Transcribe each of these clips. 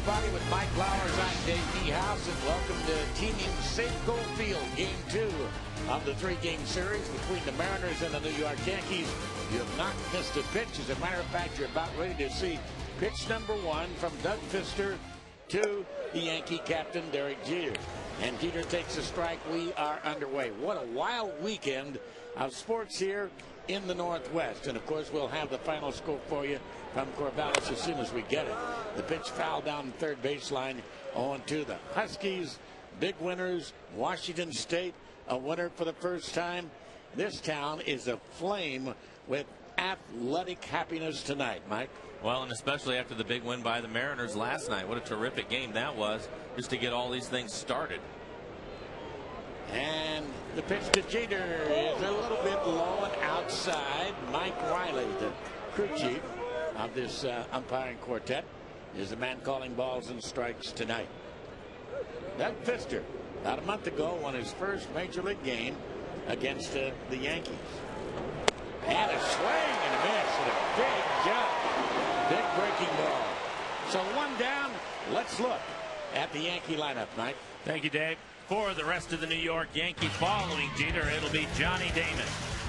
everybody, with Mike Flowers, I'm Dave Niehaus, and welcome to teaming Safeco Field, Game 2 of the 3-game series between the Mariners and the New York Yankees. You have not missed a pitch. As a matter of fact, you're about ready to see pitch number 1 from Doug Fister to the Yankee captain, Derek Jeter. And Jeter takes a strike. We are underway. What a wild weekend of sports here in the Northwest. And of course, we'll have the final score for you from Corvallis as soon as we get it. The pitch fouled down the third baseline, 0-2. The Huskies, big winners. Washington State, a winner for the first time. This town is aflame with athletic happiness tonight, Mike. Well, and especially after the big win by the Mariners last night. What a terrific game that was, just to get all these things started. And the pitch to Jeter is a little bit low and outside. Mike Riley, the crew chief of this umpiring quartet, is the man calling balls and strikes tonight. Doug Fister, about a month ago, won his first major league game against the Yankees. And a swing and a miss and a big jump. Big breaking ball. So 1 down. Let's look at the Yankee lineup, Mike. Thank you, Dave. For the rest of the New York Yankees following Jeter, it'll be Johnny Damon.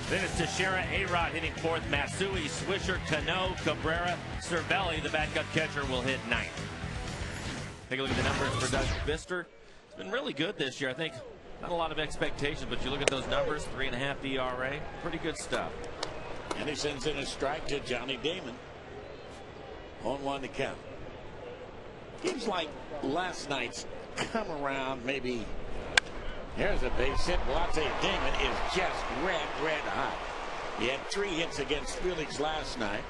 Then it's Teixeira, A-Rod hitting fourth, Matsui, Swisher, Cano, Cabrera, Cervelli, the backup catcher, will hit ninth. Take a look at the numbers for Doug Fister. It's been really good this year. I think not a lot of expectations, but you look at those numbers, 3.5 ERA, pretty good stuff. And he sends in a strike to Johnny Damon. 0-1 to count. Seems like last night's come around maybe. Here's a base hit. Well, I'll tell you, Damon is just red hot. He had 3 hits against Felix last night,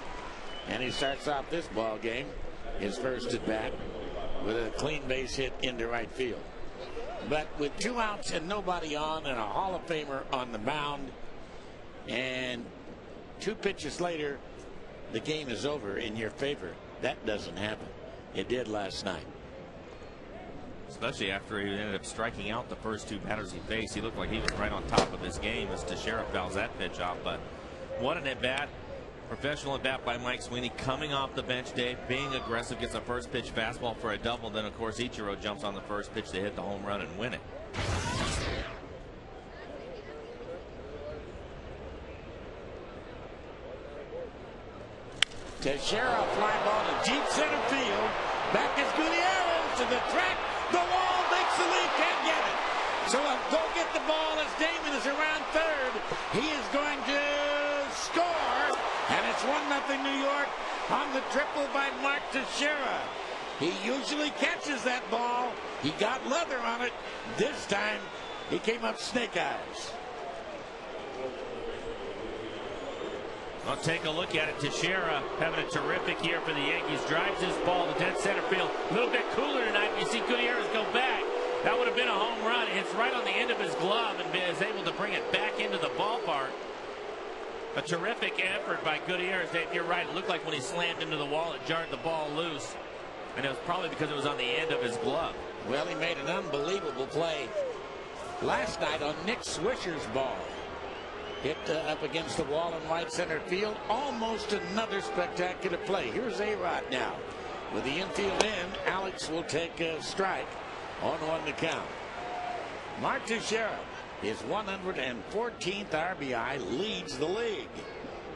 and he starts off this ball game, his first at bat, with a clean base hit into right field. But with 2 outs and nobody on, and a Hall of Famer on the mound, and 2 pitches later, the game is over in your favor. That doesn't happen. It did last night. Especially after he ended up striking out the first 2 batters he faced. He looked like he was right on top of his game as Teixeira fouls that pitch off. But what an at-bat. Professional at-bat by Mike Sweeney, coming off the bench, Dave, being aggressive, gets a first pitch fastball for a double. Then, of course, Ichiro jumps on the first pitch to hit the home run and win it. Teixeira, fly ball to deep center field. Back is Gutierrez to the track. The wall makes the lead, can't get it. So go get the ball as Damon is around third. He is going to score. And it's 1-0 New York on the triple by Mark Teixeira. He usually catches that ball. He got leather on it. This time he came up snake eyes. I'll take a look at it. Teixeira having a terrific year for the Yankees. Drives his ball to dead center field. A little bit cooler tonight. You see Gutierrez go back. That would have been a home run. It hits right on the end of his glove and is able to bring it back into the ballpark. A terrific effort by Gutierrez. Dave, you're right. It looked like when he slammed into the wall, it jarred the ball loose. And it was probably because it was on the end of his glove. Well, he made an unbelievable play last night on Nick Swisher's ball. Hit up against the wall in right center field. Almost another spectacular play. Here's A-Rod now. With the infield in, Alex will take a strike. 0-1 to count. Mark Teixeira, his 114th RBI, leads the league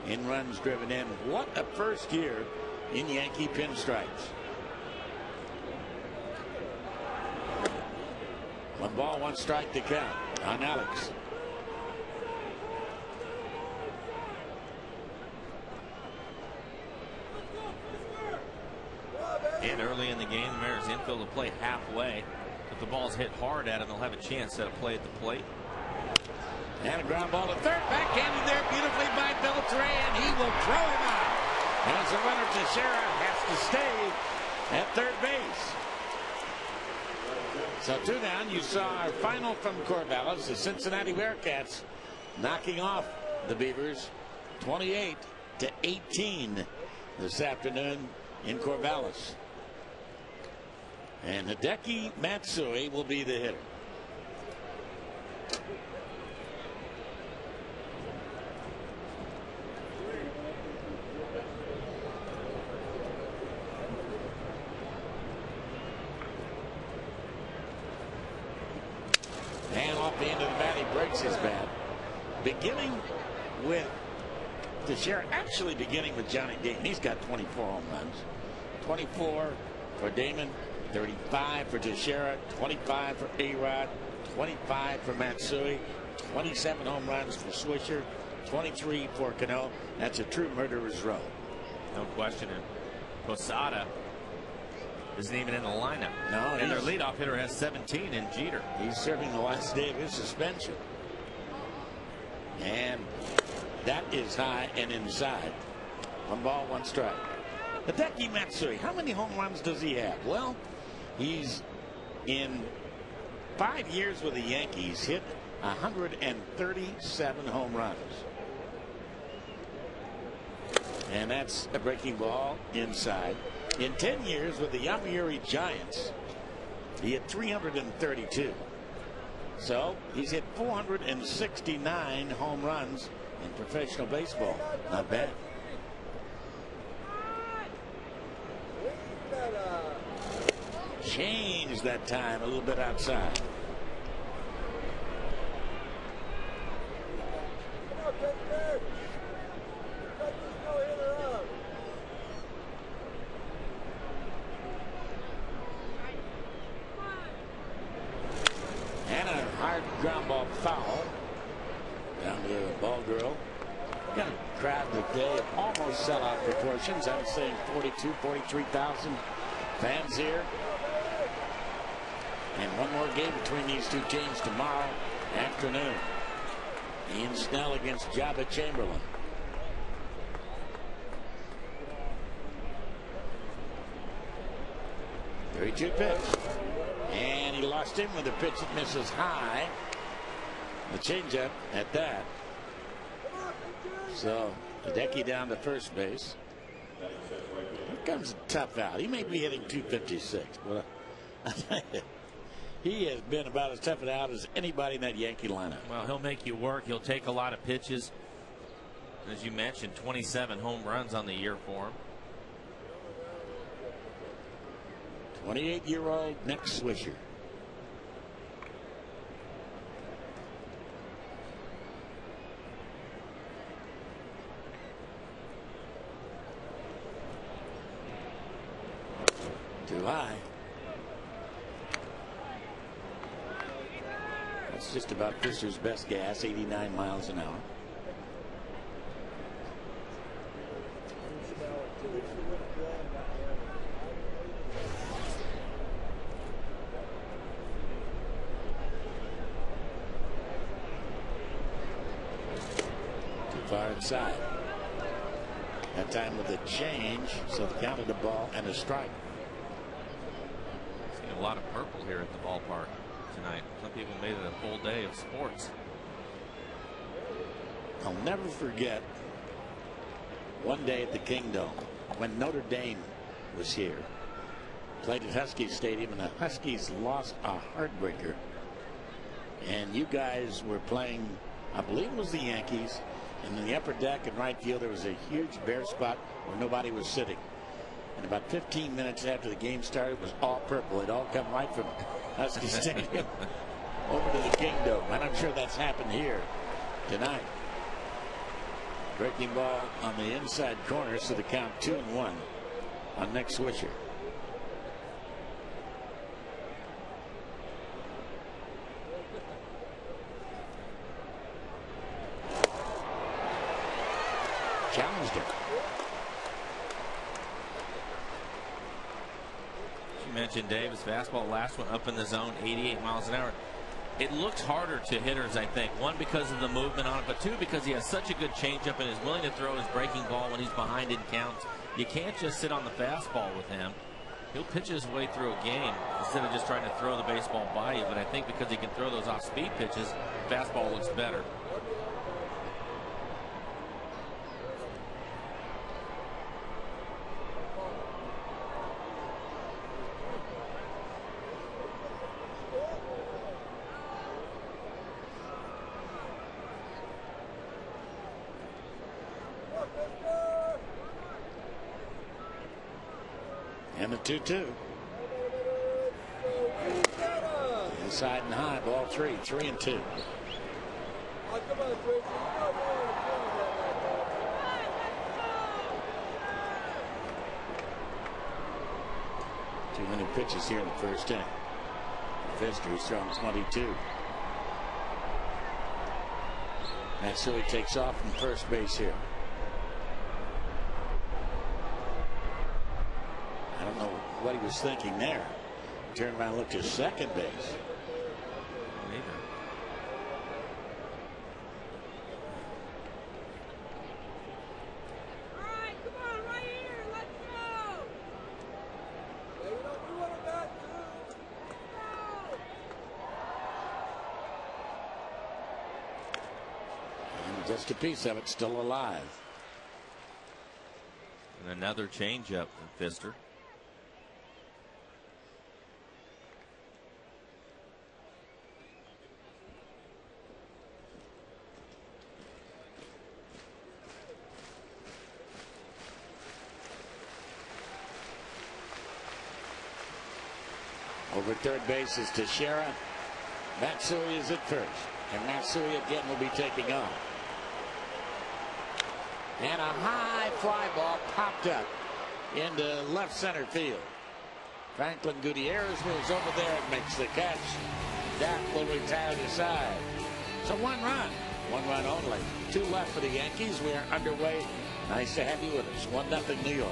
in runs driven in. What a first year in Yankee pinstripes. 1 ball, 1 strike to count on Alex. And early in the game, the Mariners infield will play halfway. If the ball's hit hard at him, they'll have a chance at a play at the plate. And a ground ball to third. Backhanded there beautifully by Beltre, and he will throw him out. As the runner Teixeira has to stay at third base. So 2 down. You saw our final from Corvallis. The Cincinnati Bearcats knocking off the Beavers 28-18 this afternoon in Corvallis. And Hideki Matsui will be the hitter. That's his bat. Beginning with Teixeira, actually beginning with Johnny Damon. He's got 24 home runs. 24 for Damon, 35 for Teixeira, 25 for A-Rod, 25 for Matsui, 27 home runs for Swisher, 23 for Cano. That's a true murderer's row. No question. And Posada isn't even in the lineup. No, and their leadoff hitter has 17 in Jeter. He's serving the last day of his suspension. And that is high and inside. 1 ball, 1 strike. Hideki Matsui, how many home runs does he have? Well, he's in 5 years with the Yankees hit 137 home runs. And that's a breaking ball inside. In 10 years with the Yomiuri Giants, he hit 332. So he's hit 469 home runs in professional baseball. Not bad. Changed that time a little bit outside. And a hard ground ball foul down to the ball girl. Got a crowd today of almost sellout proportions. I'm saying 43,000 fans here. And one more game between these two teams tomorrow afternoon. Ian Snell against Jabba Chamberlain. Three-2 pitch. And he lost him with a pitch that misses high. The changeup at that. So Hideki down to first base. Here comes a tough out. He may be hitting 256, but I tell you, he has been about as tough an out as anybody in that Yankee lineup. Well, he'll make you work. He'll take a lot of pitches. As you mentioned, 27 home runs on the year for him. 28-year-old next Swisher. Too high. That's just about Fisher's best gas, 89 miles an hour. Too far inside. That time with a change, so the count of the ball and a strike. A lot of purple here at the ballpark tonight. Some people made it a full day of sports. I'll never forget one day at the Kingdome when Notre Dame was here. Played at Huskies Stadium, and the Huskies lost a heartbreaker. And you guys were playing, I believe it was the Yankees, and in the upper deck in right field there was a huge bare spot where nobody was sitting. And about 15 minutes after the game started, it was all purple. It all come right from Husky Stadium over to the Kingdome. And I'm sure that's happened here tonight. Breaking ball on the inside corner, so the count 2-1 on next Swisher. Challenged him. Mentioned Davis fastball, last one up in the zone, 88 miles an hour. It looks harder to hitters, I think. One, because of the movement on it, but two, because he has such a good changeup and is willing to throw his breaking ball when he's behind in counts. You can't just sit on the fastball with him. He'll pitch his way through a game instead of just trying to throw the baseball by you. But I think because he can throw those off-speed pitches, fastball looks better. And the 2-2. Inside and high, ball 3, 3-2. Too many pitches here in the first inning. Fister, he's throwing 22. Matsui takes off from first base here. I don't know what he was thinking there. Turned around and looked at second base. Just a piece of it still alive. And another changeup from Fister. Over third base is Teixeira. Matsui is at first. And Matsui again will be taking off. And a high fly ball popped up into left center field. Franklin Gutierrez moves over there and makes the catch. That will retire the side. So one run only. 2 left for the Yankees. We are underway. Nice to have you with us. 1-0 New York.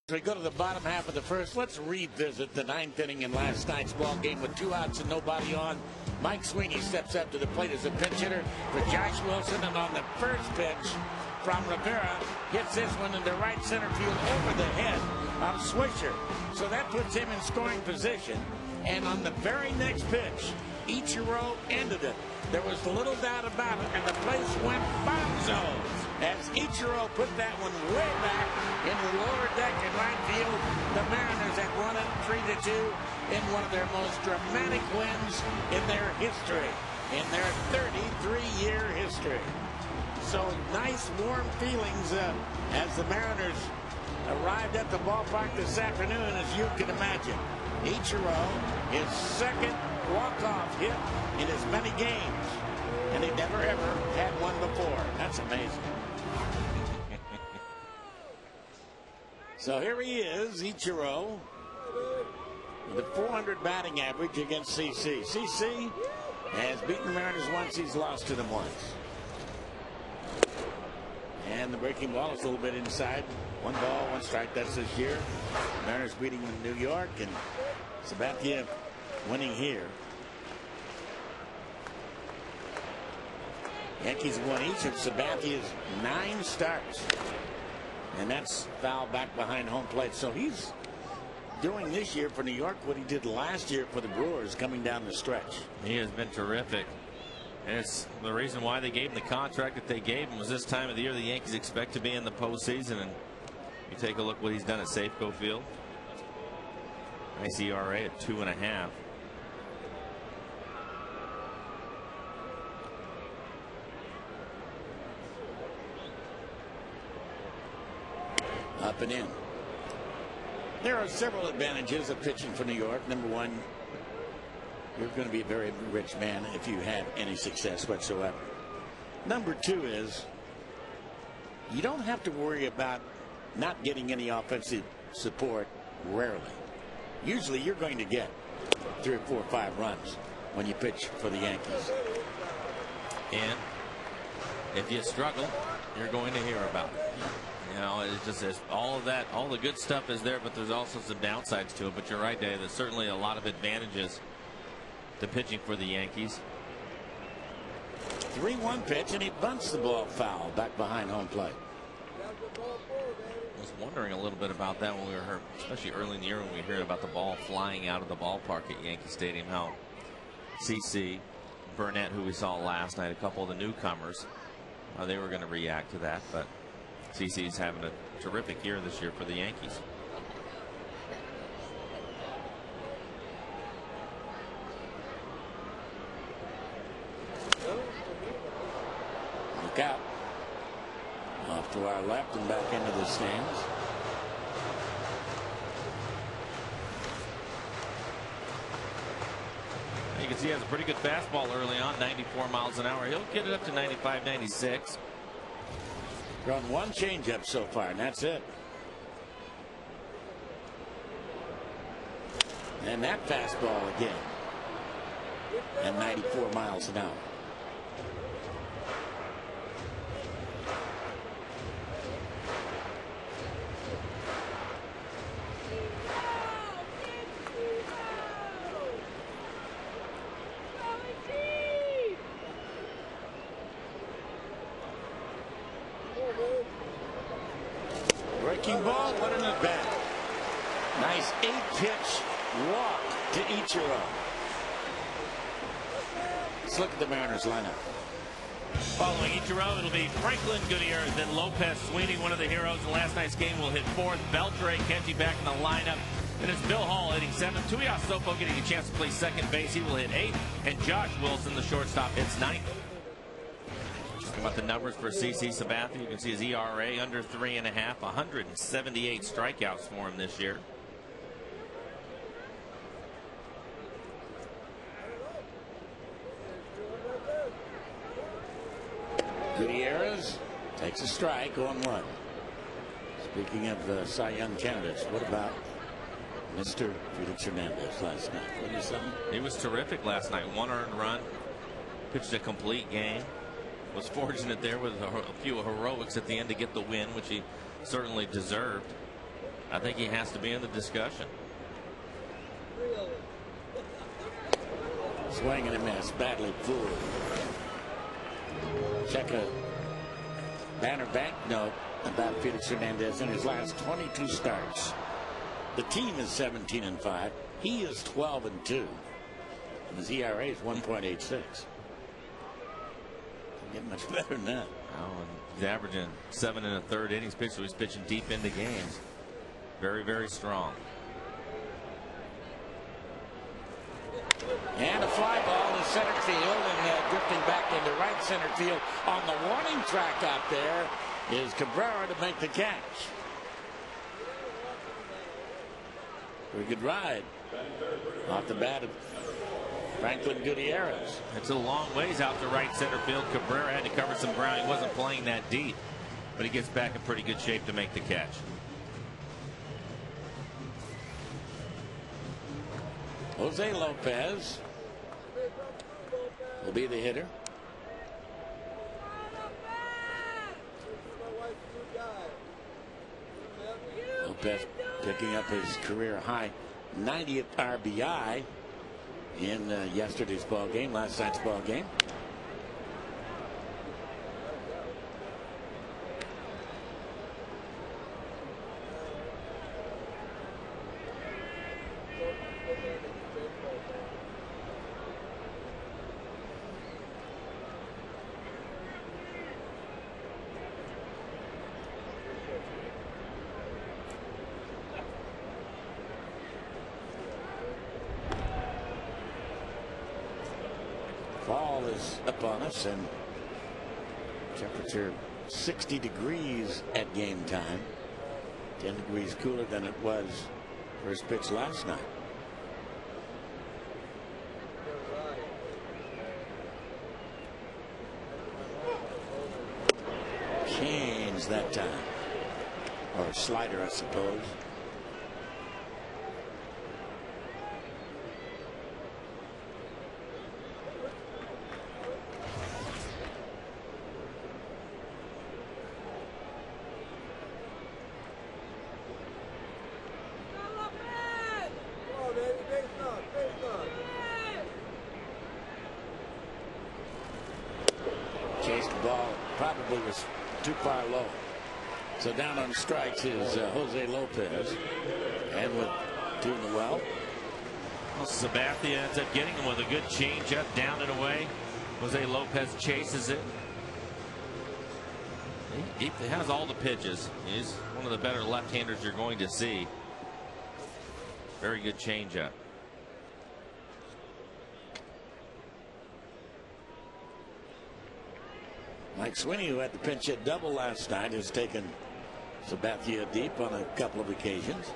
As we go to the bottom half of the first, let's revisit the 9th inning in last night's ball game with 2 outs and nobody on. Mike Sweeney steps up to the plate as a pinch hitter for Josh Wilson, and on the first pitch from Rivera, hits this one into right center field over the head of Swisher. So that puts him in scoring position. And on the very next pitch, Ichiro ended it. There was little doubt about it, and the place went bonzo as Ichiro put that one way back into the lower deck in right field. The Mariners had won it 3-2 in one of their most dramatic wins in their history, in their 33-year history. So nice, warm feelings as the Mariners arrived at the ballpark this afternoon, as you can imagine. Ichiro, his second walk-off hit in as many games, and he never ever had one before. That's amazing. So here he is, Ichiro, with a .400 batting average against CC. CC has beaten the Mariners once, he's lost to them once. And the breaking ball is a little bit inside. 1 ball, 1 strike. That's this year. Mariners beating New York, and Sabathia winning here. Yankees won each of Sabathia's 9 starts, and that's foul back behind home plate. So he's doing this year for New York what he did last year for the Brewers coming down the stretch. He has been terrific. And it's the reason why they gave him the contract that they gave him was this time of the year the Yankees expect to be in the postseason. And you take a look what he's done at Safeco Field. Nice ERA at 2.5. Up and in. There are several advantages of pitching for New York. Number one, you're going to be a very rich man if you have any success whatsoever. Number two is you don't have to worry about not getting any offensive support. Rarely. Usually you're going to get 3 or 4 or 5 runs when you pitch for the Yankees. And if you struggle, you're going to hear about it. You know, it's just all of that, all the good stuff is there, but there's also some downsides to it. But you're right, Dave. There's certainly a lot of advantages to pitching for the Yankees. 3-1 pitch, and he bunts the ball foul back behind home plate. I was wondering a little bit about that when we were, especially early in the year when we heard about the ball flying out of the ballpark at Yankee Stadium. How CC, Burnett, who we saw last night, a couple of the newcomers, how they were going to react to that. But CC's having a terrific year this year for the Yankees. Look out. Off to our left and back into the stands. You can see he has a pretty good fastball early on, 94 miles an hour. He'll get it up to 95, 96. Run 1 changeup so far, and that's it. And that fastball again. At 94 miles an hour. Breaking ball, what an at bat. Nice 8-pitch walk to Ichiro. Let's look at the Mariners lineup. Following Ichiro, it'll be Franklin Gutierrez, then Lopez Sweeney, one of the heroes in last night's game, will hit 4th. Beltre Kenji back in the lineup. And it's Bill Hall hitting 7th. Tuiasopo getting a chance to play second base. He will hit 8th. And Josh Wilson, the shortstop, hits 9th. About the numbers for CC Sabathia, you can see his ERA under 3.5, 178 strikeouts for him this year. Gutierrez takes a strike on 1. Speaking of Cy Young candidates, what about Mr. Felix Hernandez last night? What do you say? He was terrific last night. 1 earned run, pitched a complete game. Was fortunate there with a few heroics at the end to get the win, which he certainly deserved. I think he has to be in the discussion. Swing and a miss, badly fooled. Check a Banner Bank note about Felix Hernandez in his last 22 starts. The team is 17-5. He is 12-2. And his ERA is 1.86. Get much better than that. Oh, and he's averaging 7 1/3 innings pitched, so he's pitching deep into games. Very, very strong. And a fly ball to center field, and drifting back into right center field on the warning track out there is Cabrera to make the catch. Pretty good ride off the bat of Franklin Gutierrez. It's a long ways out to right center field. Cabrera had to cover some ground. He wasn't playing that deep, but he gets back in pretty good shape to make the catch. Jose Lopez will be the hitter. Lopez picking up his career high 90th RBI in yesterday's ball game, last night's ball game. Fall is upon us, and temperature 60 degrees at game time. 10 degrees cooler than it was first pitch last night. Change change that time. Or a slider, I suppose. Chased the ball, probably was too far low. So down on strikes is Jose Lopez, and with doing well. Well, Sabathia ends up getting him with a good changeup down and away. Jose Lopez chases it. He has all the pitches. He's one of the better left-handers you're going to see. Very good changeup. Mike Sweeney, who had the pinch hit double last night, has taken Sabathia deep on a couple of occasions.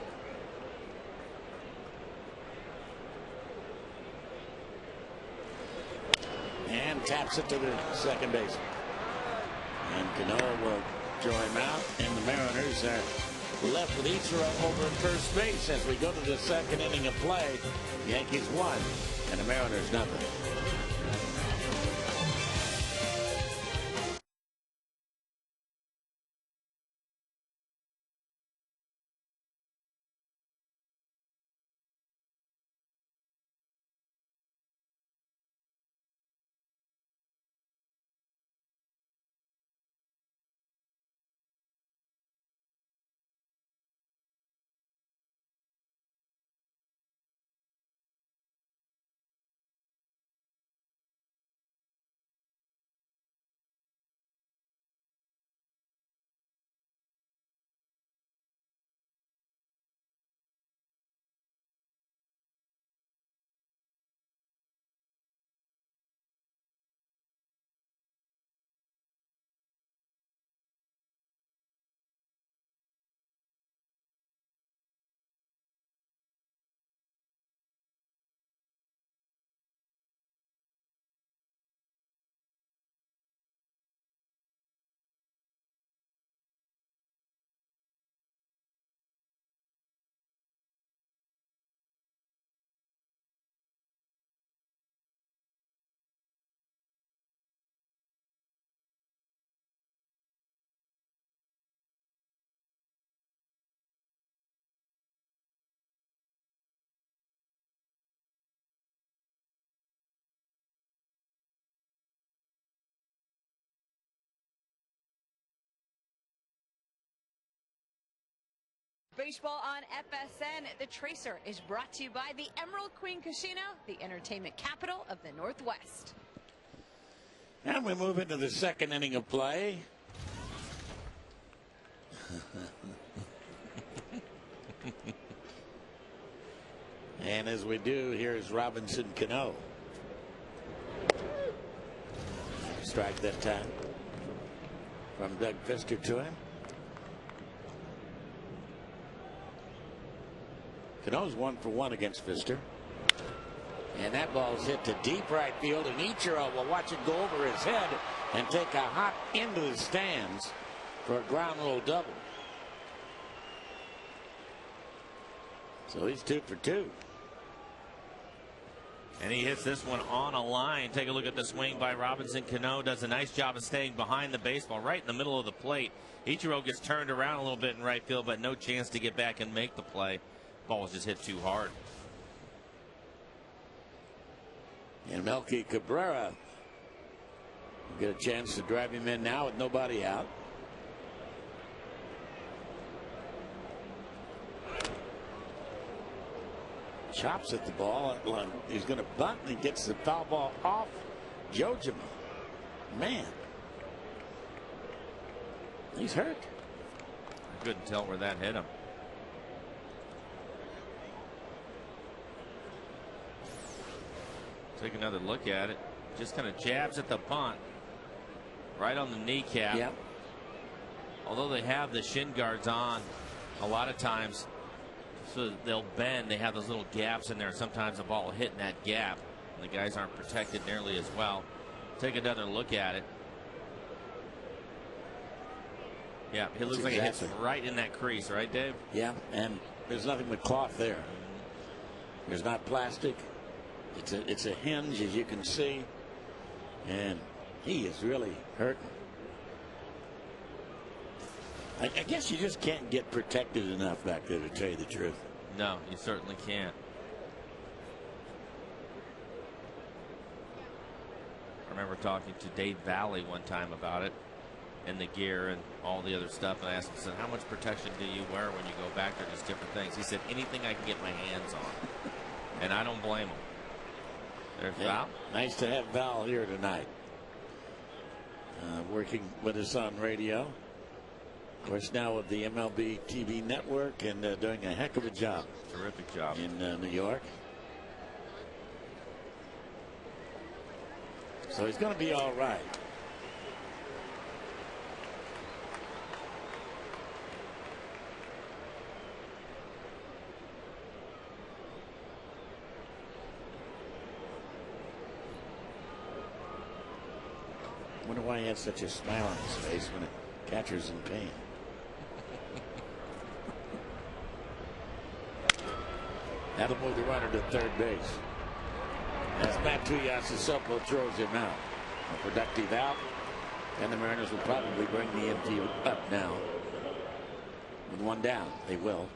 And taps it to the second base. And Cano will throw him out, and the Mariners are left with Ichiro over at first base as we go to the second inning of play. Yankees 1 and the Mariners nothing. Baseball on FSN. The Tracer is brought to you by the Emerald Queen Casino, the entertainment capital of the Northwest. And we move into the second inning of play. And as we do, here's Robinson Cano. Strike that time from Doug Fister to him. Cano's 1 for 1 against Fister. And that ball's hit to deep right field, and Ichiro will watch it go over his head and take a hop into the stands for a ground rule double. So he's 2 for 2. And he hits this one on a line. Take a look at the swing by Robinson Cano. Does a nice job of staying behind the baseball, right in the middle of the plate. Ichiro gets turned around a little bit in right field, but no chance to get back and make the play. Ball was just hit too hard. And Melky Cabrera will get a chance to drive him in now with nobody out. Chops at the ball. He's going to bunt, and he gets the foul ball off Jojima. Man, he's hurt. I couldn't tell where that hit him. Take another look at it. Just kind of jabs at the bunt. Right on the kneecap. Yep. Although they have the shin guards on a lot of times, so they'll bend. They have those little gaps in there. Sometimes the ball will hit in that gap, and the guys aren't protected nearly as well. Take another look at it. Yeah, it looks like it hits right in that crease, right, Dave? Yeah, and there's nothing but cloth there. There's not plastic. It's a hinge, as you can see, and he is really hurting. I guess you just can't get protected enough back there, to tell you the truth. No, you certainly can't. I remember talking to Dave Valley one time about it and the gear and all the other stuff, and I asked him, said, how much protection do you wear when you go back there? Just different things. He said, anything I can get my hands on. And I don't blame him. There's Val. Nice to have Val here tonight. Working with us on radio. Of course, now with the MLB TV network, and doing a heck of a job. Terrific job. In New York. So he's going to be all right. Wonder why he has such a smile on his face when a catcher's in pain. That'll move the runner to third base. As Matt Tuiasosopo throws him out. A productive out. And the Mariners will probably bring the infield up now. With one down, they will.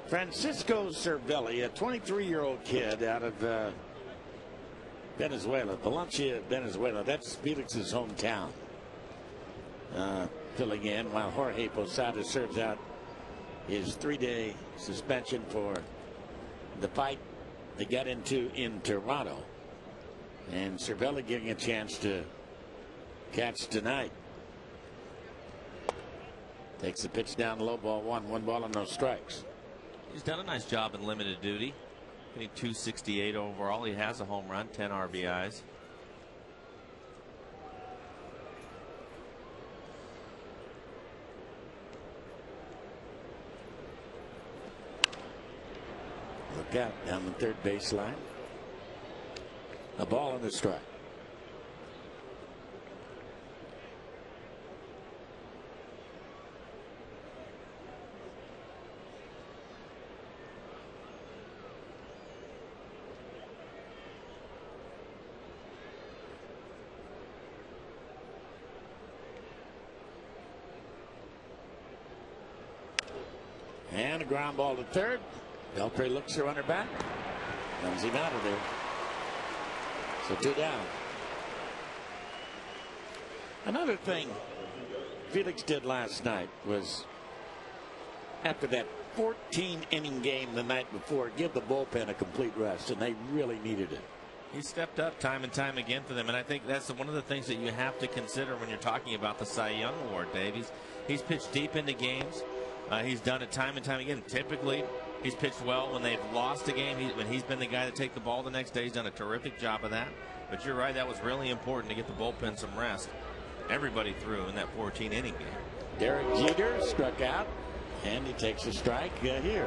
Francisco Cervelli, a 23-year-old kid out of Venezuela, Valencia, Venezuela. That's Felix's hometown. Filling in while Jorge Posada serves out his 3-day suspension for the fight they got into in Toronto. And Cervelli getting a chance to catch tonight. Takes the pitch down, low ball, 1 ball and no strikes. He's done a nice job in limited duty. Hitting 268 overall. He has a home run, 10 RBIs. Look out down the third baseline. A ball and a strike. And a ground ball to third. Beltre looks the runner back. Comes him out of there. So 2 down. Another thing Felix did last night was, after that 14-inning game the night before, give the bullpen a complete rest, and they really needed it. He stepped up time and time again for them, and I think that's one of the things that you have to consider when you're talking about the Cy Young Award, Dave. He's pitched deep into games. He's done it time and time again. Typically, he's pitched well when they've lost a game. When he's been the guy to take the ball the next day, he's done a terrific job of that. But you're right, that was really important to get the bullpen some rest. Everybody threw in that 14-inning game. Derek Jeter struck out, and he takes a strike here.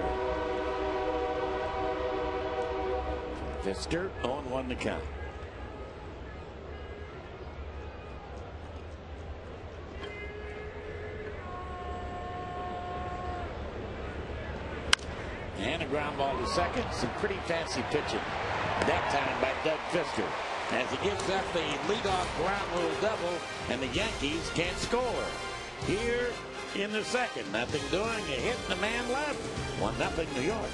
Fisker 0-1 to count. And a ground ball to second. Some pretty fancy pitching that time by Doug Fisker, as he gives up the leadoff ground rule double, and the Yankees can't score. Here in the second, nothing doing. A hit and a man left. 1-0 New York.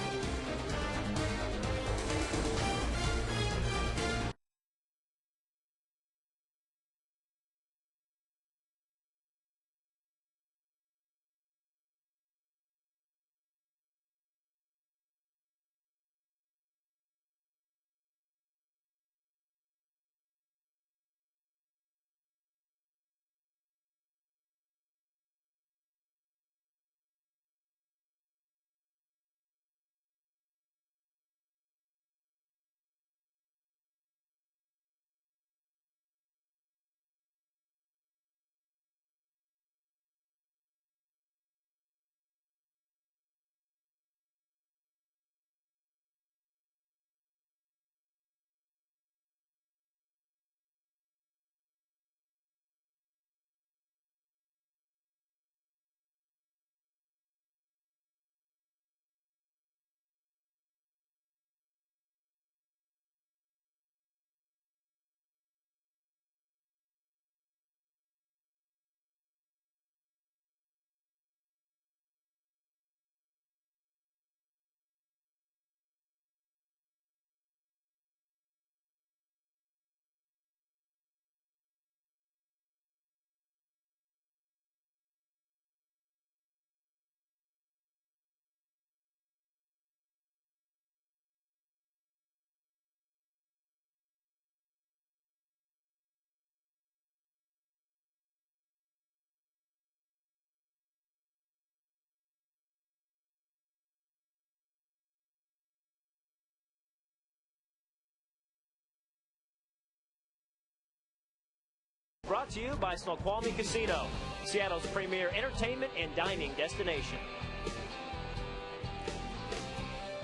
brought to you by Snoqualmie Casino, Seattle's premier entertainment and dining destination.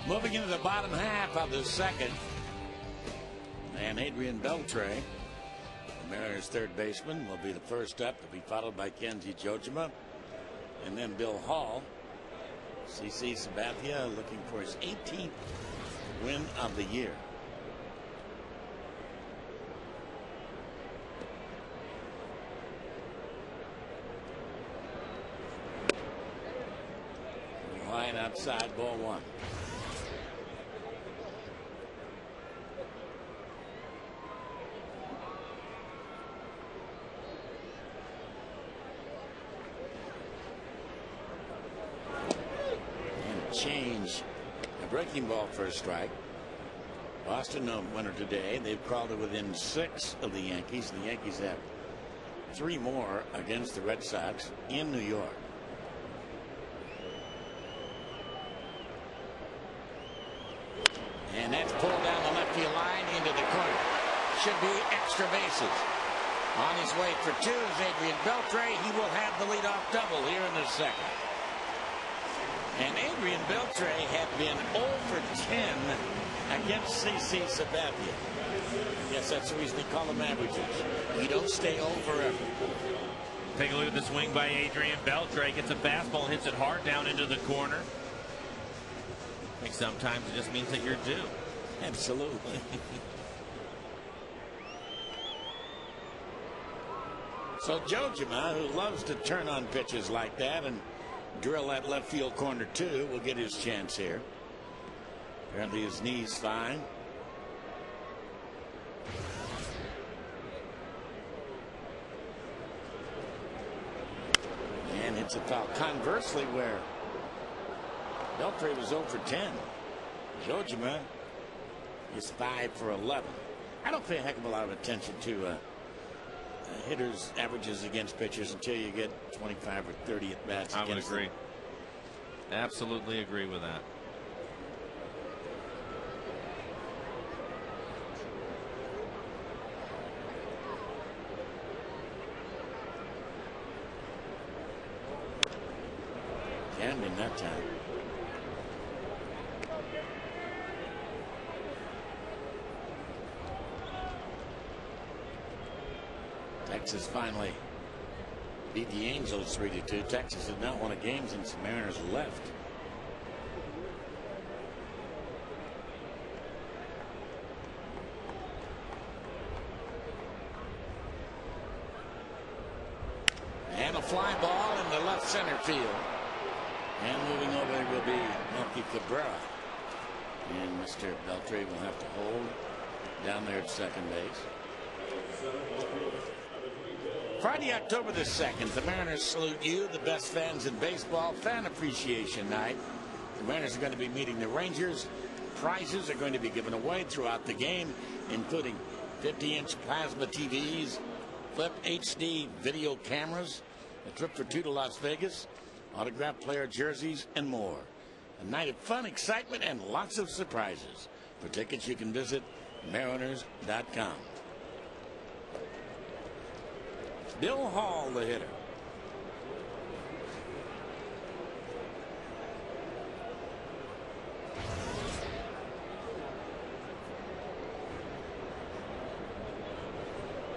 Moving into the bottom half of the second. And Adrian Beltre, the Mariners' third baseman, will be the first up, to be followed by Kenji Jojima. And then Bill Hall. CC Sabathia looking for his 18th win of the year. Line outside, ball one. And change. A breaking ball for a strike. Boston no winner today. They've crawled it within 6 of the Yankees. The Yankees have 3 more against the Red Sox in New York. And that's pulled down the left field line into the corner. Should be extra bases. On his way for 2 is Adrian Beltre. He will have the leadoff double here in the second. And Adrian Beltre had been 0 for 10 against CC Sabathia. Yes, that's the reason they call them averages. You don't stay 0 forever. Take a look at the swing by Adrian Beltre. Gets a fastball, hits it hard down into the corner. I think sometimes it just means that you're due. Absolutely. So Jojima, who loves to turn on pitches like that and drill that left field corner too, will get his chance here. Apparently his knee's fine. And it's a foul. Conversely, where Beltre was 0 for 10. Jojima is 5 for 11. I don't pay a heck of a lot of attention to hitters' averages against pitchers until you get 25 or 30 at bats. I would agree. Absolutely agree with that. Camden that time. Texas finally beat the Angels 3-2. Texas has not won a game since the Mariners left. And a fly ball in the left center field. And moving over will be Melky Cabrera. And Mr. Beltre will have to hold down there at second base. Friday, October the 2nd, the Mariners salute you, the best fans in baseball, Fan Appreciation Night. The Mariners are going to be meeting the Rangers. Prizes are going to be given away throughout the game, including 50-inch plasma TVs, Flip HD video cameras, a trip for 2 to Las Vegas, autographed player jerseys, and more. A night of fun, excitement, and lots of surprises. For tickets, you can visit Mariners.com. Bill Hall, the hitter.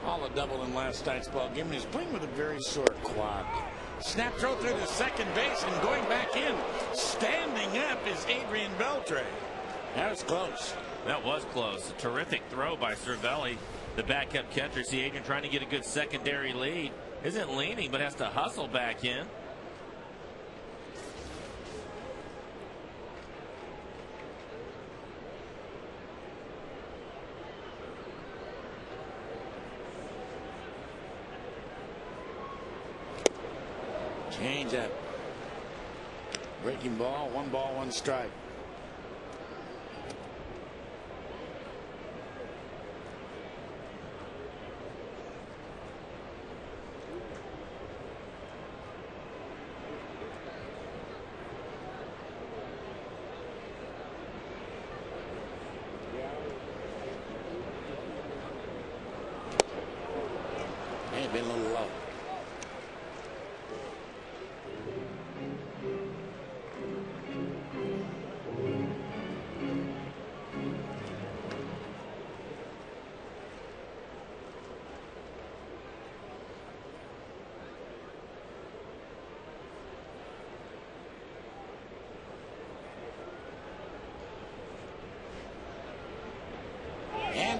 Hall a double in last night's ball game. He's playing with a very sore quad. Snap throw through the second base and going back in. Standing up is Adrian Beltre. That was close. That was close. A terrific throw by Cervelli, the backup catcher. See Adrian trying to get a good secondary lead. Isn't leaning, but has to hustle back in. Change up. Breaking ball, 1 strike. Been a little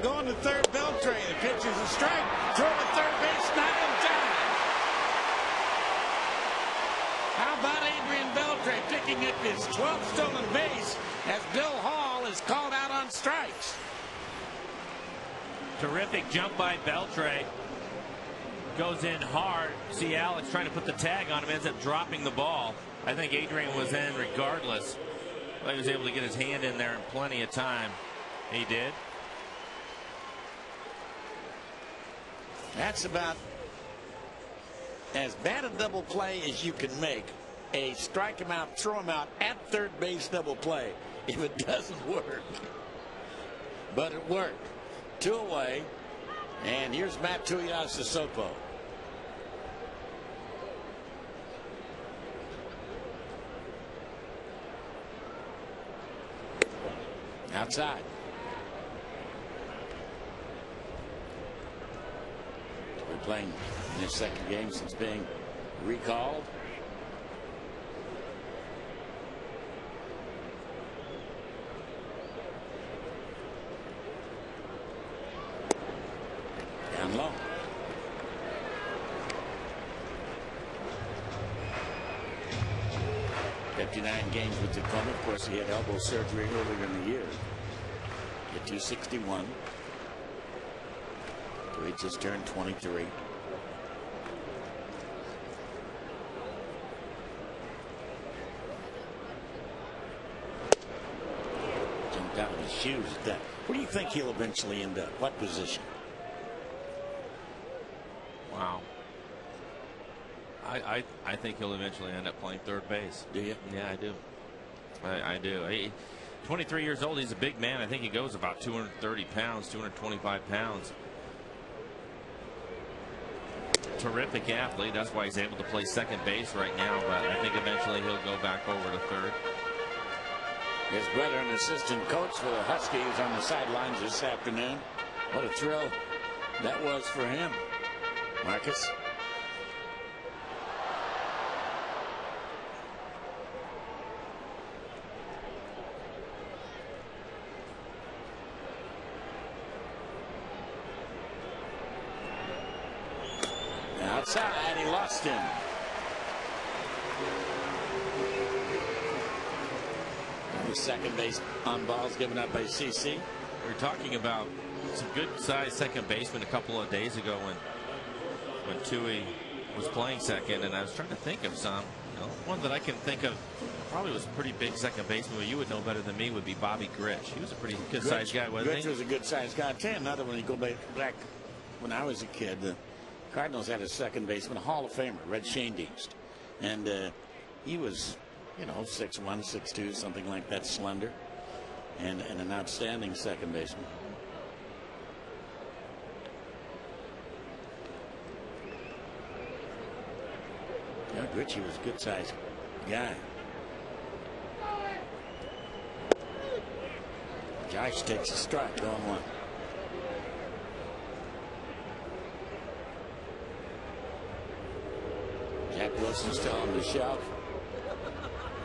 going to third. Beltre. The pitch is a strike. Throw to third base. Not in time. How about Adrian Beltre picking up his 12th stolen base as Bill Hall is called out on strikes? Terrific jump by Beltre. Goes in hard. See Alex trying to put the tag on him, ends up dropping the ball. I think Adrian was in regardless. He was able to get his hand in there in plenty of time. He did. That's about as bad a double play as you can make. A strike him out, throw him out at third base double play. If it doesn't work. But it worked. 2 away. And here's Matt Tuiasosopo. Outside. We're playing in his second game since being recalled. Down low. '59 games with Tacoma. Of course, he had elbow surgery earlier in the year. Hit 261. He just turned 23. Jumped out of his shoes at that. Where do you think he'll eventually end up? What position? Wow. I think he'll eventually end up playing third base. Do you? Yeah, I do. I do. 23 years old. He's a big man. I think he goes about 230 pounds, 225 pounds. Terrific athlete. That's why he's able to play second base right now. But I think eventually he'll go back over to third. His brother and assistant coach for the Huskies on the sidelines this afternoon. What a thrill that was for him. Marcus. Outside, he lost him. The second base on balls given up by CC. We were talking about some good sized second baseman a couple of days ago when Tui was playing second, and I was trying to think of some. One that I can think of probably was a pretty big second baseman, but you would know better than me, would be Bobby Grich. He was a pretty good sized guy, wasn't he? Grich was a good sized guy. I'll tell you another one. You go back when I was a kid. The Cardinals had a second baseman, a Hall of Famer, Red Schoendienst, and he was, 6'1", 6'2", something like that, slender, and an outstanding second baseman. Yeah, Richie was a good sized guy. Josh takes a strike, going one. Jack Wilson still on the shelf.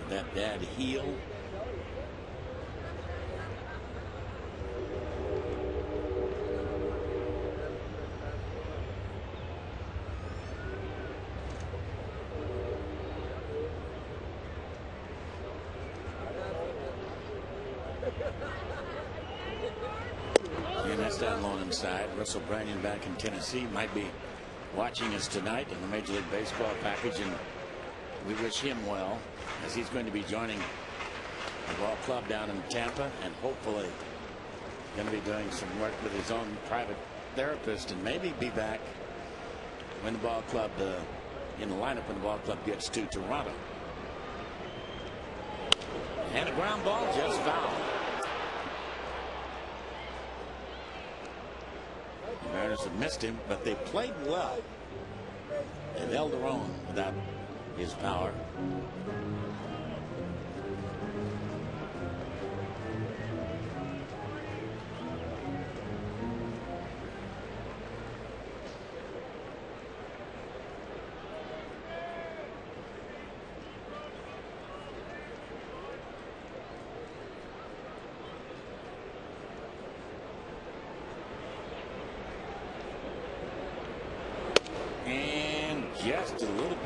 That bad heel. And that's down low inside. Russell Branyan back in Tennessee might be watching us tonight in the Major League Baseball package, and we wish him well as he's going to be joining the ball club down in Tampa, and hopefully going to be doing some work with his own private therapist, and maybe be back when the ball club in the lineup when the ball club gets to Toronto. And a ground ball just foul. The Mariners have missed him, but they played well. They've held their own without his power.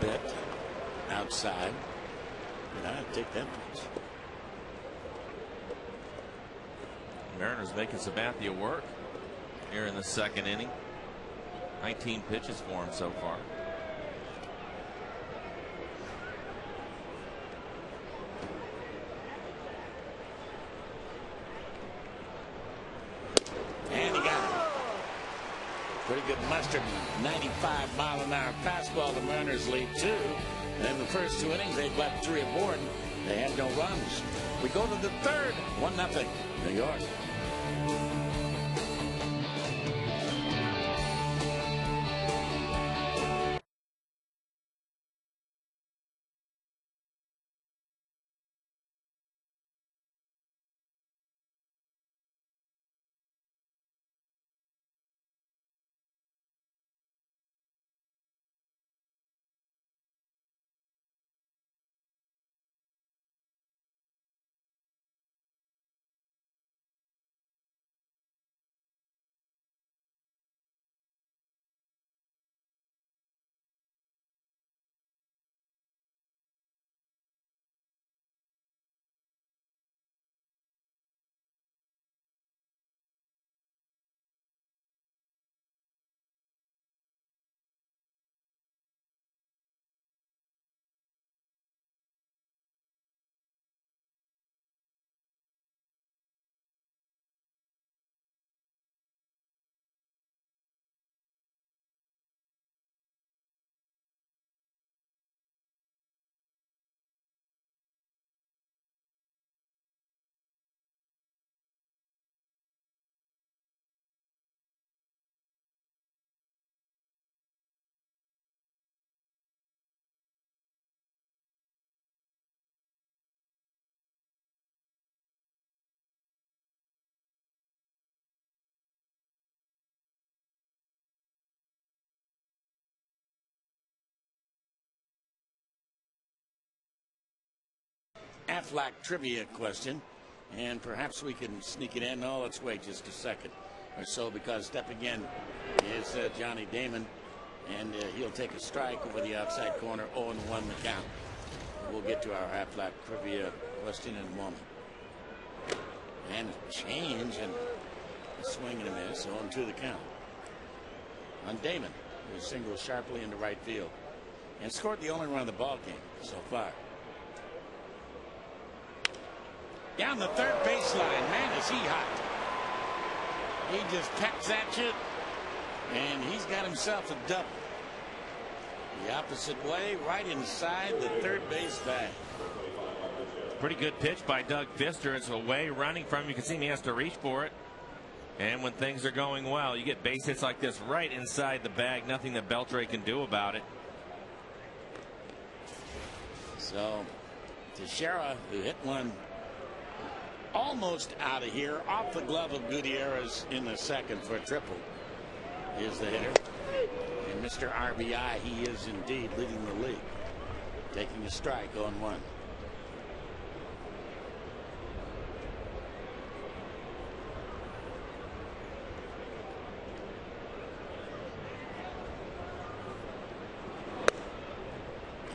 bit outside. And I'd take that pitch. Mariners making Sabathia work here in the second inning. 19 pitches for him so far. And he got it. Pretty good mustard. 95-mile-an-hour fastball. The Mariners lead 2. And in the first 2 innings, they've left 3 aboard. They had no runs. We go to the third. 1-0 New York. Aflac trivia question, and perhaps we can sneak it in. No, let's wait just a second or so, because stepping in is Johnny Damon, and he'll take a strike over the outside corner. 0-1 the count. We'll get to our Aflac trivia question in a moment. And a change, and a swing and a miss. 0-2 the count on Damon, who singled sharply into right field and scored the only run of the ball game so far. Down the third baseline. Man, is he hot. He just pecks at you, and he's got himself a double. The opposite way, right inside the third base bag. Pretty good pitch by Doug Fister. It's away, running from him. You can see he has to reach for it. And when things are going well, you get base hits like this right inside the bag. Nothing that Beltre can do about it. So, Teixeira, who hit one almost out of here, off the glove of Gutierrez in the second for a triple, is the hitter. And Mr. RBI, he is indeed leading the league, taking a strike on 1.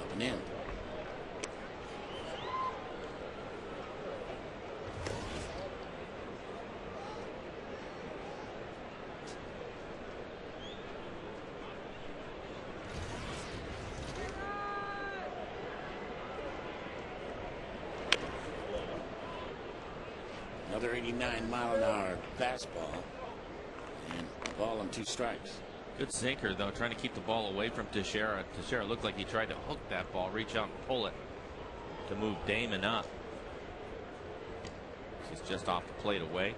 Up and in. Another 89-mile-an-hour fastball, and a ball and 2 strikes. Good sinker, though, trying to keep the ball away from Teixeira. Teixeira looked like he tried to hook that ball, reach out and pull it to move Damon up. He's just off the plate away.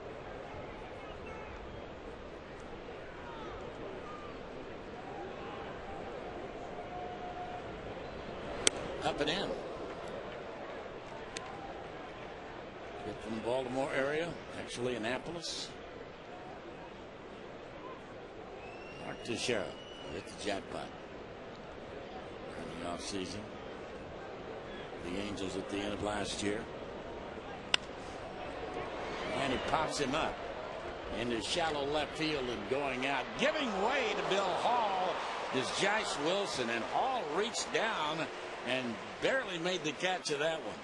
Up and in. Get from the Baltimore area, actually Annapolis. Mark Teixeira hit the jackpot in the offseason. The Angels at the end of last year. And he pops him up into shallow left field and going out, giving way to Bill Hall. is Josh Wilson, and Hall reached down and barely made the catch of that one.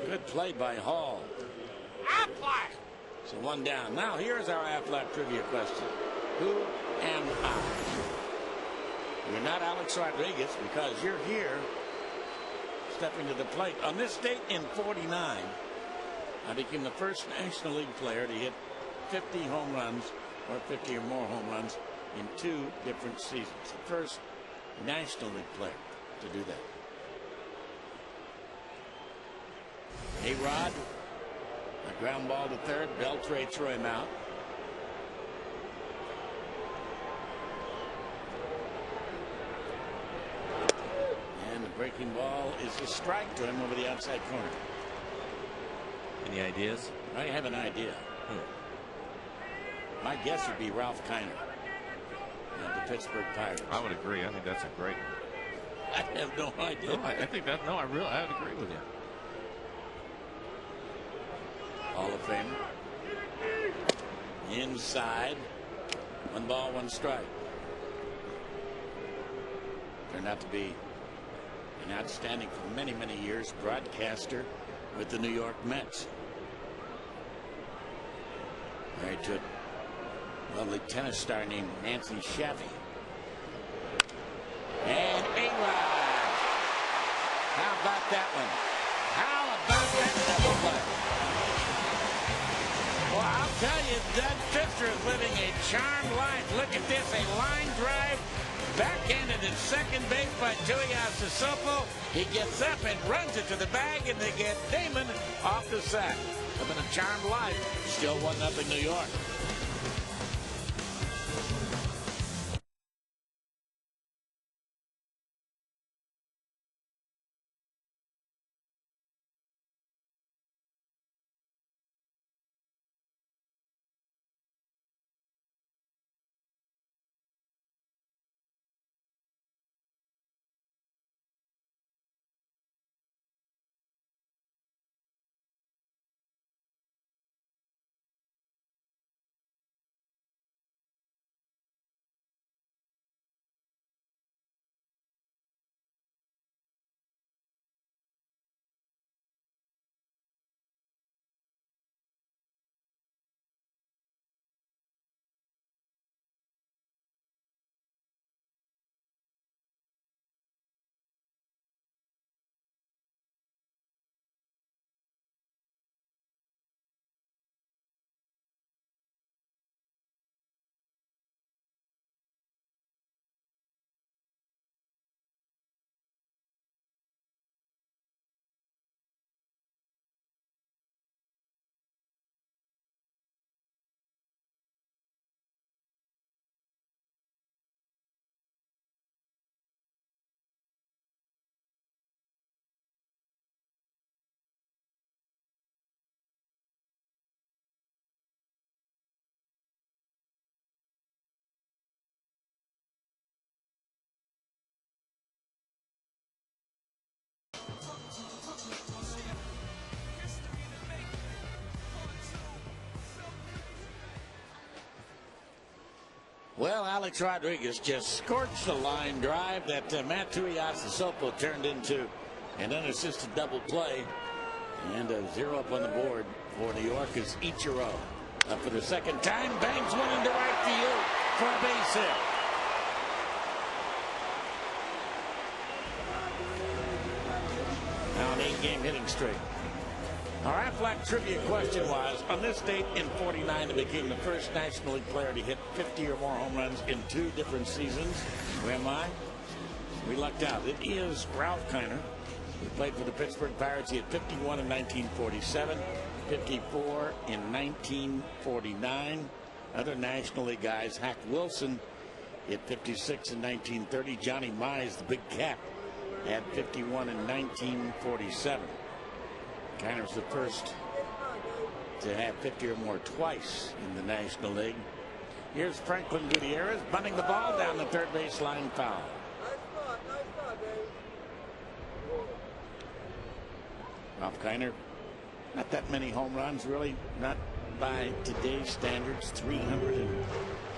Good play by Hall. Aflac. So one down. Now here's our Aflac trivia question. Who am I? You're not Alex Rodriguez because you're here stepping to the plate. On this date in '49, I became the first National League player to hit 50 home runs or 50 or more home runs in 2 different seasons. The first National League player to do that. A-Rod, a ground ball to third. Beltre threw him out. And the breaking ball is a strike to him over the outside corner. Any ideas? I have an idea. My guess would be Ralph Kiner of the Pittsburgh Pirates. I would agree. I think that's a great. I have no idea. No, I think that. No, I would agree with you. Hall of Fame. Inside. 1 ball, 1 strike. Turned out to be an outstanding for many, many years broadcaster with the New York Mets. Married to a lovely tennis star named Nancy Schaffy. And A-Rod. How about that one? How about that double play? Well, I'll tell you, Doug Fister is living a charmed life. Look at this, a line drive, backhanded at second base by Tuiasa Sopo. He gets up and runs it to the bag, and they get Damon off the sack. Living a charmed life. Still 1-0 New York. Well, Alex Rodriguez just scorched a line drive that Matt Tuiasa Sopo turned into an unassisted double play. And a 0 up on the board for New York is Ichiro. Up for the second time, bangs one into right field for a base hit. Now an 8-game hitting streak. Our Aflac trivia question was, on this date in '49, it became the first National League player to hit 50 or more home runs in 2 different seasons. Who am I? We lucked out. It is Ralph Kiner. He played for the Pittsburgh Pirates. He had 51 in 1947, 54 in 1949. Other National League guys, Hack Wilson hit 56 in 1930. Johnny Mize, the big cat, had 51 in 1947. Kiner's the first to have 50 or more twice in the National League. Here's Franklin Gutierrez bunting the ball down the third baseline foul. Ralph Kiner, not that many home runs, really, not by today's standards.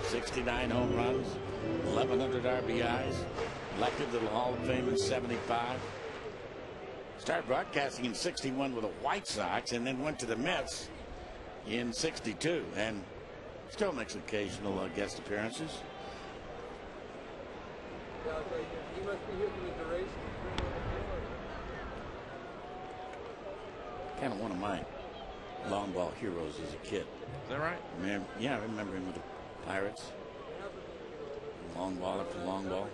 69 home runs, 1,100 RBIs, elected to the Hall of Fame in 75. Started broadcasting in 61 with the White Sox and then went to the Mets in 62 and still makes occasional guest appearances. He must be here for the duration. Kind of one of my long ball heroes as a kid. Is that right? Man, yeah, I remember him with the Pirates. Long ball after long ball.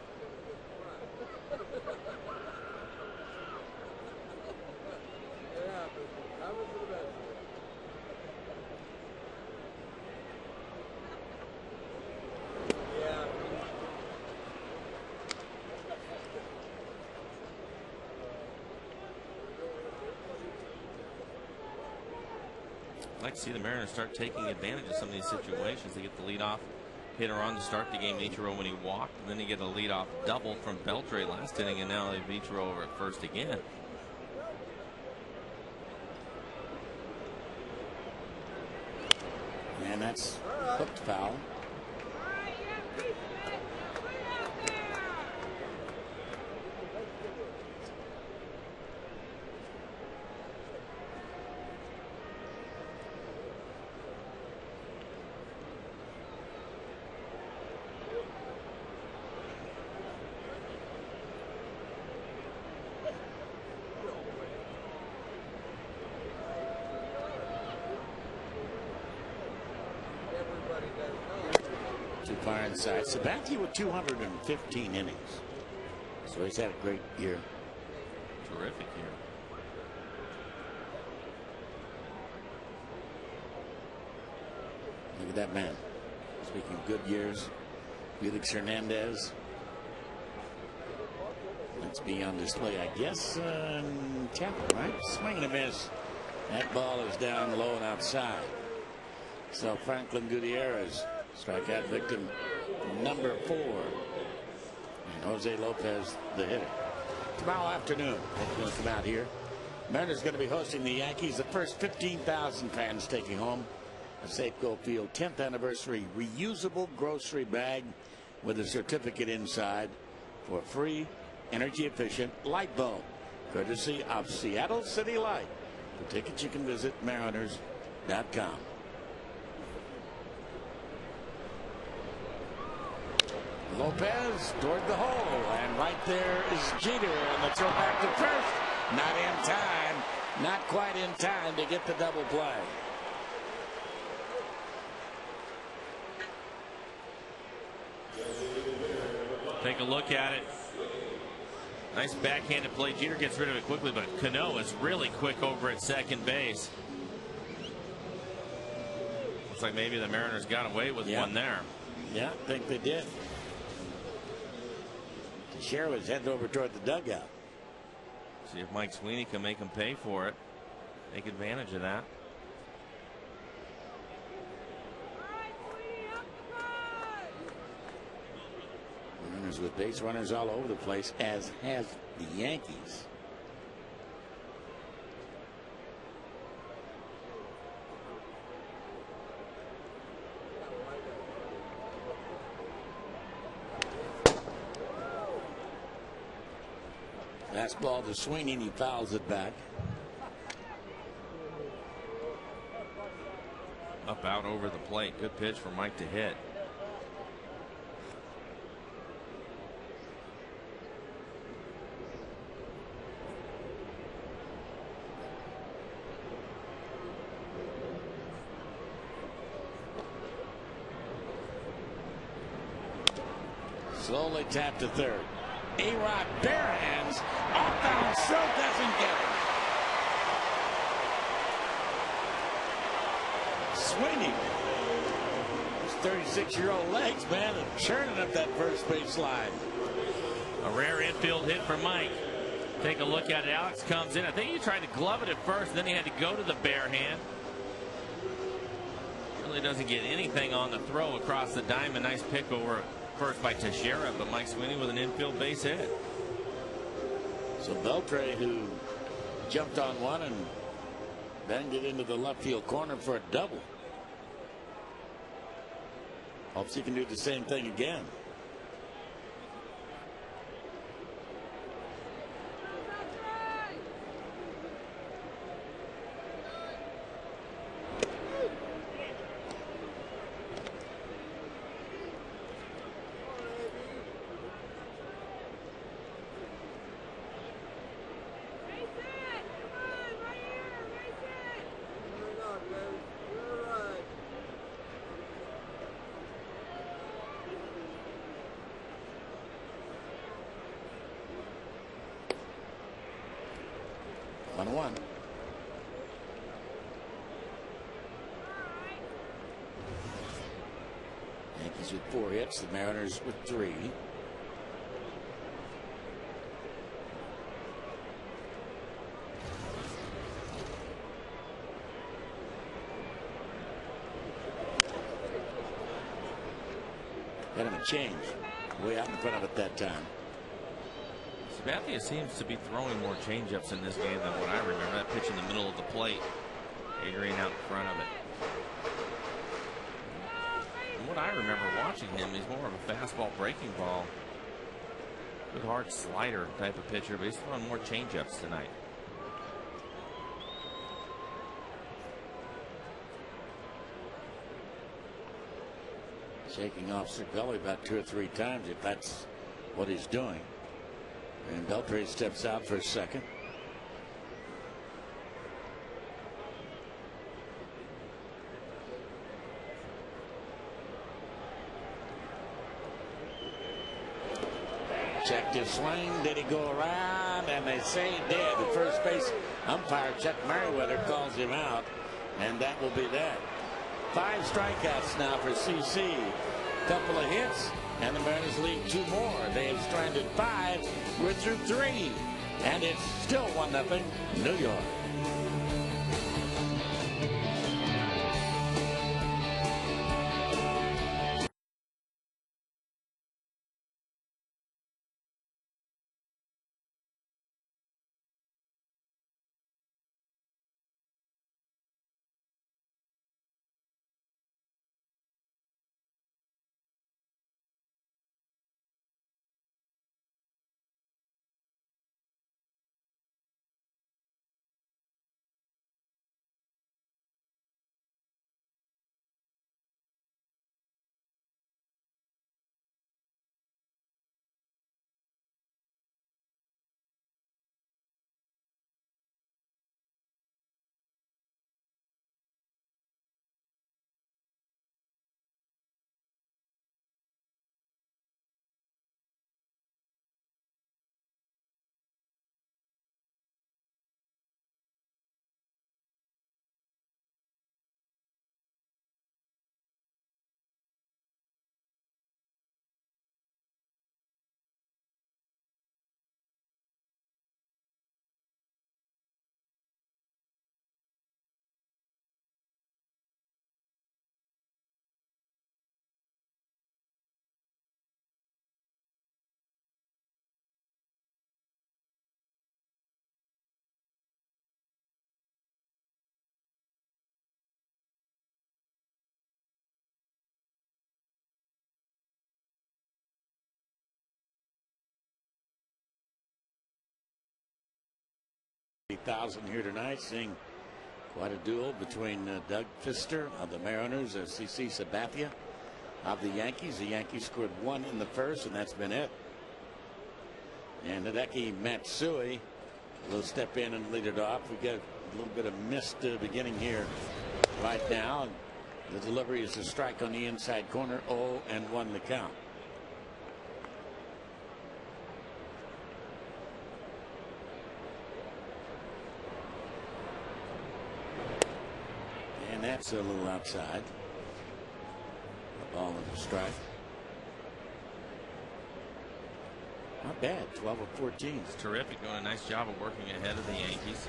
I'd like to see the Mariners start taking advantage of some of these situations. They get the leadoff hitter on to start the game, Ichiro, when he walked, and then they get a leadoff double from Beltre last inning, and now they have Ichiro over at first again. And that's hooked foul. Too far inside. Sabathia with 215 innings. So he's had a great year. Terrific year. Look at that man. Speaking of good years, Felix Hernandez. Let's be on display, I guess, in Tampa, right? Swing and a miss. That ball is down low and outside. So Franklin Gutierrez, strikeout victim number 4. And Jose Lopez, the hitter. Tomorrow afternoon, they're going to come out here. Mariners going to be hosting the Yankees. The first 15,000 fans taking home a Safeco Field 10th anniversary reusable grocery bag with a certificate inside for a free, energy-efficient light bulb, courtesy of Seattle City Light. For tickets, you can visit mariners.com. Lopez toward the hole, and right there is Jeter, and the throw back to first. Not in time, not quite in time to get the double play. Take a look at it. Nice backhanded play. Jeter gets rid of it quickly, but Cano is really quick over at second base. Looks like maybe the Mariners got away with one there. Yeah, I think they did. Teixeira was heading over toward the dugout. See if Mike Sweeney can make him pay for it. Take advantage of that. Mariners with base runners all over the place, as has the Yankees. Last ball to Sweeney, and he fouls it back. Up out over the plate. Good pitch for Mike to hit. Slowly tapped to third. A-Rod bare hands. Off-bound, still doesn't get it. Sweeney. His 36-year-old legs, man, are churning up that first base line. A rare infield hit for Mike. Take a look at it. Alex comes in. I think he tried to glove it at first, then he had to go to the bare hand. Really doesn't get anything on the throw across the diamond. Nice pick over first by Teixeira, but Mike Sweeney with an infield base hit. So Beltre, who jumped on one and banged it into the left field corner for a double. Hopes he can do the same thing again. One. Yankees with 4 hits, the Mariners with 3. Got him a change way out in front of it that time. Sabathia seems to be throwing more changeups in this game than what I remember. That pitch in the middle of the plate, Adrian out in front of it. From what I remember watching him, he's more of a fastball breaking ball, good hard slider type of pitcher, but he's throwing more changeups tonight. Shaking off Cervelli about 2 or 3 times if that's what he's doing. And Beltre steps out for a second. Checked his swing. Did he go around? And they say he did. The first base umpire, Chuck Merriweather, calls him out. And that will be that. 5 strikeouts now for CC. Couple of hits. And the Mariners lead 2 more. They have stranded 5. We're through 3. And it's still 1-0 New York. $80,000 here tonight, seeing quite a duel between Doug Fister of the Mariners and CC Sabathia of the Yankees. The Yankees scored 1 in the first, and that's been it. And Hideki Matsui will step in and lead it off. We got a little bit of missed beginning here right now. The delivery is a strike on the inside corner, 0-1 the count. And that's a little outside. A ball and a strike. Not bad. 12 of 14. It's terrific. Doing a nice job of working ahead of the Yankees.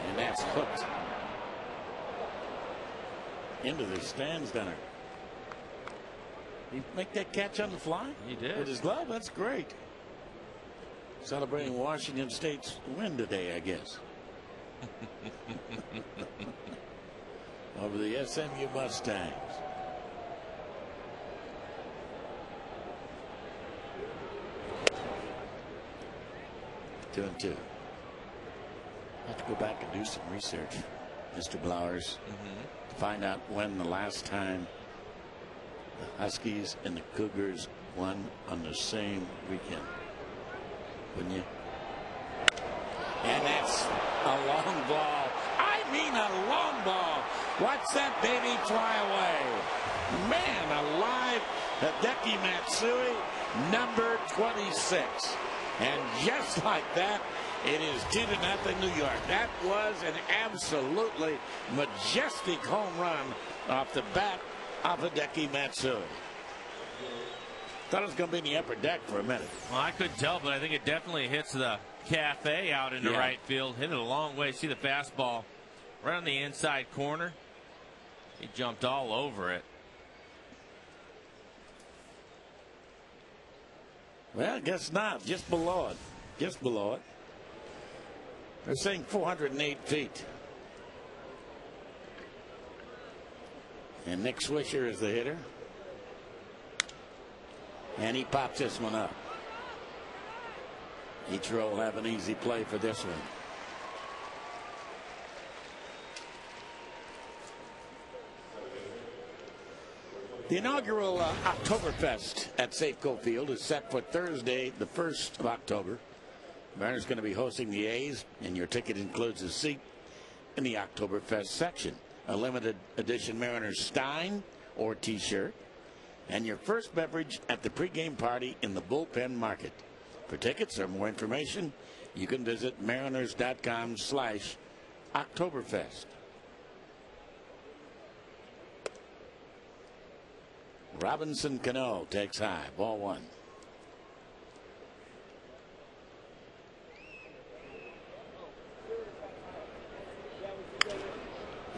And that's hooked into the stands, Dunner. He make that catch on the fly? He did. With his glove? That's great. Celebrating Washington State's win today, I guess. Over over the SMU Mustangs. Two and two. I have to go back and do some research, Mr. Blowers, to find out when the last time the Huskies and the Cougars won on the same weekend. Wouldn't you? And that's a long ball. I mean a long ball. Watch that baby fly away. Man alive. Hideki Matsui, number 26. And just like that, it is 2-0 New York. That was an absolutely majestic home run off the bat of Hideki Matsui. Thought it was going to be in the upper deck for a minute. Well, I couldn't tell, but I think it definitely hits the cafe out in the right field. Hit it a long way. See the fastball right on the inside corner. He jumped all over it. Well, I guess not. Just below it. Just below it. They're saying 408 feet. And Nick Swisher is the hitter. And he pops this one up. Ichiro will have an easy play for this one. The inaugural Oktoberfest at Safeco Field is set for Thursday, the 1st of October. Mariners going to be hosting the A's, and your ticket includes a seat in the Oktoberfest section, a limited edition Mariners Stein or T-shirt, and your first beverage at the pregame party in the bullpen market. For tickets or more information, you can visit mariners.com/Oktoberfest. Robinson Cano takes high, ball one.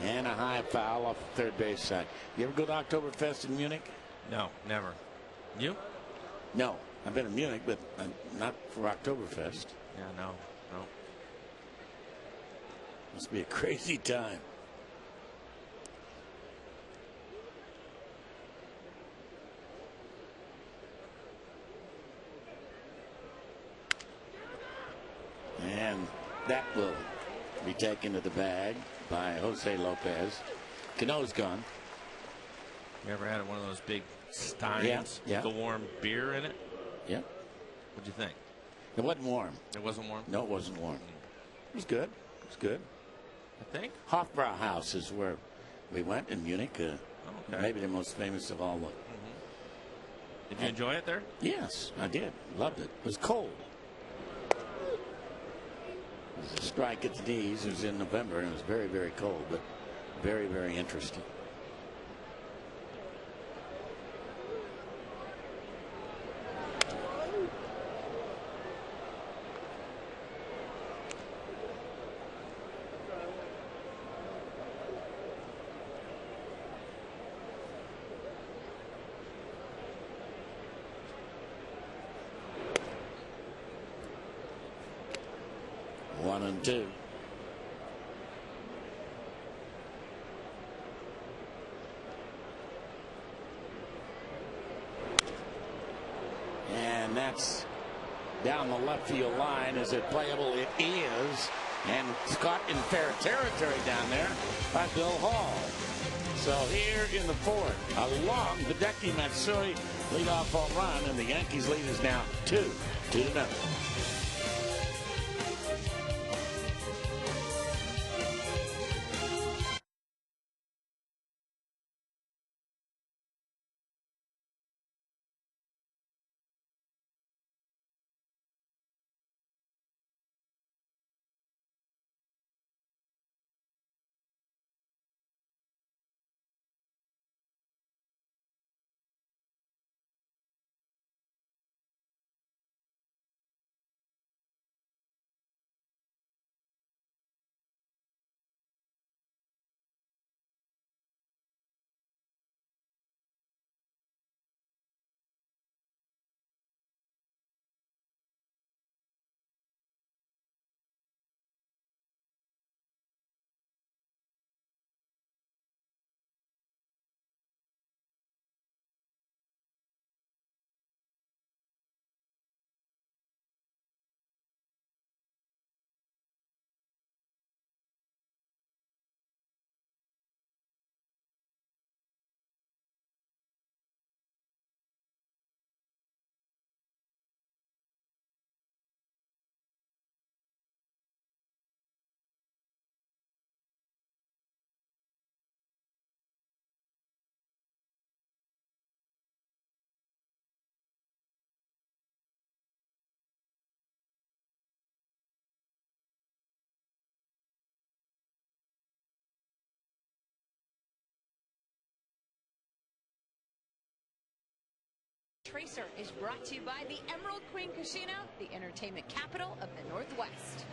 And a high foul off the third base side. You ever go to Oktoberfest in Munich? No, never. You? No, I've been in Munich, but not for Oktoberfest. Yeah, no. Must be a crazy time. And that will be taken to the bag by Jose Lopez. Cano's gone. You ever had one of those big steins with the warm beer in it? Yeah. What'd you think? It wasn't warm. It wasn't warm? No, it wasn't warm. It was good. It was good. I think. Hofbrauhaus is where we went in Munich. Okay. Maybe the most famous of all. Did you enjoy it there? Yes, I did. Loved it. It was cold. It was a strike at the knees. It was in November, and it was very, very cold, but very, very interesting. One and two. And that's down the left field line. Is it playable? It is. And it's caught in fair territory down there by Bill Hall. So here in the fourth, a long Hideki Matsui leadoff home run, and the Yankees lead is now 2-0. Tracer is brought to you by the Emerald Queen Casino, the entertainment capital of the Northwest.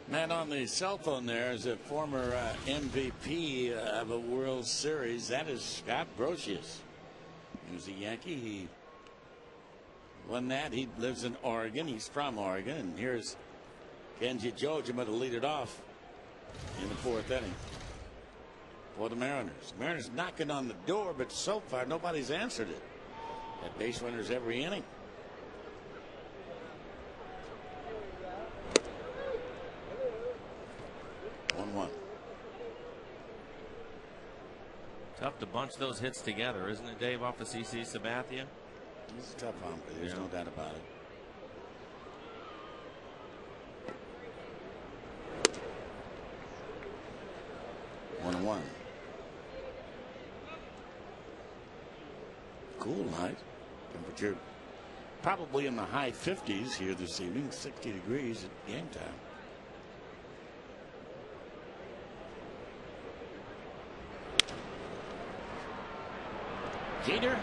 Man on the cell phone there is a former MVP of a World Series. That is Scott Brosius. He was a Yankee. He won that. He lives in Oregon. He's from Oregon. And here's Kenji Jojima to lead it off in the fourth inning for the Mariners. Mariners knocking on the door, but so far nobody's answered it. At base runners every inning. Tough to bunch those hits together, isn't it, Dave, off of CC Sabathia? It's a tough one, there's no doubt about it. 1-1. Cool night. Temperature probably in the high 50s here this evening, 60 degrees at game time. Jeter,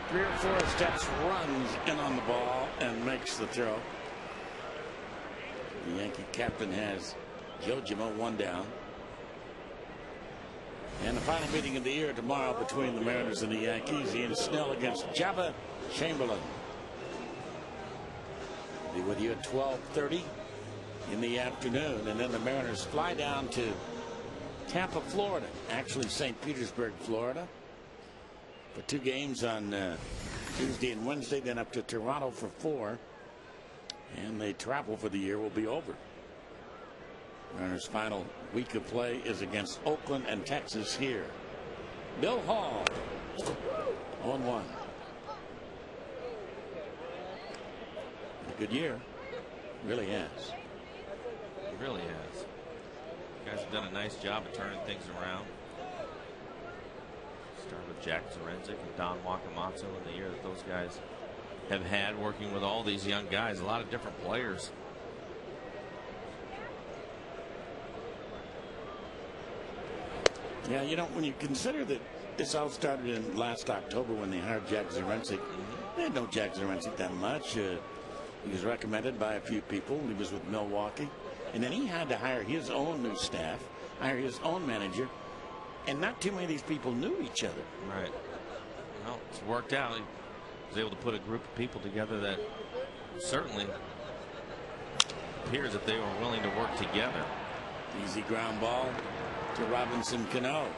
3 or 4 steps, runs in on the ball and makes the throw. The Yankee captain has Jojima 1 down. And the final meeting of the year tomorrow between the Mariners and the Yankees. Ian Snell against Jabba Chamberlain. Be with you at 12:30 in the afternoon, and then the Mariners fly down to Tampa, Florida. Actually, St. Petersburg, Florida, for 2 games on Tuesday and Wednesday, then up to Toronto for 4. And the travel for the year will be over. Mariners' final week of play is against Oakland and Texas here. Bill Hall, 0-1. A good year. Really has. It really has. You guys have done a nice job of turning things around. Started with Jack Zarenzik and Don Wakamatsu in the year that those guys have had, working with all these young guys, a lot of different players. Yeah, you know, when you consider that this all started in last October when they hired Jack Zarenzik, they didn't know Jack Zarenzik that much. He was recommended by a few people. He was with Milwaukee. And then he had to hire his own new staff, hire his own manager, and not too many of these people knew each other. Right. Well, it's worked out. He was able to put a group of people together that certainly appears that they were willing to work together. Easy ground ball to Robinson Cano.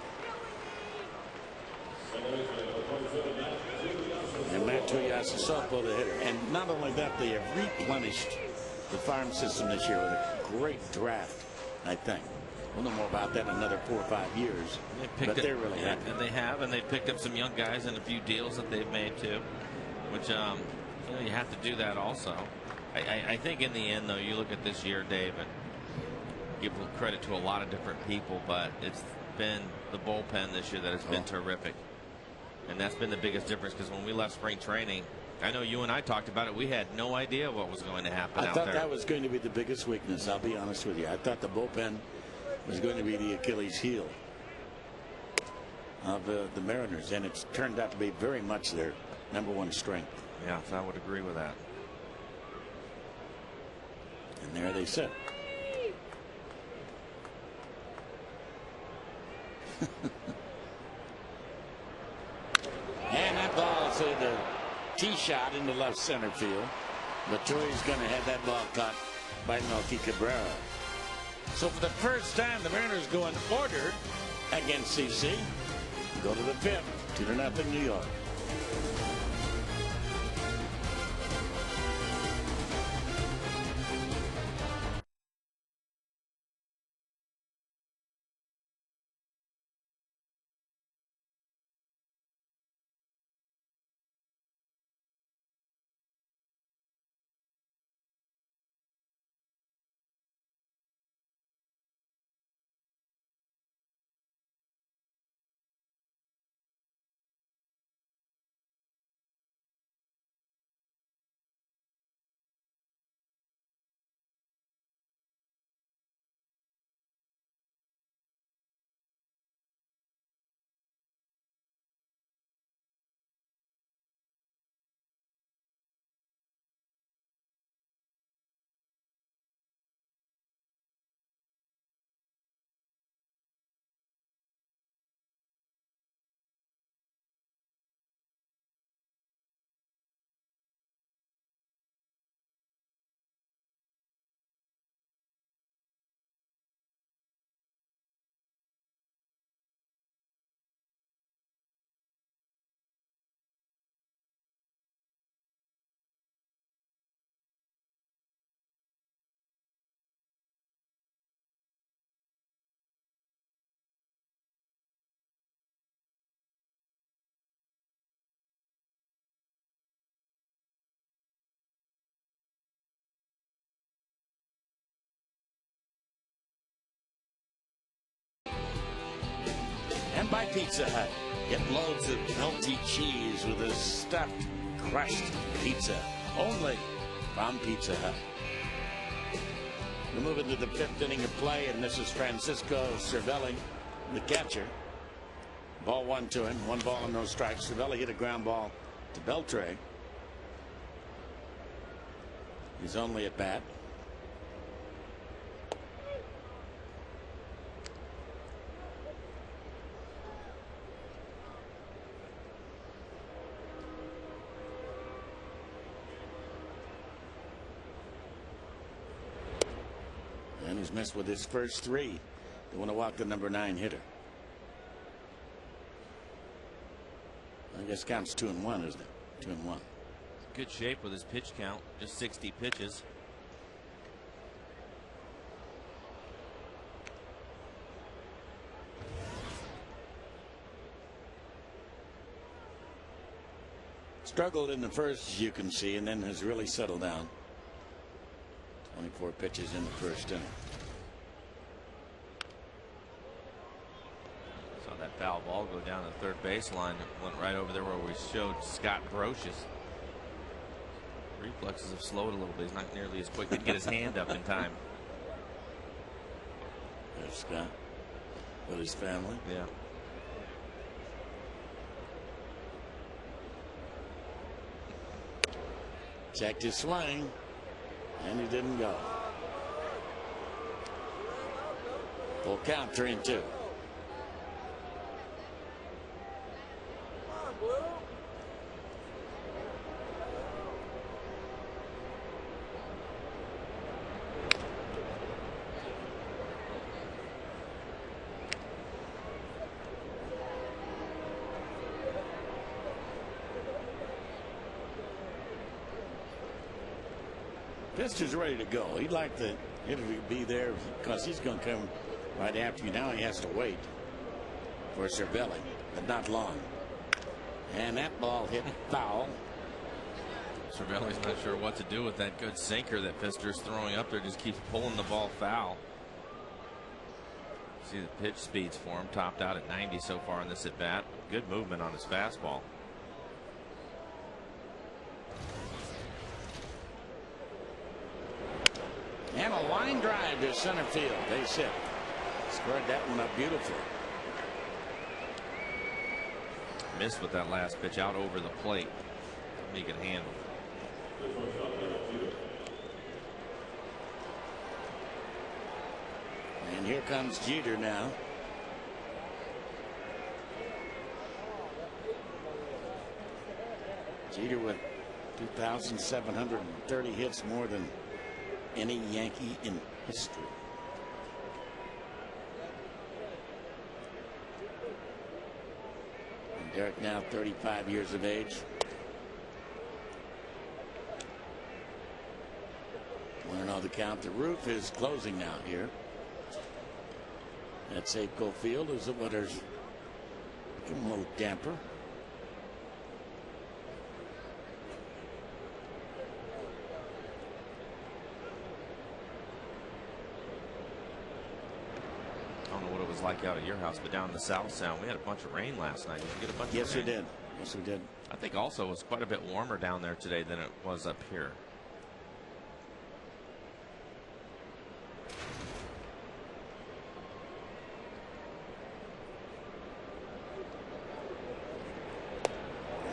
And Matt Tuiasosopo, the hitter. And not only that, they have replenished the farm system this year with a great draft, I think. We'll know more about that in another 4 or 5 years. But they're really happy. And they have, and they picked up some young guys and a few deals that they've made too, which you know, you have to do that also. I think in the end, though, you look at this year, Dave, and give credit to a lot of different people, but it's been the bullpen this year that has been terrific. And that's been the biggest difference, because when we left spring training, I know you and I talked about it, we had no idea what was going to happen out there. I thought that was going to be the biggest weakness, I'll be honest with you. I thought the bullpen was going to be the Achilles heel of the Mariners, and it's turned out to be very much their #1 strength. Yeah, I would agree with that. And there they sit. And that ball to the tee shot into left center field. Latour's going to have that ball caught by Melky Cabrera. So for the first time, the Mariners go in order against CC. Go to the 5th, 2-0 New York. Pizza Hut. Get loads of melty cheese with a stuffed, crushed pizza. Only from Pizza Hut. We're moving to the 5th inning of play, and this is Francisco Cervelli, the catcher. Ball 1 to him. 1 ball and no strikes. Cervelli hit a ground ball to Beltre. He's only at bat. And he's missed with his first 3. They want to walk the number 9 hitter. I guess counts 2-1, isn't it? 2-1. Good shape with his pitch count. Just 60 pitches. Struggled in the first, as you can see, and then has really settled down. 24 pitches in the first inning. Saw that foul ball go down the third baseline. It went right over there where we showed Scott Brocious. Reflexes have slowed a little bit. He's not nearly as quick. Didn't get his hand up in time. There's Scott with his family. Yeah. Checked his swing, and he didn't go. Full count, 3-2. Fister's ready to go. He'd like the hitter to be there because he's going to come right after you. Now he has to wait for Cervelli, but not long. And that ball hit foul. Cervelli's not sure what to do with that good sinker that Fister's throwing up there. Just keeps pulling the ball foul. See the pitch speeds for him. Topped out at 90 so far in this at bat. Good movement on his fastball. And a line drive to center field. Base hit. Squared that one up beautifully. Missed with that last pitch out over the plate. He could handle. And here comes Jeter now. Jeter with 2,730 hits, more than any Yankee in history. And Derek now 35 years of age. 1-0 the count. The roof is closing now here at Safeco Field as the weather's getting a little damper. Like out at your house, but down in the South Sound, we had a bunch of rain last night. Did you get a bunch of rain? Yes, we did. Yes, we did. I think also it was quite a bit warmer down there today than it was up here.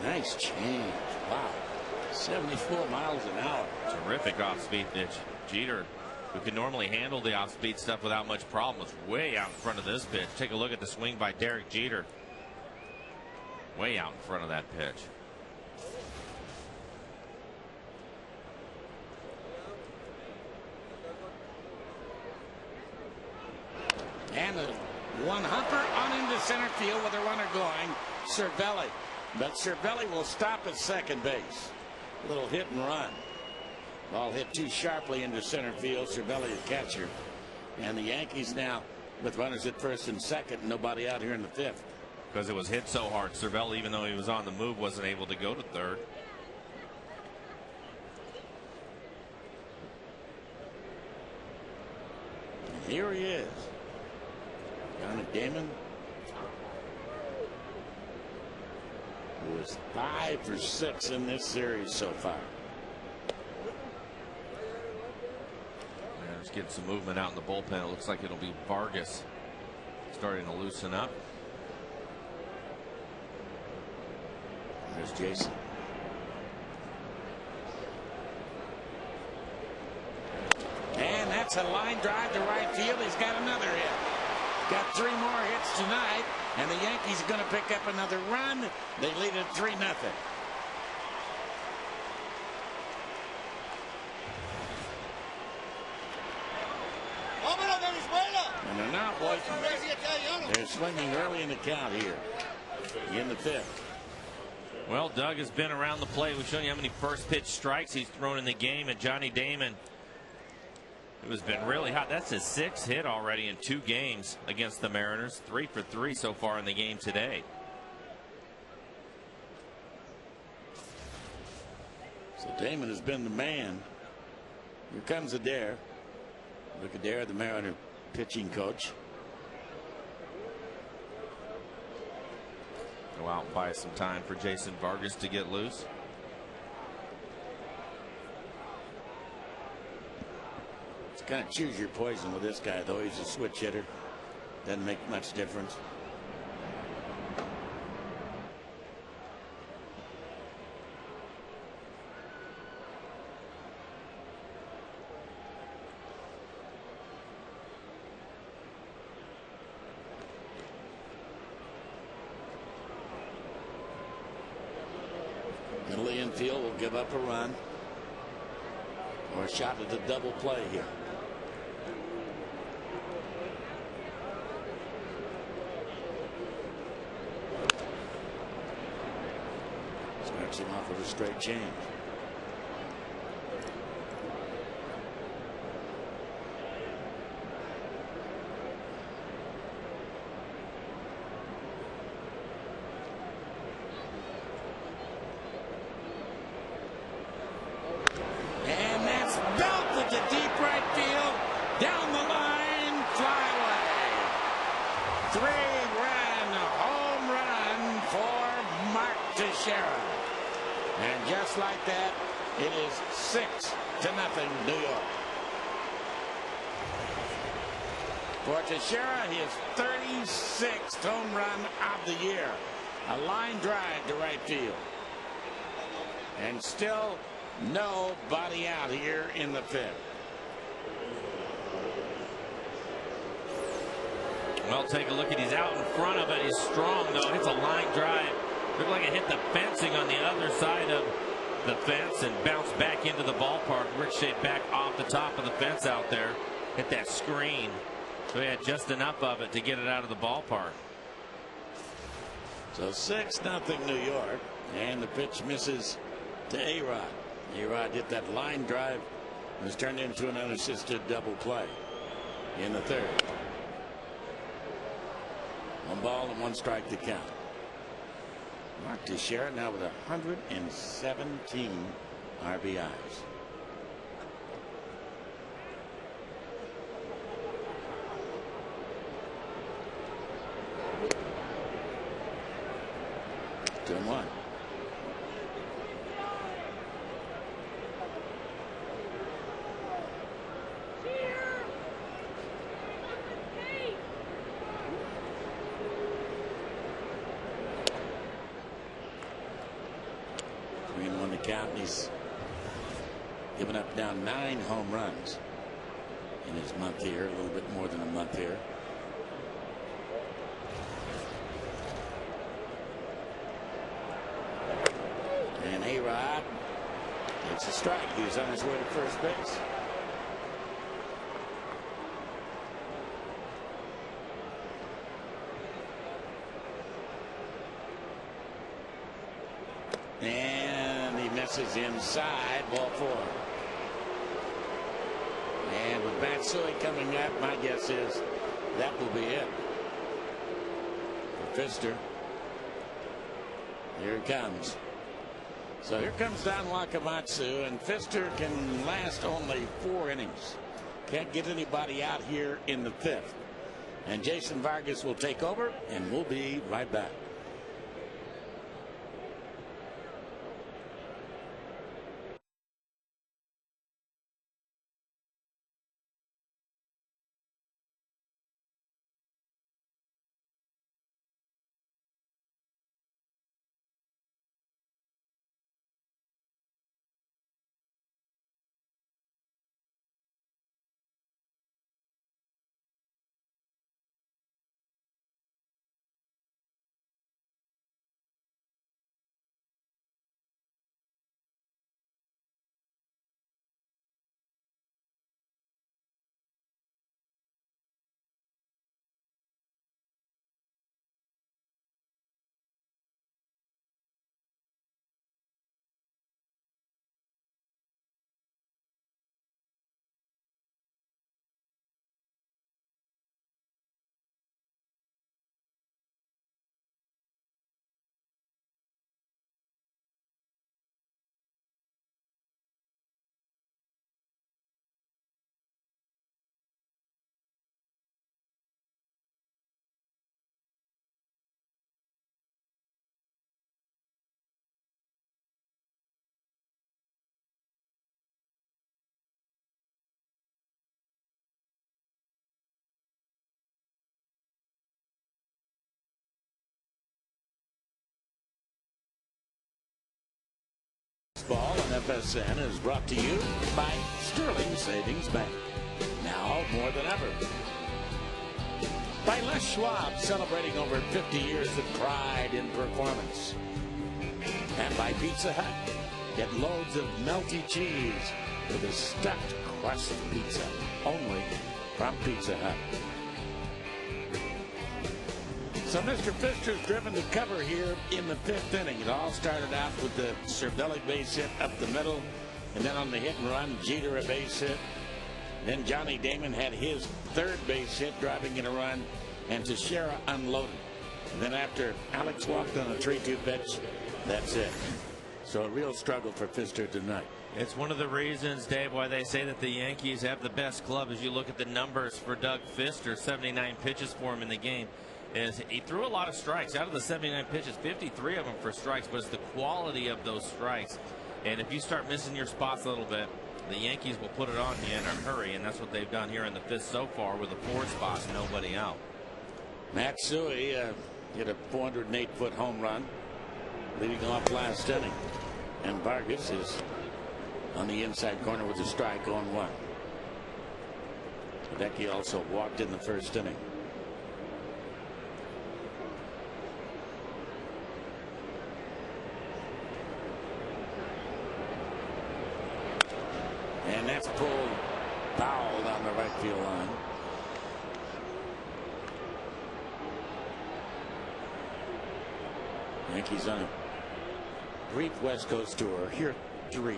Nice change. Wow. 74 miles an hour. Terrific off-speed pitch. Jeter, who can normally handle the off-speed stuff without much problem, was way out in front of this pitch. Take a look at the swing by Derek Jeter. Way out in front of that pitch. And a one-hopper on into center field with a runner going. Cervelli. But Cervelli will stop at second base. A little hit and run. Ball hit too sharply into center field. Cervelli, the catcher. And the Yankees now with runners at first and second. Nobody out here in the 5th. Because it was hit so hard. Cervelli, even though he was on the move, wasn't able to go to third. And here he is. Down at Damon. who is 5 for 6 in this series so far. Let's get some movement out in the bullpen. It looks like it'll be Vargas starting to loosen up. There's Jason. And that's a line drive to right field. He's got another hit. Got 3 more hits tonight, and the Yankees are going to pick up another run. They lead it 3-0. And they're not watching. They're swinging early in the count here in the 5th. Well, Doug has been around the plate. We've shown you how many first pitch strikes he's thrown in the game, and Johnny Damon, who has been really hot. That's his 6th hit already in 2 games against the Mariners. 3 for 3 so far in the game today. So Damon has been the man. Here comes Adair. Look at Adair, the Mariner pitching coach. Go out and buy some time for Jason Vargas to get loose. It's kind of choose your poison with this guy, though. He's a switch hitter. Doesn't make much difference. Middle infield will give up a run or a shot at the double play here. Starts him off with a straight change. Down the line, fly away. 3-run home run for Mark Teixeira. And just like that, it is 6-0 New York. For Teixeira, his 36th home run of the year. A line drive to right field. And still nobody out here in the 5th. Well, take a look at, he's out in front of it. He's strong, though. Hits a line drive. Looked like it hit the fencing on the other side of the fence and bounced back into the ballpark. Ricocheted back off the top of the fence out there. Hit that screen. So he had just enough of it to get it out of the ballpark. So 6-0 New York. And the pitch misses to A-Rod. A-Rod hit that line drive. It was turned into an unassisted double play in the 3rd. 1 ball and 1 strike to count. Mark Teixeira now with 117 RBIs. Two and 1. Count, and he's given up now 9 home runs in his month here, a little bit more than a month here. And A-Rod, it's a strike. He was on his way to first base. And he misses inside, ball 4. And with Matsui coming up, my guess is that will be it for Pfister. Here it comes. So here comes Don Wakamatsu, and Pfister can last only 4 innings. Can't get anybody out here in the 5th. And Jason Vargas will take over, and we'll be right back. Baseball on FSN is brought to you by Sterling Savings Bank. Now more than ever. By Les Schwab, celebrating over 50 years of pride in performance. And by Pizza Hut. Get loads of melty cheese with a stuffed crust pizza. Only from Pizza Hut. So Mr. Pfister's driven to cover here in the 5th inning. It all started out with the Cervelli base hit up the middle. And then on the hit and run, Jeter a base hit. Then Johnny Damon had his 3rd base hit, driving in a run. And Teixeira unloaded. And then after Alex walked on a 3-2 pitch, that's it. So a real struggle for Pfister tonight. It's one of the reasons, Dave, why they say that the Yankees have the best club. As you look at the numbers for Doug Pfister, 79 pitches for him in the game. Is he threw a lot of strikes. Out of the 79 pitches, 53 of them for strikes, but it's the quality of those strikes. And if you start missing your spots a little bit, the Yankees will put it on you in a hurry, and that's what they've done here in the 5th so far with the 4 spots, nobody out. Matsui hit a 408-foot home run, leading off last inning. And Vargas is on the inside corner with a strike on 1. Hideki also walked in the 1st inning. And that's pulled foul down the right field line. Yankees on a brief West Coast tour. Here 3,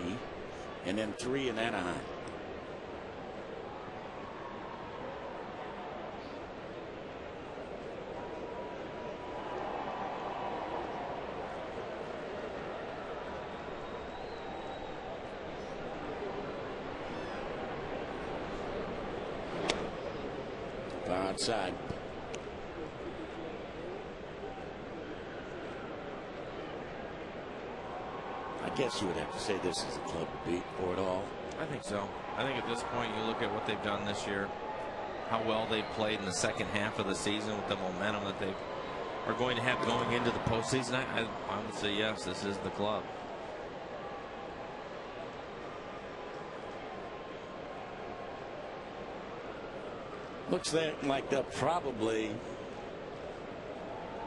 and then 3 in Anaheim. Far outside. I guess you would have to say this is a club to beat for it all. I think so. I think at this point you look at what they've done this year, how well they've played in the second half of the season with the momentum that they are going to have going into the postseason. I would say yes, this is the club. Looks like they'll probably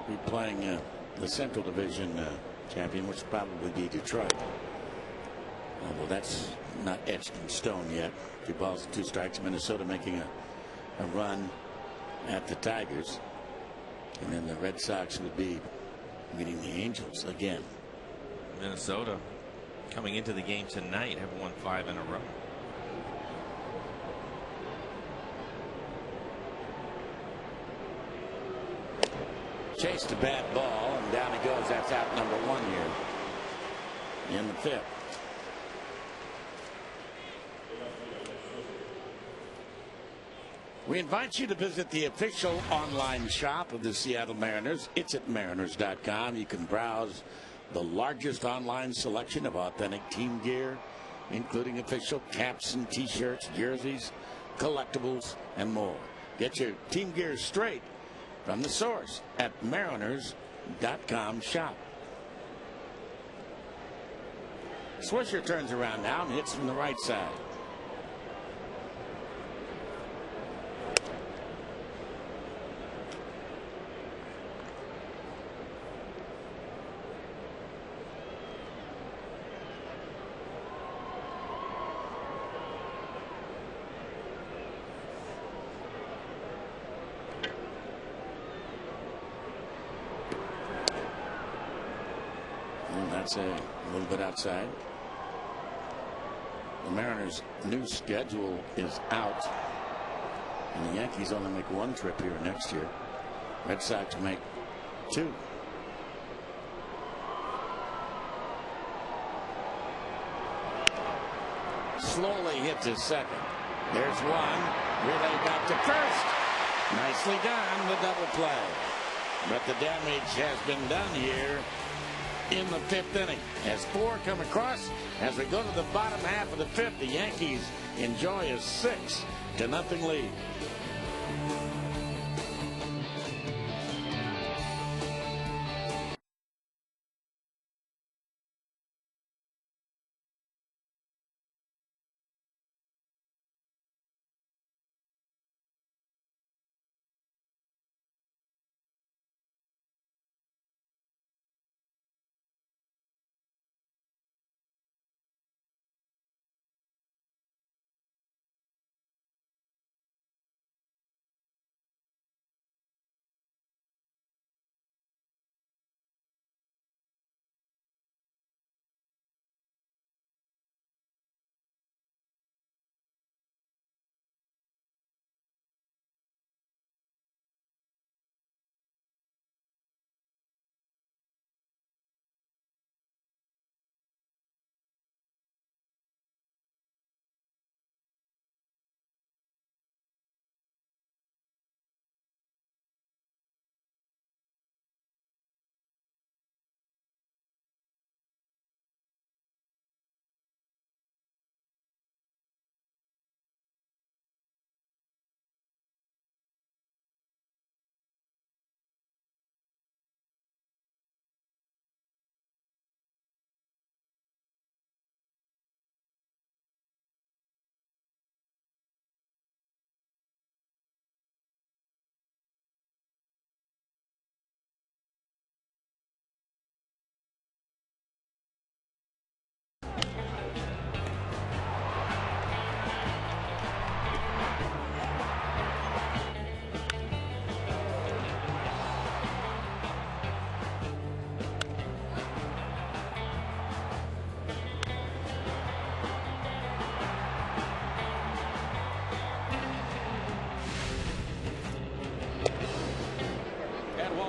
be playing the Central Division champion, which will probably be Detroit. Although that's not etched in stone yet. 2 balls and 2 strikes. Minnesota making a run at the Tigers. And then the Red Sox would be meeting the Angels again. Minnesota coming into the game tonight have won 5 in a row. Chased a bad ball, and down he goes. That's out number 1 here in the 5th. We invite you to visit the official online shop of the Seattle Mariners. It's at mariners.com. You can browse the largest online selection of authentic team gear, including official caps and T-shirts, jerseys, collectibles, and more. Get your team gear straight from the source at mariners.com shop. Swisher turns around now and hits from the right side. That's a little bit outside. The Mariners' new schedule is out, and the Yankees only make 1 trip here next year. Red Sox make 2. Slowly hit to second. There's 1. Relay back to first. Nicely done, the double play. But the damage has been done here in the 5th inning. As 4 come across, as we go to the bottom half of the 5th, the Yankees enjoy a 6-0 lead.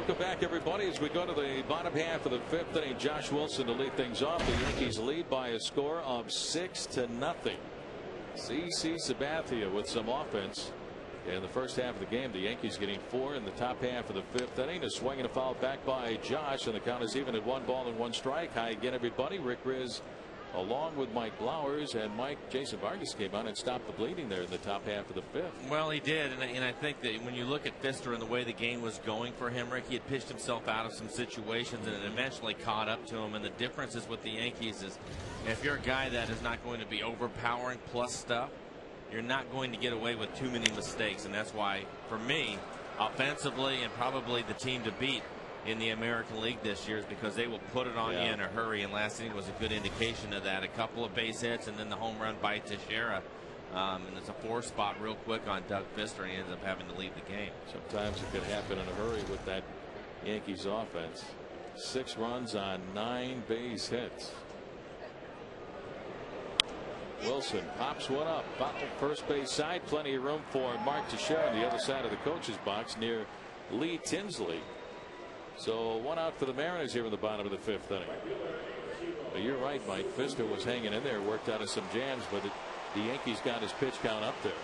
Welcome back, everybody, as we go to the bottom half of the fifth inning. Josh Wilson to lead things off. The Yankees lead by a score of 6-0. CC Sabathia with some offense in the first half of the game. The Yankees getting 4 in the top half of the fifth inning. A swing and a foul back by Josh, and the count is even at 1 ball and 1 strike. Hi again, everybody. Rick Riz along with Mike Blowers, and Jason Vargas came on and stopped the bleeding there in the top half of the fifth. Well, he did, and I think that when you look at Pfister and the way the game was going for him, Rick, he had pitched himself out of some situations, and it eventually caught up to him. And the difference is with the Yankees is if you're a guy that is not going to be overpowering plus stuff, you're not going to get away with too many mistakes. And that's why, for me, offensively and probably the team to beat in the American League this year is because they will put it on you in a hurry, and last inning was a good indication of that. A couple of base hits and then the home run by Teixeira, and it's a 4 spot real quick on Doug Pfister, and he ends up having to leave the game. Sometimes it could happen in a hurry with that Yankees offense. 6 runs on 9 base hits. Wilson pops one up, first base side, plenty of room for Mark Teixeira on the other side of the coach's box near Lee Tinsley. So 1 out for the Mariners here in the bottom of the fifth inning. But you're right, Mike. Pfister was hanging in there, worked out of some jams, but the Yankees got his pitch count up there.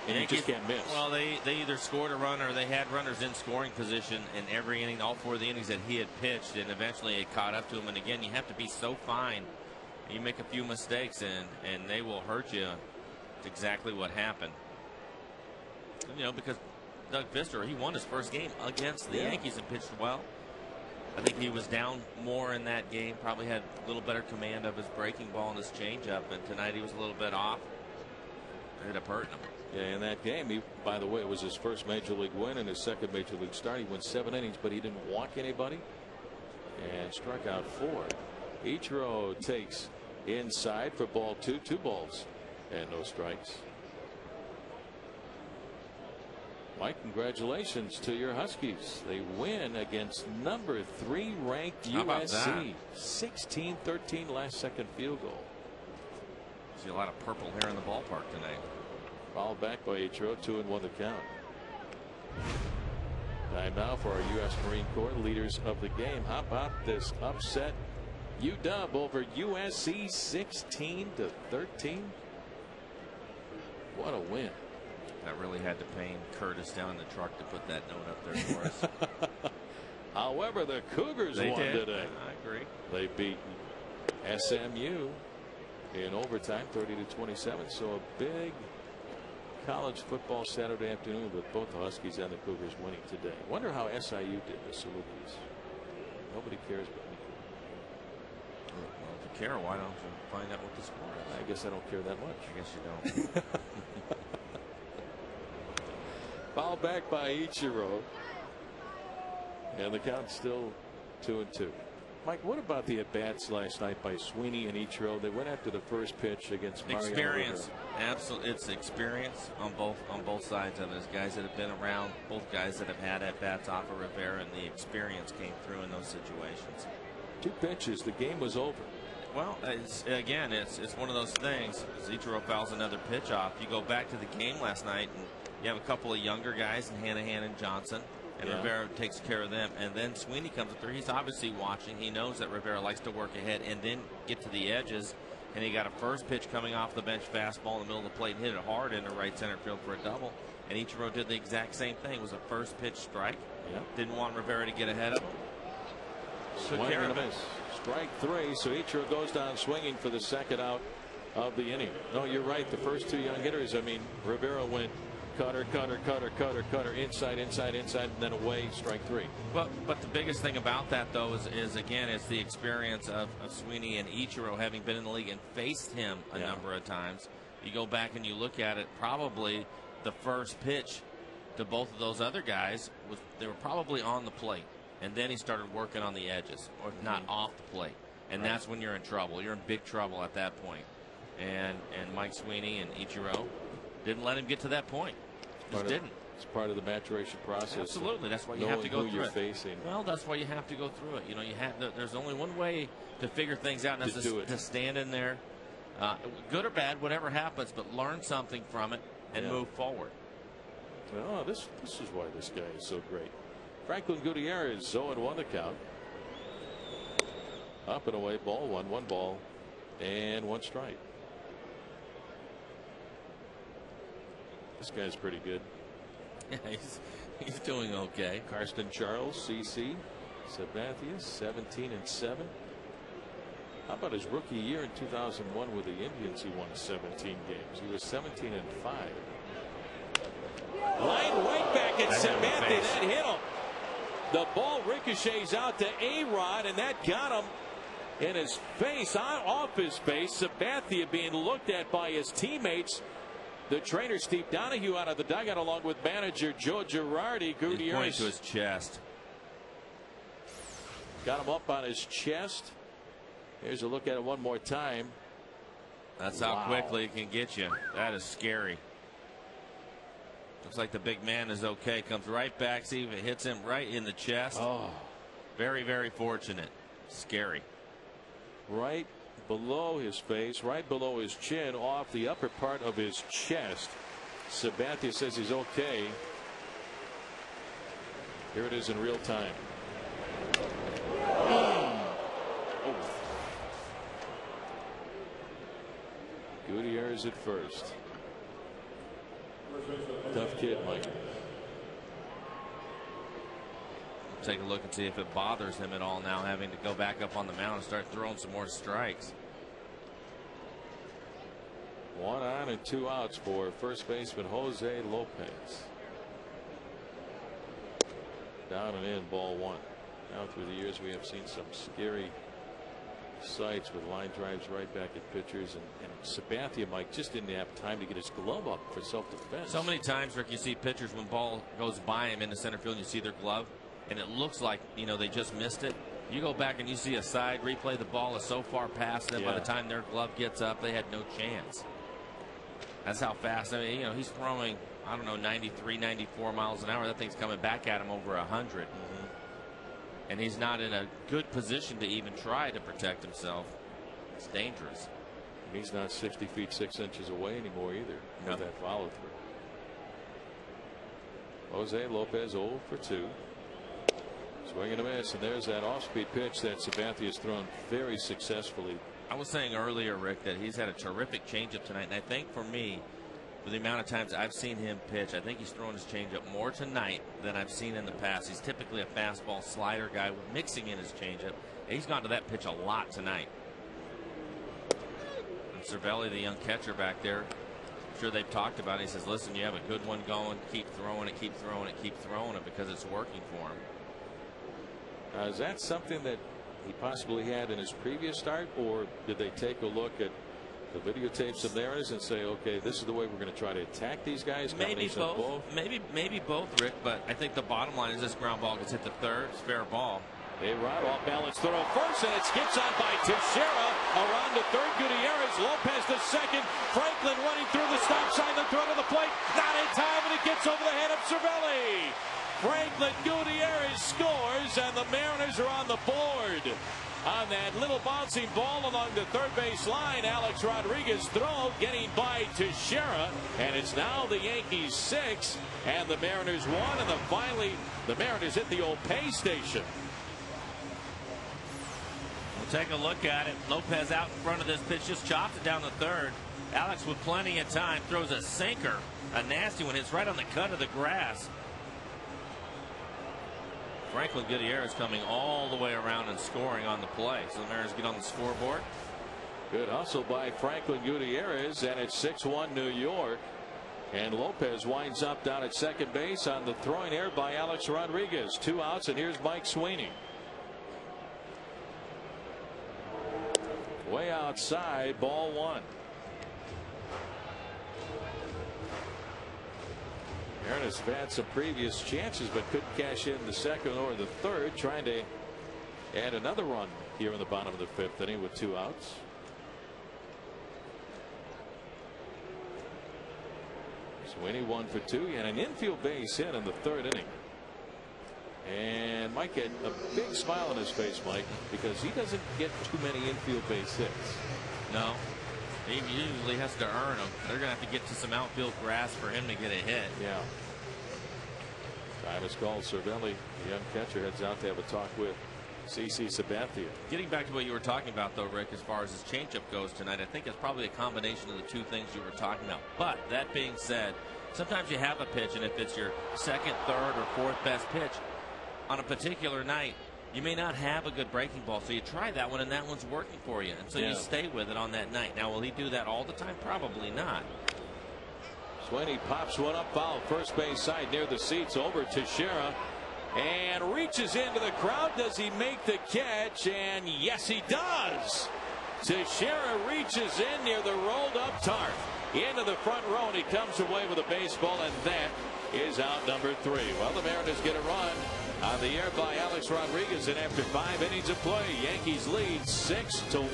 And you just can't miss. Well, they either scored a run or they had runners in scoring position in every inning, all 4 of the innings that he had pitched, and eventually it caught up to him. And again, you have to be so fine. You make a few mistakes and they will hurt you. It's exactly what happened. You know, because Doug Pfister, he won his first game against the Yankees and pitched well. I think he was down more in that game, probably had a little better command of his breaking ball and his changeup, and tonight he was a little bit off. It ended up hurting him. Yeah, in that game, he, by the way, it was his first major league win and his second major league start. He went 7 innings, but he didn't walk anybody and struck out 4. Ichiro takes inside for ball 2, 2 balls and no strikes. Mike, congratulations to your Huskies. They win against number 3 ranked USC. 16-13 last second field goal. See a lot of purple hair in the ballpark tonight. Fouled back by Ichiro, 2-1 the count. Time now for our U.S. Marine Corps leaders of the game. How about this upset? UW over USC 16-13. What a win. That really had to pain Curtis down in the truck to put that note up there for us. However, the Cougars won today. I agree. They beat SMU in overtime 30-27. So a big college football Saturday afternoon with both the Huskies and the Cougars winning today. Wonder how SIU did, the Salukis. Nobody cares but me. Well, if you care, why don't you find out what the score is? I guess I don't care that much. I guess you don't. Foul back by Ichiro. And the count's still 2-2. Mike, what about the at-bats last night by Sweeney and Ichiro? They went after the first pitch against Mario Experience. Rivera. Absolutely. It's experience on both sides of it. It's guys that have been around, both guys that have had at-bats off of Rivera, and the experience came through in those situations. 2 pitches, the game was over. Well, it's one of those things. Ichiro fouls another pitch off. You go back to the game last night, and you have a couple of younger guys in Hanahan and Johnson, and Rivera takes care of them. And then Sweeney comes up there. He's obviously watching. He knows that Rivera likes to work ahead and then get to the edges. And he got a first pitch coming off the bench fastball in the middle of the plate and hit it hard into right center field for a double. And Ichiro did the exact same thing. It was a first pitch strike. Didn't want Rivera to get ahead of him. Took care of it. Strike 3. So Ichiro goes down swinging for the second out of the inning. No, you're right. The first 2 young hitters. I mean, Rivera went cutter, inside, and then away, strike 3. But the biggest thing about that, though, is again, it's the experience of Sweeney and Ichiro having been in the league and faced him a number of times. You go back and you look at it, probably the first pitch to both of those other guys, they were probably on the plate. And then he started working on the edges, or not off the plate. And that's when you're in trouble. You're in big trouble at that point. And Mike Sweeney and Ichiro didn't let him get to that point. Just didn't. It's part of the maturation process. Absolutely. That's why you have to go through it. Facing. Well, that's why you have to go through it. You know, there's only one way to figure things out, and that's to stand in there, good or bad, whatever happens, but learn something from it and move forward. Well, this is why this guy is so great. Franklin Gutierrez 0-1 the count. Up and away, ball one, 1 ball and 1 strike. This guy's pretty good. Yeah, he's doing okay. Karsten Charles, CC Sabathia, 17-7. How about his rookie year in 2001 with the Indians? He won 17 games. He was 17-5. Line right back at Sabathia. That hit him. The ball ricochets out to A-Rod, and that got him in his face, off his face. Sabathia being looked at by his teammates. The trainer Steve Donahue out of the dugout along with manager Joe Girardi. He's pointing to his chest. Got him up on his chest. Here's a look at it one more time. That's how quickly it can get you. That is scary. Looks like the big man is okay. Comes right back. See if it hits him right in the chest. Oh, very, very fortunate. Scary. Right below his face, right below his chin, off the upper part of his chest. Sabathia says he's okay. Here it is in real time. Gutierrez at first. Tough kid, Mike. Take a look and see if it bothers him at all now, having to go back up on the mound and start throwing some more strikes. 1 on and 2 outs for first baseman Jose Lopez. Down and in, ball 1. Now through the years we have seen some scary sights with line drives right back at pitchers, and Sabathia, Mike, just didn't have time to get his glove up for self-defense. So many times, Rick, you see pitchers when ball goes by him into center field and you see their glove and it looks like, you know, they just missed it. You go back and you see a side replay, the ball is so far past them, by the time their glove gets up, they had no chance. That's how fast. I mean, you know, he's throwing, I don't know, 93, 94 miles an hour. That thing's coming back at him over 100. And he's not in a good position to even try to protect himself. It's dangerous. He's not 60 feet 6 inches away anymore either with that follow through. Jose Lopez 0 for 2. Swing and a miss, and there's that off-speed pitch that Sabathia's thrown very successfully. I was saying earlier, Rick, that he's had a terrific changeup tonight, and I think for me, for the amount of times I've seen him pitch, I think he's throwing his changeup more tonight than I've seen in the past. He's typically a fastball slider guy with mixing in his changeup. He's gone to that pitch a lot tonight. And Cervelli, the young catcher back there, I'm sure they've talked about it. He says, listen, you have a good one going, keep throwing it, keep throwing it, keep throwing it, because it's working for him. Is that something that he possibly had in his previous start, or did they take a look at the videotapes of theirs and say, okay, this is the way we're going to try to attack these guys? Maybe both. Maybe both, Rick, but I think the bottom line is this ground ball gets hit the third. It's fair ball. A-Rod off balance throw first, and it skips on by Teixeira around the third. Gutierrez, Lopez to second. Franklin running through the stop sign, the throw to the plate, not in time, and it gets over the head of Cervelli. Franklin Gutierrez scores, and the Mariners are on the board. On that little bouncing ball along the third base line, Alex Rodriguez throw getting by Teixeira, and it's now the Yankees 6 and the Mariners 1, and then finally the Mariners hit the old pay station. We'll take a look at it. Lopez out in front of this pitch, just chops it down the third. Alex with plenty of time throws a sinker, a nasty one, hits right on the cut of the grass. Franklin Gutierrez coming all the way around and scoring on the play. So the Mariners get on the scoreboard. Good hustle by Franklin Gutierrez, and it's 6-1 New York. And Lopez winds up down at second base on the throwing error by Alex Rodriguez. 2 outs, and here's Mike Sweeney. Way outside, ball 1. Mariners have had some previous chances, but couldn't cash in the second or the third, trying to add another run here in the bottom of the 5th inning with 2 outs. Sweeney 1 for 2, and an infield base hit in the 3rd inning. And Mike had a big smile on his face, Mike, because he doesn't get too many infield base hits. No. He usually has to earn them. They're going to have to get to some outfield grass for him to get a hit. Yeah. Time is called. Cervelli, the young catcher, heads out to have a talk with CC Sabathia. Getting back to what you were talking about, though, Rick, as far as his changeup goes tonight, I think it's probably a combination of the two things you were talking about. But that being said, sometimes you have a pitch, and if it's your second, third, or fourth best pitch on a particular night, you may not have a good breaking ball. So you try that one, and that one's working for you. And so you stay with it on that night. Now, will he do that all the time? Probably not. Sweeney pops one up foul first base side near the seats over to Teixeira and reaches into the crowd. Does he make the catch? And yes, he does. Teixeira reaches in near the rolled up tarp into the front row, and he comes away with a baseball, and that is out number 3. Well, the Mariners get a run on the air by Alex Rodriguez, and after 5 innings of play, Yankees lead 6-1.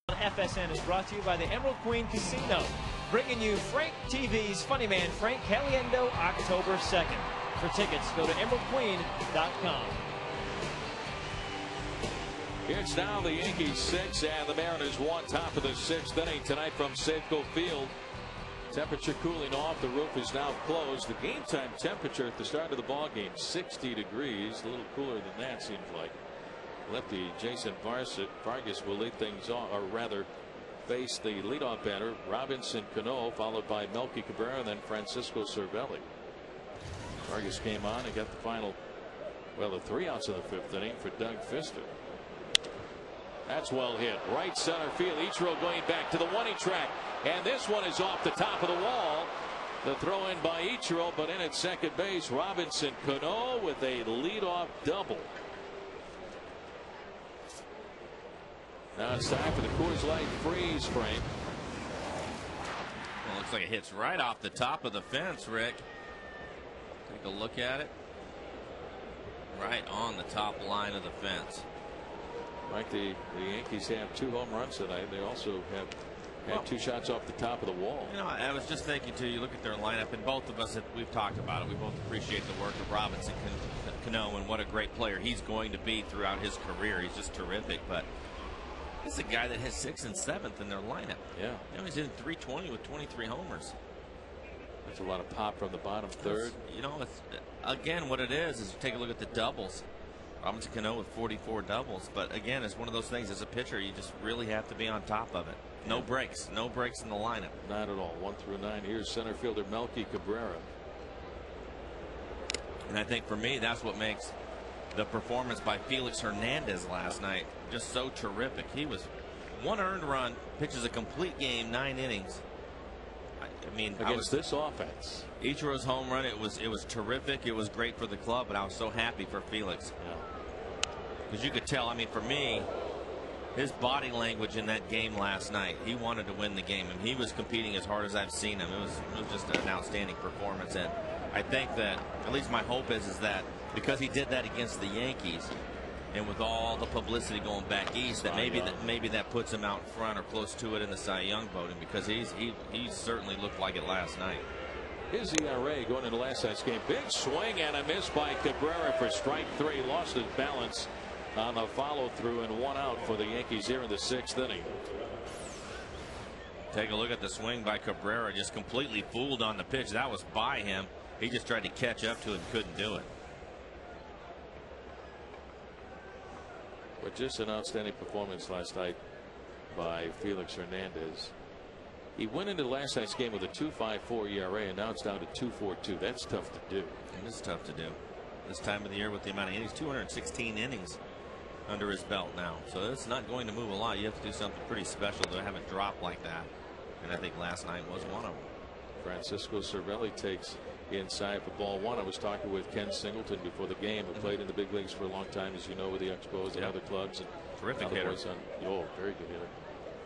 FSN is brought to you by the Emerald Queen Casino, bringing you Frank TV's Funny Man Frank Caliendo October 2nd. For tickets, go to emeraldqueen.com. It's now the Yankees 6 and the Mariners 1, top of the 6th inning tonight from Safeco Field. Temperature cooling off. The roof is now closed. The game time temperature at the start of the ball game 60 degrees. A little cooler than that seems like. Lefty Jason Vargas will lead things on, or rather face the leadoff batter Robinson Cano, followed by Melky Cabrera and then Francisco Cervelli. Vargas came on and got the final, well, the 3 outs of the 5th inning for Doug Fister. That's well hit. Right center field. Ichiro going back to the 1-inning track. And this one is off the top of the wall. The throw in by Ichiro, but in at second base, Robinson Cano with a leadoff double. Now it's time for the Coors Light freeze frame. Well, looks like it hits right off the top of the fence, Rick. Take a look at it. Right on the top line of the fence. Like the Yankees have 2 home runs tonight. They also have had 2 shots off the top of the wall. You know, I was just thinking too, you look at their lineup, and both of us, we've talked about it. We both appreciate the work of Robinson Cano and what a great player he's going to be throughout his career. He's just terrific. But this is a guy that has 6th and 7th in their lineup. Yeah. You know, he's in 320 with 23 homers. That's a lot of pop from the bottom third. You know, it's, again, what it is you take a look at the doubles. Robinson Cano with 44 doubles. But again, it's one of those things as a pitcher, you just really have to be on top of it. No breaks. No breaks in the lineup. Not at all. 1 through 9. Here's center fielder Melky Cabrera. And I think for me, that's what makes the performance by Felix Hernandez last night just so terrific. He was 1 earned run, pitches a complete game, 9 innings. I mean, against this offense, Ichiro's home run, it was terrific. It was great for the club, but I was so happy for Felix. Because you could tell, I mean, for me, his body language in that game last night, he wanted to win the game, and he was competing as hard as I've seen him. It was just an outstanding performance, and I think that at least my hope is that because he did that against the Yankees, And with all the publicity going back east, that maybe that puts him out in front or close to it in the Cy Young voting, because he certainly looked like it last night. His ERA going into last night's game. Big swing and a miss by Cabrera for strike 3. Lost his balance on the follow through, and 1 out for the Yankees here in the 6th inning. Take a look at the swing by Cabrera. Just completely fooled on the pitch. That was by him. He just tried to catch up to it and couldn't do it. But just an outstanding performance last night by Felix Hernandez. He went into last night's game with a 2.54 ERA, and now it's down to 2.42. That's tough to do. It is tough to do this time of the year with the amount of innings. 216 innings under his belt now, so it's not going to move a lot. You have to do something pretty special to have it drop like that, and I think last night was one of them. Francisco Cervelli takes inside for ball 1. I was talking with Ken Singleton before the game, who played in the big leagues for a long time, as you know, with the Expos and other clubs. And terrific hitter. Very good hitter.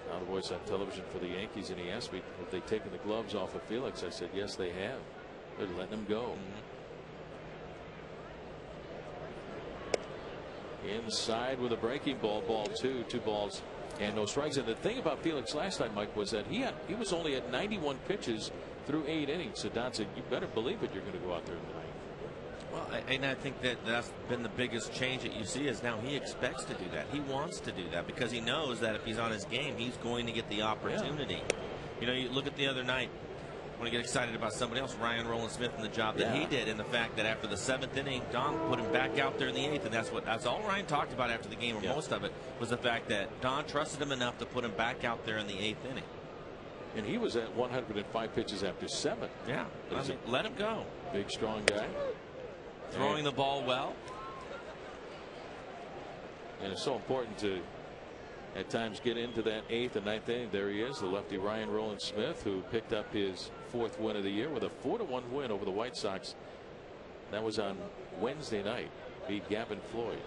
Now the voice on television for the Yankees, and he asked me if they'd taken the gloves off of Felix. I said yes, they have. They're letting him go. Inside with a breaking ball, ball 2, 2 balls and no strikes. And the thing about Felix last night, Mike, was that he was only at 91 pitches through 8 innings. So Don said, you better believe it, you're going to go out there in the ninth. Well, and I think that's been the biggest change that you see, is now he expects to do that. He wants to do that because he knows that if he's on his game, he's going to get the opportunity. You know, you look at the other night, I want to get excited about somebody else, Ryan Rowland-Smith, and the job that he did, and the fact that after the 7th inning, Don put him back out there in the 8th, and that's all Ryan talked about after the game, or most of it, was the fact that Don trusted him enough to put him back out there in the 8th inning. And he was at 105 pitches after 7. Yeah, let him go. Big, strong guy. Throwing the ball well. And it's so important to, at times, get into that 8th and 9th inning. There he is, the lefty Ryan Rowland-Smith, who picked up his 4th win of the year with a 4-1 win over the White Sox. That was on Wednesday night. Beat Gavin Floyd.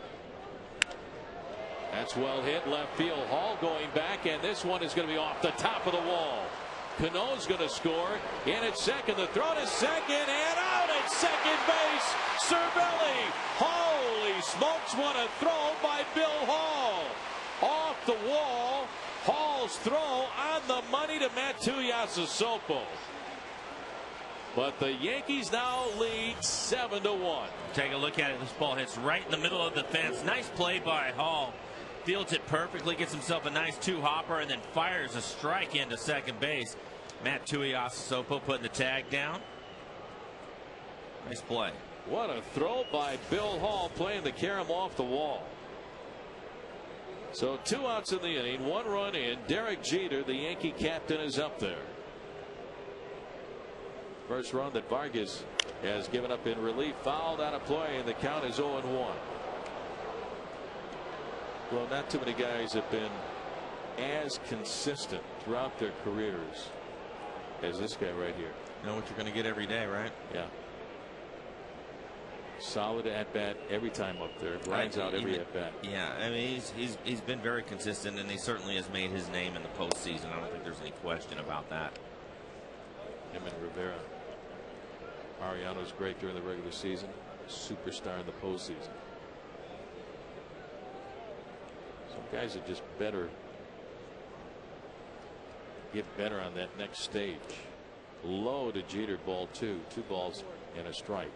That's well hit left field. Hall going back, and this one is going to be off the top of the wall. Cano's going to score. In at second, the throw to second, and out at second base. Cervelli. Holy smokes, what a throw by Bill Hall. Off the wall. Hall's throw on the money to Tuiasosopo. But the Yankees now lead 7-1. Take a look at it. This ball hits right in the middle of the fence. Nice play by Hall. Fields it perfectly, gets himself a nice 2-hopper, and then fires a strike into second base. Tuiasosopo putting the tag down. Nice play. What a throw by Bill Hall, playing the carom off the wall. So 2 outs in the inning, 1 run in. Derek Jeter, the Yankee captain, is up there. First run that Vargas has given up in relief, fouled out of play, and the count is 0-1. Well, not too many guys have been as consistent throughout their careers as this guy right here. You know what you're going to get every day, right? Yeah. Solid at bat every time up there. Grinds out every at bat. Yeah, I mean he's been very consistent, and he certainly has made his name in the postseason. I don't think there's any question about that. Him and Rivera. Mariano's great during the regular season. Superstar in the postseason. Some guys are just better. Get better on that next stage. Low to Jeter, ball 2. 2 balls and a strike.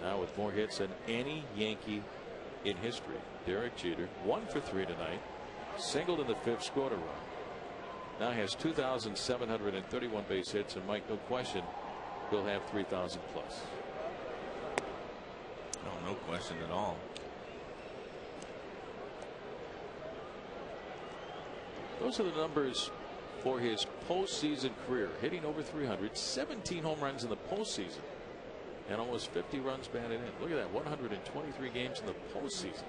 Now with more hits than any Yankee in history, Derek Jeter 1 for 3 tonight. Singled in the 5th, scored a run. Now has 2,731 base hits, and Mike, no question, he'll have 3,000 plus. No question at all. Those are the numbers for his postseason career. Hitting over 300, 17 home runs in the postseason, and almost 50 runs batted in. Look at that, 123 games in the postseason.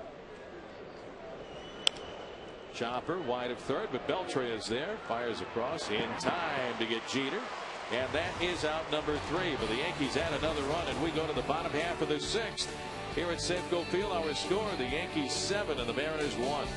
Chopper wide of third, but Beltre is there. Fires across in time to get Jeter. And that is out number 3. But the Yankees add another run, and we go to the bottom half of the 6th. Here at Safeco Field, our score, the Yankees 7 and the Mariners 1.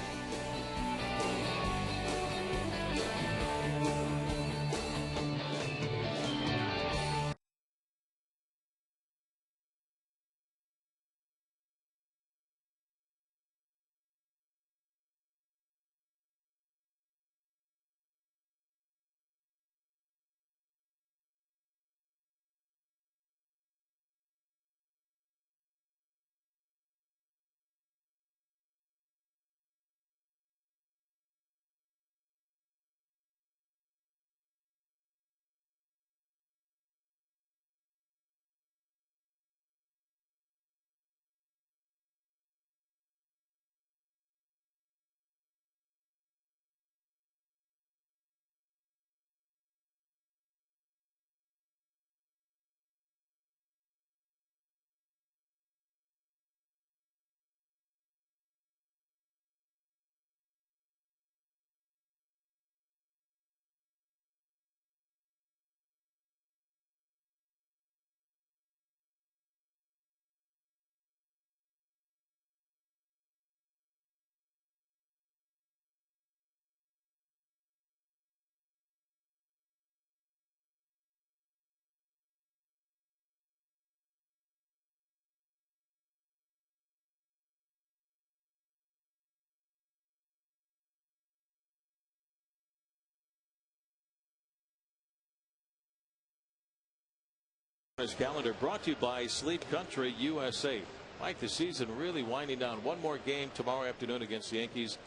His calendar brought to you by Sleep Country USA. Mike, the season really winding down. One more game tomorrow afternoon against the Yankees.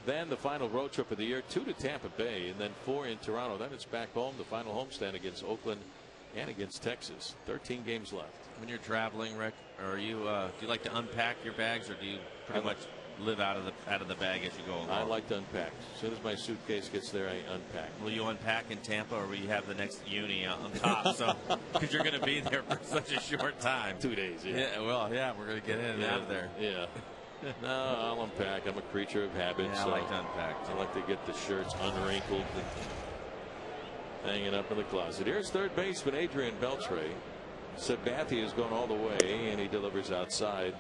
Then the final road trip of the year, 2 to Tampa Bay, and then 4 in Toronto. Then it's back home, the final homestand against Oakland and against Texas. 13 games left. When you're traveling, Rick, or do you like to unpack your bags, or do you pretty much live out of the bag as you go along? I like to unpack. As soon as my suitcase gets there, I unpack. Will you unpack in Tampa, or will you have the next uni on top? So, because you're going to be there for such a short time. 2 days. Yeah. Well, yeah, we're going to get in and out of there. Yeah. No, I'll unpack. I'm a creature of habit. Yeah, I like to unpack too. I like to get the shirts unwrinkled and hanging up in the closet. Here's third baseman Adrian Beltre. Sabathia is going all the way, and he delivers outside.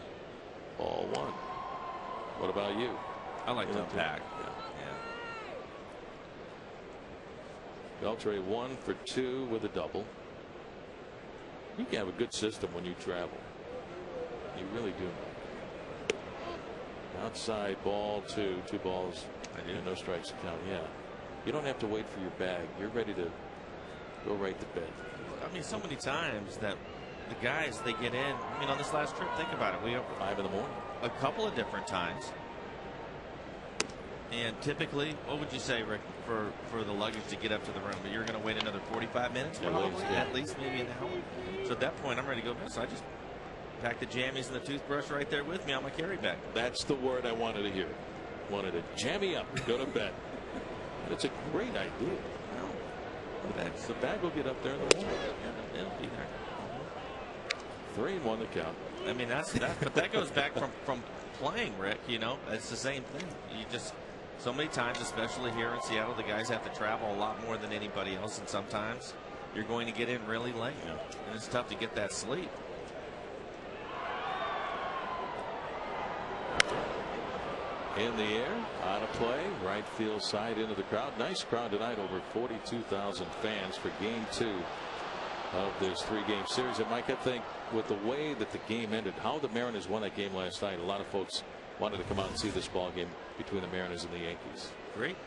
Ball 1. What about you? I like to unpack. Yeah. Beltre 1 for 2 with a double. You can have a good system when you travel. You really do. Outside ball 2. 2 balls. And no strikes to count. Yeah. You don't have to wait for your bag. You're ready to go right to bed. I mean, so many times that the guys, they get in. I mean, on this last trip, think about it. We have 5 in the morning. A couple of different times. And typically, what would you say, Rick, for the luggage to get up to the room? You're going to wait another 45 minutes, probably, at least maybe an hour. So at that point, I'm ready to go. So I just pack the jammies and the toothbrush right there with me on my carry bag. That's the word I wanted to hear. Wanted to jammy up, go to bed. That's a great idea. The bag will get up there in the morning. Yeah, it'll be there. 3-1 the count. I mean, but that goes back from playing, Rick. You know, it's the same thing. You just, so many times, especially here in Seattle, the guys have to travel a lot more than anybody else, and sometimes you're going to get in really late, and it's tough to get that sleep. In the air, out of play, right field side into the crowd. Nice crowd tonight, over 42,000 fans for game 2 of this 3-game series. And Mike, I think with the way that the game ended, how the Mariners won that game last night, a lot of folks wanted to come out and see this ball game between the Mariners and the Yankees. Great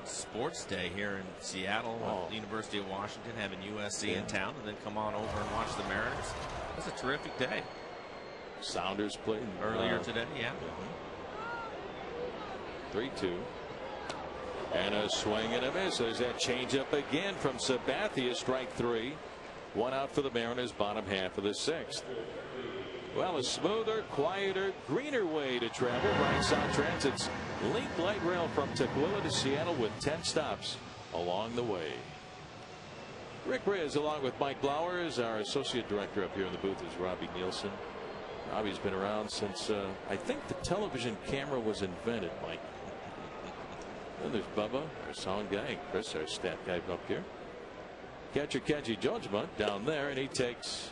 sports day here in Seattle with the University of Washington having USC in town, and then come on over and watch the Mariners. That's a terrific day. Sounders played earlier today. Yeah. 3-2. And a swing and a miss. There's that changeup again from Sabathia. Strike 3. 1 out for the Mariners, bottom half of the 6th. Well, a smoother, quieter, greener way to travel. Right South Transit's Link Light Rail from Tukwila to Seattle with 10 stops along the way. Rick Riz along with Mike Blowers. Our associate director up here in the booth is Robbie Nielsen. Robbie's been around since I think the television camera was invented, Mike. Then there's Bubba, our sound guy, and Chris, our stat guy up here. Catcher Kenji Jojima down there, and he takes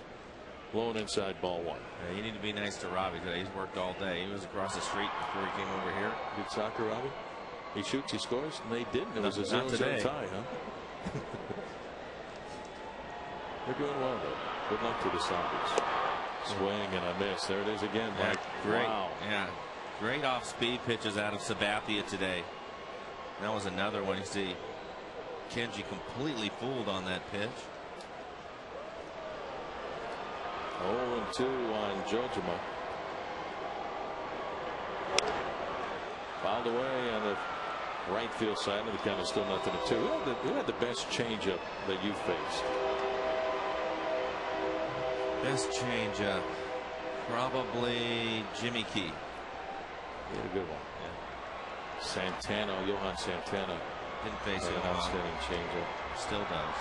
blown inside ball 1. Yeah, you need to be nice to Robbie today. He's worked all day. He was across the street before he came over here. Good soccer, Robbie. He shoots, he scores, and they didn't. It was a 0-0 tie, huh? They're doing well, though. Good luck to the Sockers. Swing and a miss. There it is again, Mike. Great. Wow. Yeah. Great off-speed pitches out of Sabathia today. That was another one. You see Kenji completely fooled on that pitch. 0-2 on Jojima. Fouled away on the right field side of the count is still 0-2. Who had the best changeup that you faced? Best changeup, probably Jimmy Key. He had a good one. Yeah. Santana, Johan Santana. Didn't face it. An outstanding changeup. Still does.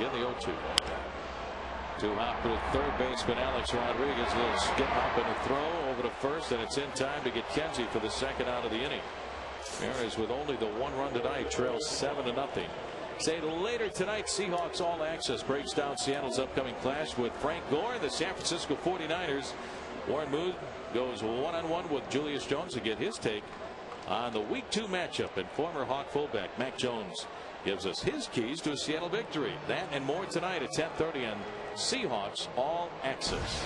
Get the 0-2. Too hot for the third baseman Alex Rodriguez. A little skip hop and a throw over to first, and it's in time to get Kenji for the 2nd out of the inning. Mariners with only the 1 run tonight trail 7-0. Say later tonight, Seahawks All Access breaks down Seattle's upcoming clash with Frank Gore and the San Francisco 49ers. Warren Moon goes one-on-one with Julius Jones to get his take on the Week 2 matchup, and former Hawk fullback Mac Jones gives us his keys to a Seattle victory. That and more tonight at 10:30 on Seahawks All Access.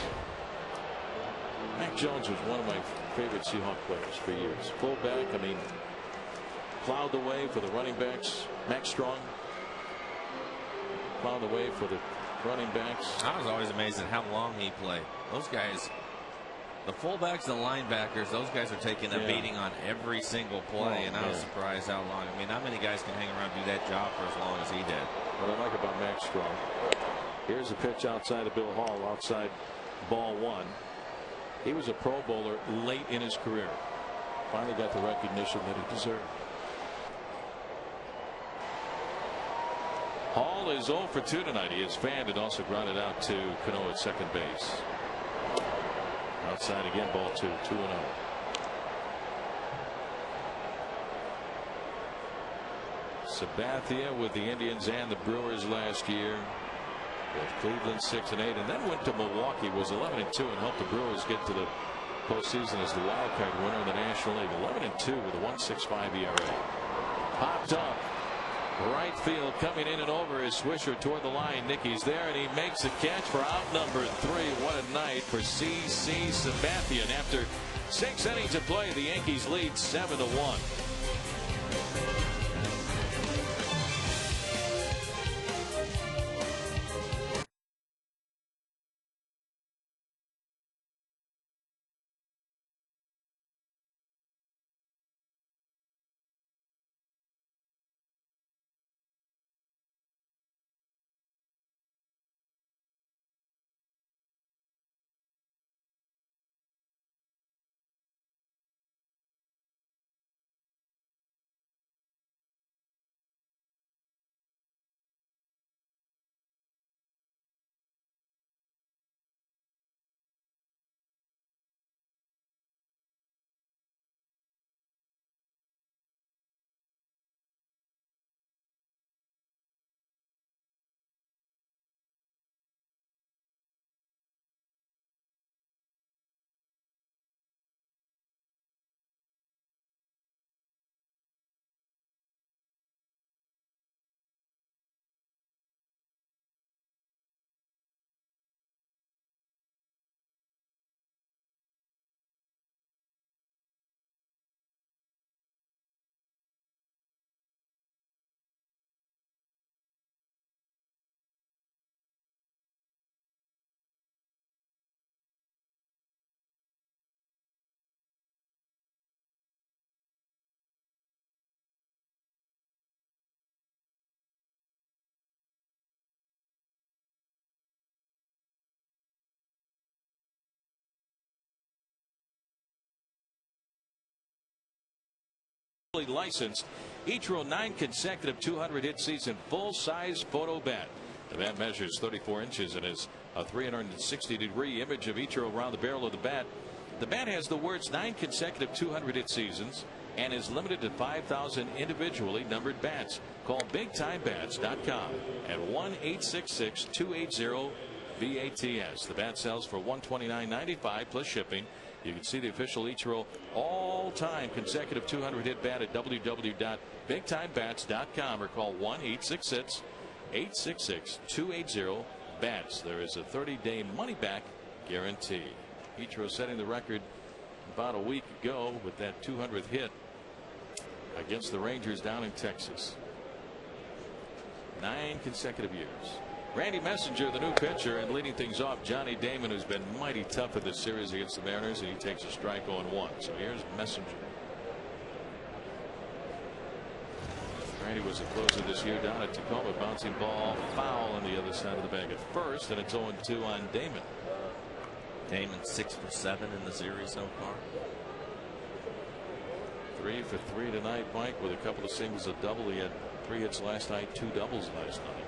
Mac Jones was one of my favorite Seahawk players for years. Fullback, I mean, plowed the way for the running backs. Max Strong. found the way for the running backs. I was always amazed at how long he played. Those guys, the fullbacks and the linebackers, those guys are taking a beating on every single play, and I was surprised how long. I mean, not many guys can hang around and do that job for as long as he did. What I like about Max Strong. Here's a pitch outside of Bill Hall, outside ball one. He was a Pro Bowler late in his career. Finally got the recognition that he deserved. Hall is 0 for 2 tonight. He is fanned and also grounded out to Cano at second base. Outside again, ball 2, 2-0. Sabathia with the Indians and the Brewers last year. With Cleveland 6-8, and then went to Milwaukee, was 11-2, and helped the Brewers get to the postseason as the wild card winner in the National League. 11-2 with a 1.65 ERA. Popped up. Right field coming in and over is Swisher toward the line. Nicky's there, and he makes a catch for out number 3. What a night for C.C. Sabathia. And after 6 innings of play, the Yankees lead 7-1. Licensed. Ichiro 9 consecutive 200-hit season, full-size photo bat. The bat measures 34 inches and is a 360-degree image of Ichiro around the barrel of the bat. The bat has the words 9 consecutive 200-hit seasons and is limited to 5,000 individually numbered bats. Call BigTimeBats.com at 1-866-280-VATS. The bat sells for $129.95 plus shipping. You can see the official Ichiro all-time consecutive 200-hit bat at www.bigtimebats.com or call 1-866-866-280-BATS. There is a 30-day money-back guarantee. Ichiro setting the record about a week ago with that 200th hit against the Rangers down in Texas. 9 consecutive years. Randy Messenger, the new pitcher, and leading things off, Johnny Damon, who's been mighty tough in this series against the Mariners, and he takes a strike 0-1. So here's Messenger. Randy was the closer this year down at Tacoma. Bouncing ball foul on the other side of the bag at first, and it's 0-2 on Damon. Damon 6 for 7 in the series so far. 3 for 3 tonight, Mike, with a couple of singles, a double. He had 3 hits last night, 2 doubles last night.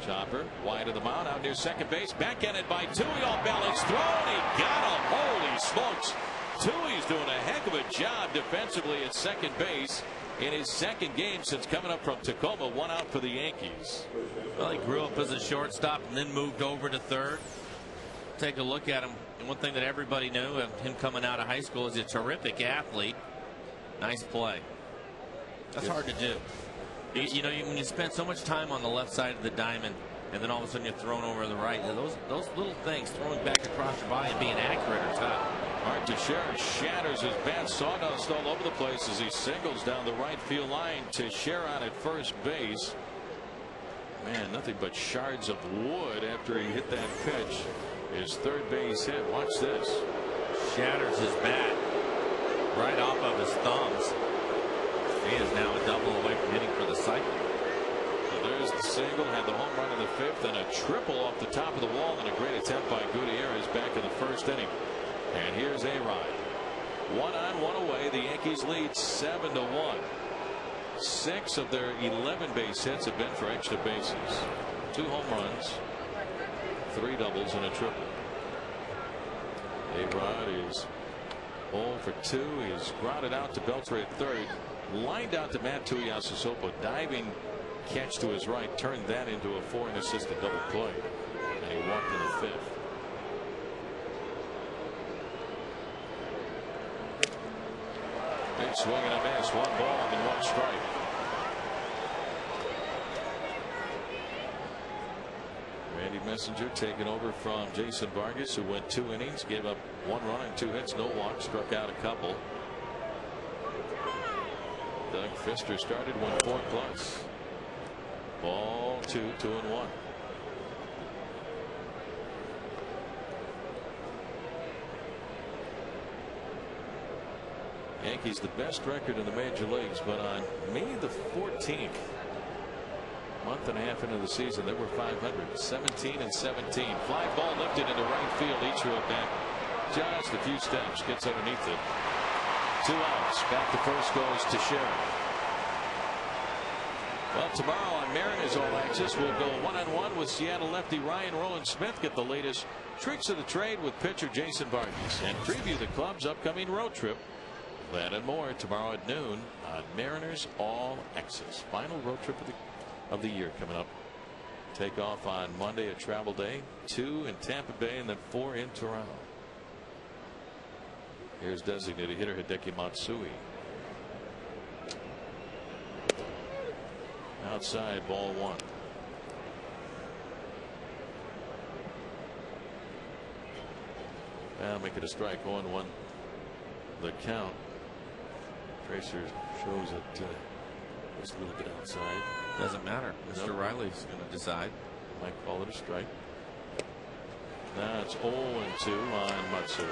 Chopper wide of the mound out near second base, backhanded by Toohey, off balance, thrown, he got him. Holy smokes. Toohey's doing a heck of a job defensively at second base in his second game since coming up from Tacoma. 1 out for the Yankees. Well, he grew up as a shortstop and then moved over to third. Take a look at him. And one thing that everybody knew of him coming out of high school is a terrific athlete. Nice play. That's hard to do. You know, when you spend so much time on the left side of the diamond, and then all of a sudden you're thrown over to the right. And those little things, throwing back across your body and being accurate, are tough. Art Teixeira shatters his bat, sawdust all over the place as he singles down the right field line. Teixeira on at first base. Man, nothing but shards of wood after he hit that pitch. His third base hit. Watch this. Shatters his bat right off of his thumbs. He is now a double away from hitting for the cycle. So there's the single, had the home run in the fifth, and a triple off the top of the wall, and a great attempt by Gutierrez back in the first inning. And here's A-Rod. 1 on, 1 away. The Yankees lead 7-1. 6 of their 11 base hits have been for extra bases. 2 home runs, 3 doubles, and a triple. A-Rod is 0 for 2. He's grounded out to Beltre at third. Lined out to Matt Tuiasosopo. Diving catch to his right. Turned that into a 4-run assisted double play. And he walked in the fifth. Big swing and a miss. 1 ball and 1 strike. Randy Messenger taking over from Jason Vargas, who went 2 innings, gave up 1 run and 2 hits, no walks, struck out a couple. Doug Fister started, went 4 plus. Ball 2, 2-1. Yankees the best record in the major leagues, but on May the 14th, month and a half into the season, they were 500, 17-17. Fly ball lifted into right field. Ichiro back just a few steps, gets underneath it. 2 outs. Back to first goes Teixeira. Well, tomorrow on Mariners All Access, we'll go 1-on-1 with Seattle lefty Ryan Rowland-Smith. Get the latest tricks of the trade with pitcher Jason Vargas, and preview the club's upcoming road trip. That and more tomorrow at noon on Mariners All Access. Final road trip of the year coming up. Take off on Monday, a travel day. 2 in Tampa Bay and then 4 in Toronto. Here's designated hitter Hideki Matsui. Outside, ball 1. I'll make it a strike. 0-1 the count. Tracer shows it just a little bit outside. Doesn't matter. Mr. Riley's going to decide. Might call it a strike. Now it's 0-2 on Matsui.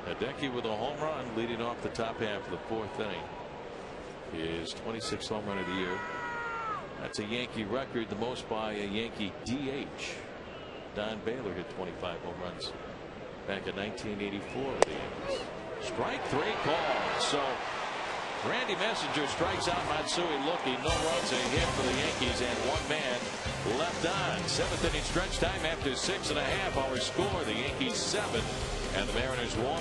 Hideki with a home run leading off the top half of the 4th inning. His 26th home run of the year. That's a Yankee record, the most by a Yankee DH. Don Baylor hit 25 home runs back in 1984 with the Yankees. Strike 3 called. So Randy Messenger strikes out Matsui looking. No runs, a hit for the Yankees, and 1 man left on. 7th inning stretch time after 6.5 hour score. The Yankees 7 and the Mariners 1.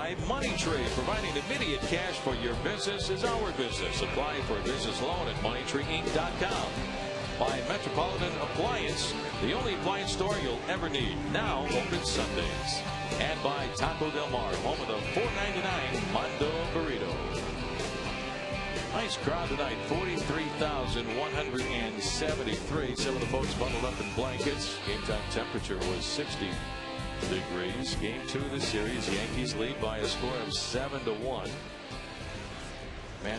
by Money Tree. Providing immediate cash for your business is our business. Apply for a business loan at moneytreeinc.com. By Metropolitan Appliance, the only appliance store you'll ever need. Now open Sundays. And by Taco Del Mar, home of the $4.99 Mondo Burrito. Nice crowd tonight, 43,173. Some of the folks bundled up in blankets. Game time temperature was 60 degrees. Game 2 of the series, Yankees lead by a score of 7-1.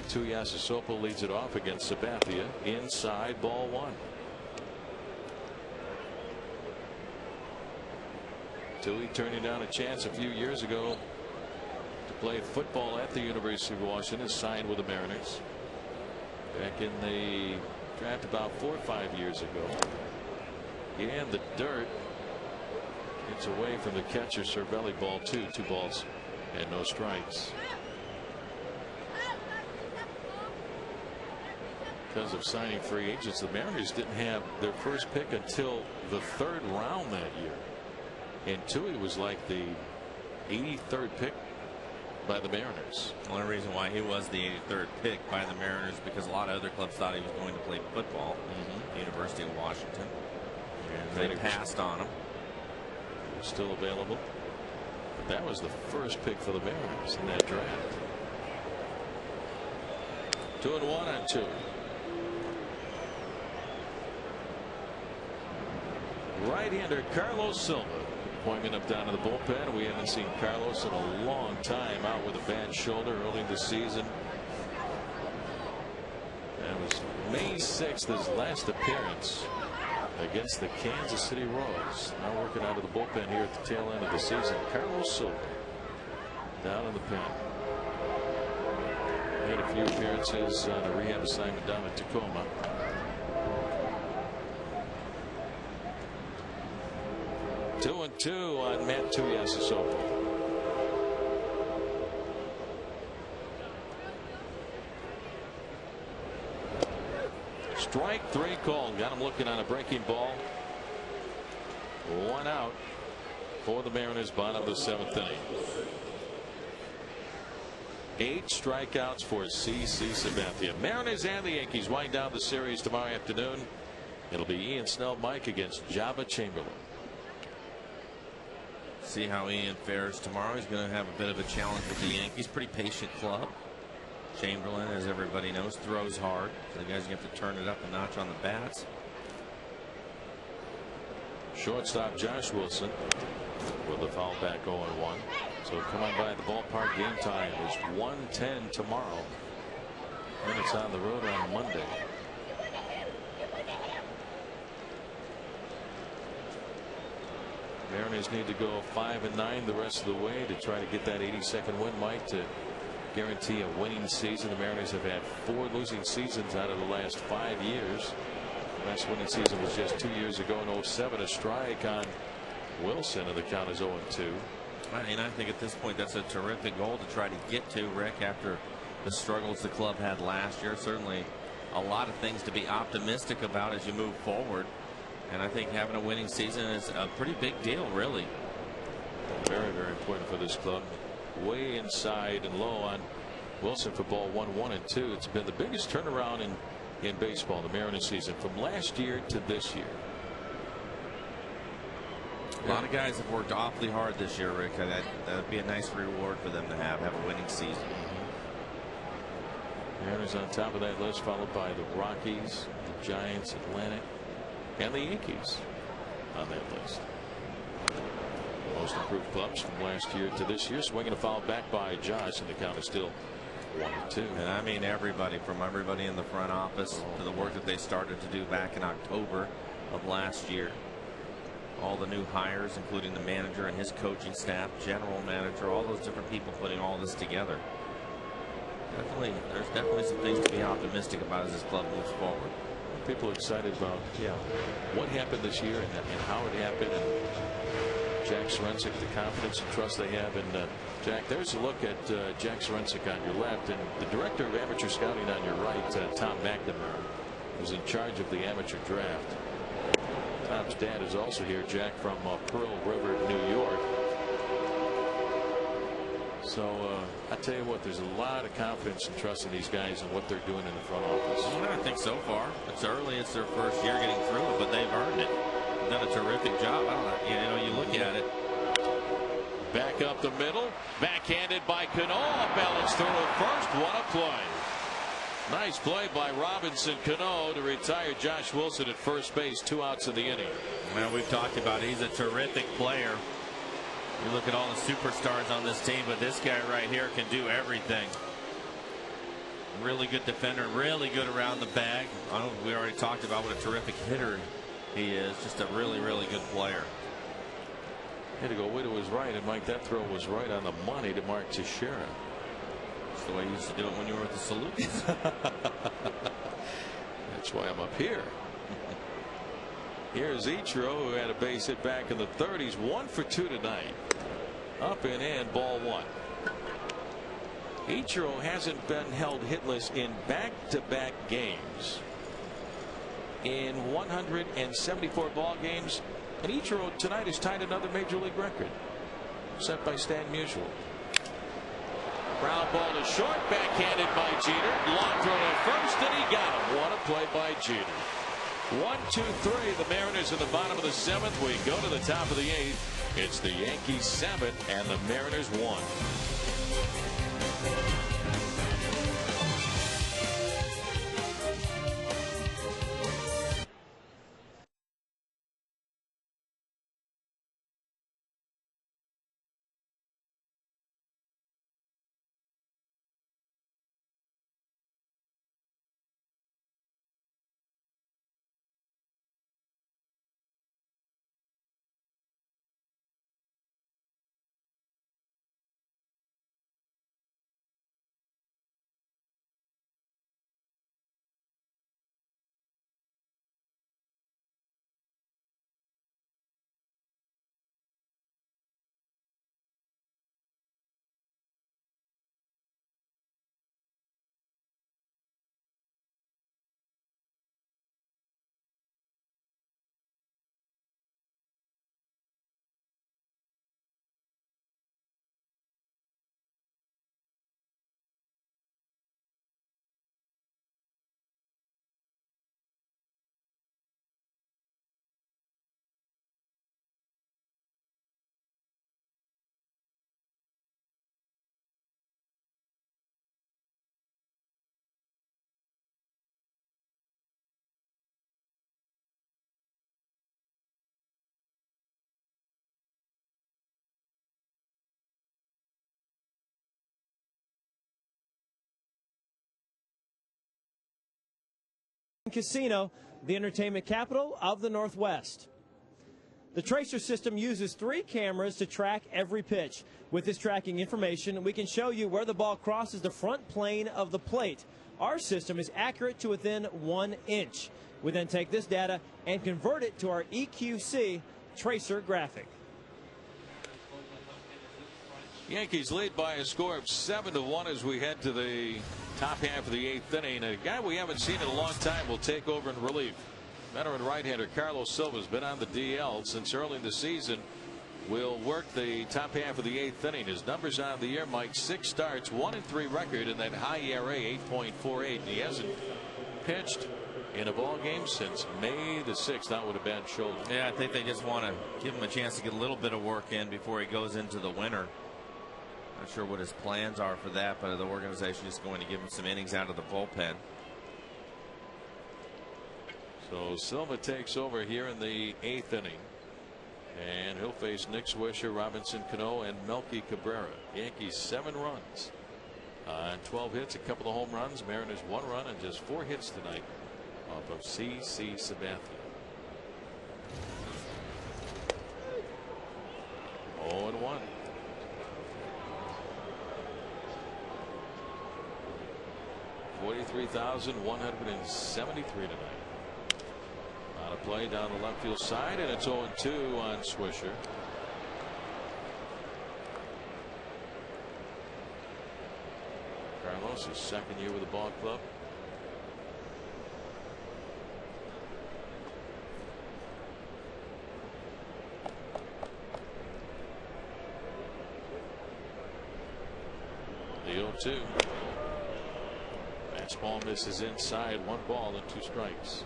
Tuiasosopo leads it off against Sabathia. Inside, ball 1. Tui turning down a chance a few years ago to play football at the University of Washington. Signed with the Mariners back in the draft about 4 or 5 years ago. And the dirt. It's away from the catcher. Cervelli, ball 2. 2 balls and no strikes. Because of signing free agents, the Mariners didn't have their first pick until the 3rd round that year. And Tui was like the 83rd pick by the Mariners. The only reason why he was the 83rd pick by the Mariners because a lot of other clubs thought he was going to play football at the University of Washington. And they passed on him. Still available. But that was the first pick for the Mariners in that draft. 2-1 on Tui. Right-hander Carlos Silva. Appointment up down to the bullpen. We haven't seen Carlos in a long time, out with a bad shoulder early in the season. That was May 6th, his last appearance against the Kansas City Royals. Now working out of the bullpen here at the tail end of the season. Carlos Silva down in the pen. Made a few appearances on a rehab assignment down at Tacoma. Two and 2 on Tuiasosopo. Strike 3 called. Got him looking on a breaking ball. 1 out for the Mariners, bottom of the 7th inning. 8 strikeouts for C.C. Sabathia. Mariners and the Yankees wind down the series tomorrow afternoon. It'll be Ian Snell, Mike against Java Chamberlain. See how Ian fares tomorrow. He's going to have a bit of a challenge with the Yankees. Pretty patient club. Chamberlain, as everybody knows, throws hard. So the guys have to turn it up a notch on the bats. Shortstop Josh Wilson with the foul back 0-1. So come on by the ballpark. Game time is 1:10 tomorrow. And it's on the road on Monday. Mariners need to go 5-9 the rest of the way to try to get that 82nd win, Mike, to guarantee a winning season. The Mariners have had 4 losing seasons out of the last 5 years. Last winning season was just 2 years ago in 07. A strike on Wilson, and the count is 0-2. And I think at this point that's a terrific goal to try to get to, Rick, after the struggles the club had last year. Certainly a lot of things to be optimistic about as you move forward. And I think having a winning season is a pretty big deal, really. Very, very important for this club. Way inside and low on Wilson for ball 1, 1 and 2. It's been the biggest turnaround in baseball, the Mariners season, from last year to this year. A lot of guys have worked awfully hard this year, Rick. That'd be a nice reward for them to have a winning season. Mariners on top of that list, followed by the Rockies, the Giants, Atlanta, and the Yankees on that list. Most improved clubs from last year to this year. Swinging a foul back by Josh, and the count is still 1-2. And I mean everybody, from everybody in the front office to the work that they started to do back in October of last year. All the new hires, including the manager and his coaching staff, general manager, all those different people putting all this together. There's definitely some things to be optimistic about as this club moves forward. People are excited about what happened this year and how it happened, and Jack Srensik, the confidence and trust they have in Jack. There's a look at Jack Srensik on your left, and the director of amateur scouting on your right, Tom McNamara, who's in charge of the amateur draft. Tom's dad is also here, Jack, from Pearl River, New York. So I tell you what, there's a lot of confidence and trust in these guys and what they're doing in the front office. Well, I think so far. It's early. It's their first year getting through it, but they've earned it. They've done a terrific job. I don't know. You know, you look at it. Back up the middle. Backhanded by Cano. Balance throw to first. What a play. Nice play by Robinson Cano to retire Josh Wilson at first base. 2 outs in the inning. Well, we've talked about it. He's a terrific player. You look at all the superstars on this team, but this guy right here can do everything. Really good defender, really good around the bag. We already talked about what a terrific hitter he is. Just a really, really good player. Had to go way to his right, and Mike, that throw was right on the money to Mark Teixeira. That's the way you used to do it when you were with the Salutes. That's why I'm up here. Here's Ichiro, who had a base hit back in the 30s. 1 for 2 tonight. Up and in, ball 1. Ichiro hasn't been held hitless in back-to-back games. In 174 ball games. And Ichiro tonight has tied another major league record, set by Stan Musial. Ground ball to short, backhanded by Jeter. Long throw to first, and he got him. What a play by Jeter. 1, 2, 3. The Mariners in the bottom of the 7th. We go to the top of the 8th. It's the Yankees 7 and the Mariners 1. Casino, the entertainment capital of the Northwest. The Tracer system uses 3 cameras to track every pitch. With this tracking information, we can show you where the ball crosses the front plane of the plate. Our system is accurate to within 1 inch. We then take this data and convert it to our EQC Tracer graphic. Yankees lead by a score of 7-1 as we head to the top half of the 8th inning. A guy we haven't seen in a long time will take over in relief. Veteran right-hander Carlos Silva has been on the DL since early in the season. Will work the top half of the 8th inning. His numbers on the year, Mike: 6 starts, 1-3 record, and that high ERA 8.48. And he hasn't pitched in a ball game since May the 6th, not with a bad shoulder. Yeah, I think they just want to give him a chance to get a little bit of work in before he goes into the winter. Not sure what his plans are for that, but the organization is going to give him some innings out of the bullpen. So Silva takes over here in the 8th inning, and he'll face Nick Swisher, Robinson Cano, and Melky Cabrera. Yankees 7 runs on 12 hits, a couple of home runs. Mariners 1 run and just 4 hits tonight off of C.C. Sabathia. 0-1. $43,173 tonight. On a play down the left field side, and it's 0-2 on Swisher. Carlos, his 2nd year with the ball club. The 0-2. Fastball misses inside. 1 ball and 2 strikes.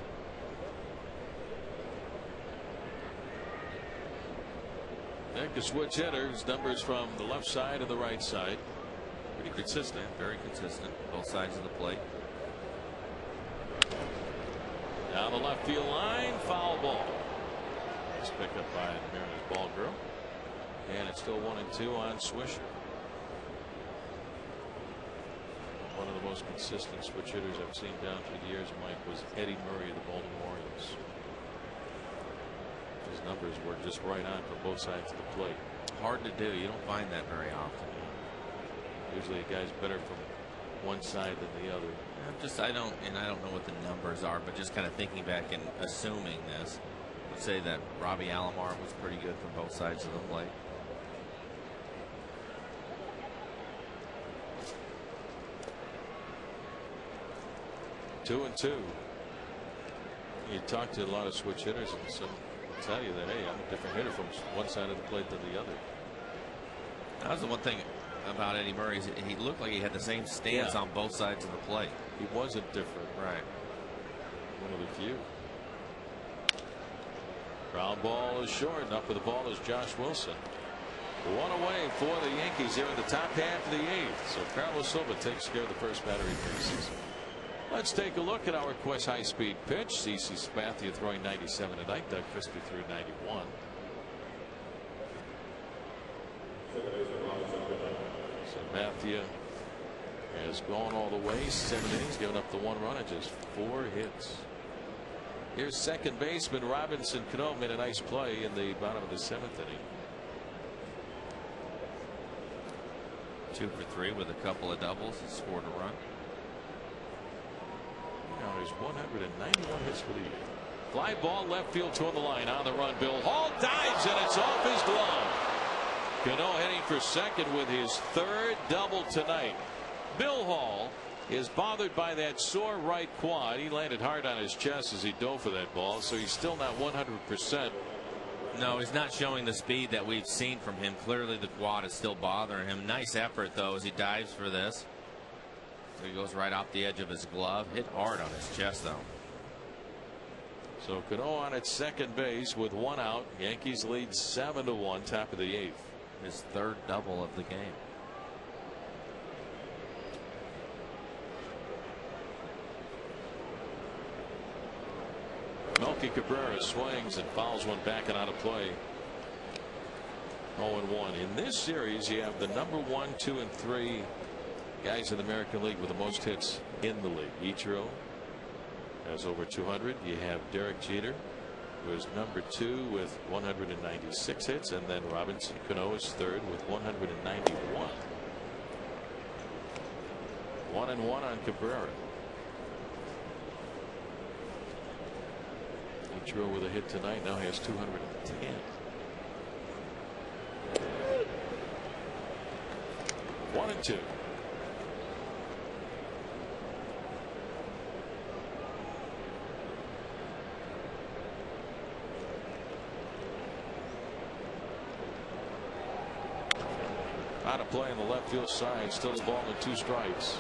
Nick, a switch hitters, numbers from the left side and the right side. Pretty consistent, very consistent, both sides of the plate. Down the left field line, foul ball. Nice pickup by Mariners ball girl. And it's still 1-2 on Swisher. One of the most consistent switch hitters I've seen down through the years, Mike, was Eddie Murray of the Baltimore Orioles. His numbers were just right on from both sides of the plate. Hard to do. You don't find that very often. Usually a guy's better from one side than the other. I don't know what the numbers are, but just kind of thinking back and assuming this, I'd say that Robbie Alomar was pretty good from both sides of the plate. Two and two. You talk to a lot of switch hitters, and some will tell you that, hey, I'm a different hitter from one side of the plate than the other. That was the one thing about Eddie Murray. He looked like he had the same stance on both sides of the plate. He wasn't different. Right. One of the few. Ground ball is short, and up with the ball is Josh Wilson. 1 away for the Yankees here in the top half of the 8th. So Carlos Silva takes care of the first battery bases. Let's take a look at our Quest high-speed pitch. CC Sabathia throwing 97 tonight. Doug Fisker threw 91. Sabathia has gone all the way. 7 innings, given up the 1 run and just 4 hits. Here's second baseman Robinson Cano, made a nice play in the bottom of the 7th inning. 2 for 3 with a couple of doubles. He scored a run. Now there's 191 hits for the year. Fly ball left field toward the line. On the run, Bill Hall dives, and it's off his glove. Cano heading for second with his 3rd double tonight. Bill Hall is bothered by that sore right quad. He landed hard on his chest as he dove for that ball, so he's still not 100%. No, he's not showing the speed that we've seen from him. Clearly the quad is still bothering him. Nice effort though as he dives for this. So he goes right off the edge of his glove. Hit hard on his chest though. So Cano on at second base with 1 out. Yankees lead 7-1, top of the 8th. His 3rd double of the game. Melky Cabrera swings and fouls one back and out of play. 0-1. In this series, you have the number 1, 2, and 3 guys in the American League with the most hits in the league. Ichiro has over 200. You have Derek Jeter, who is number 2 with 196 hits, and then Robinson Cano is 3rd with 191. 1-1 on Cabrera. Ichiro with a hit tonight now has 210. 1-2. Out of play on the left field side. Still the ball and 2 strikes.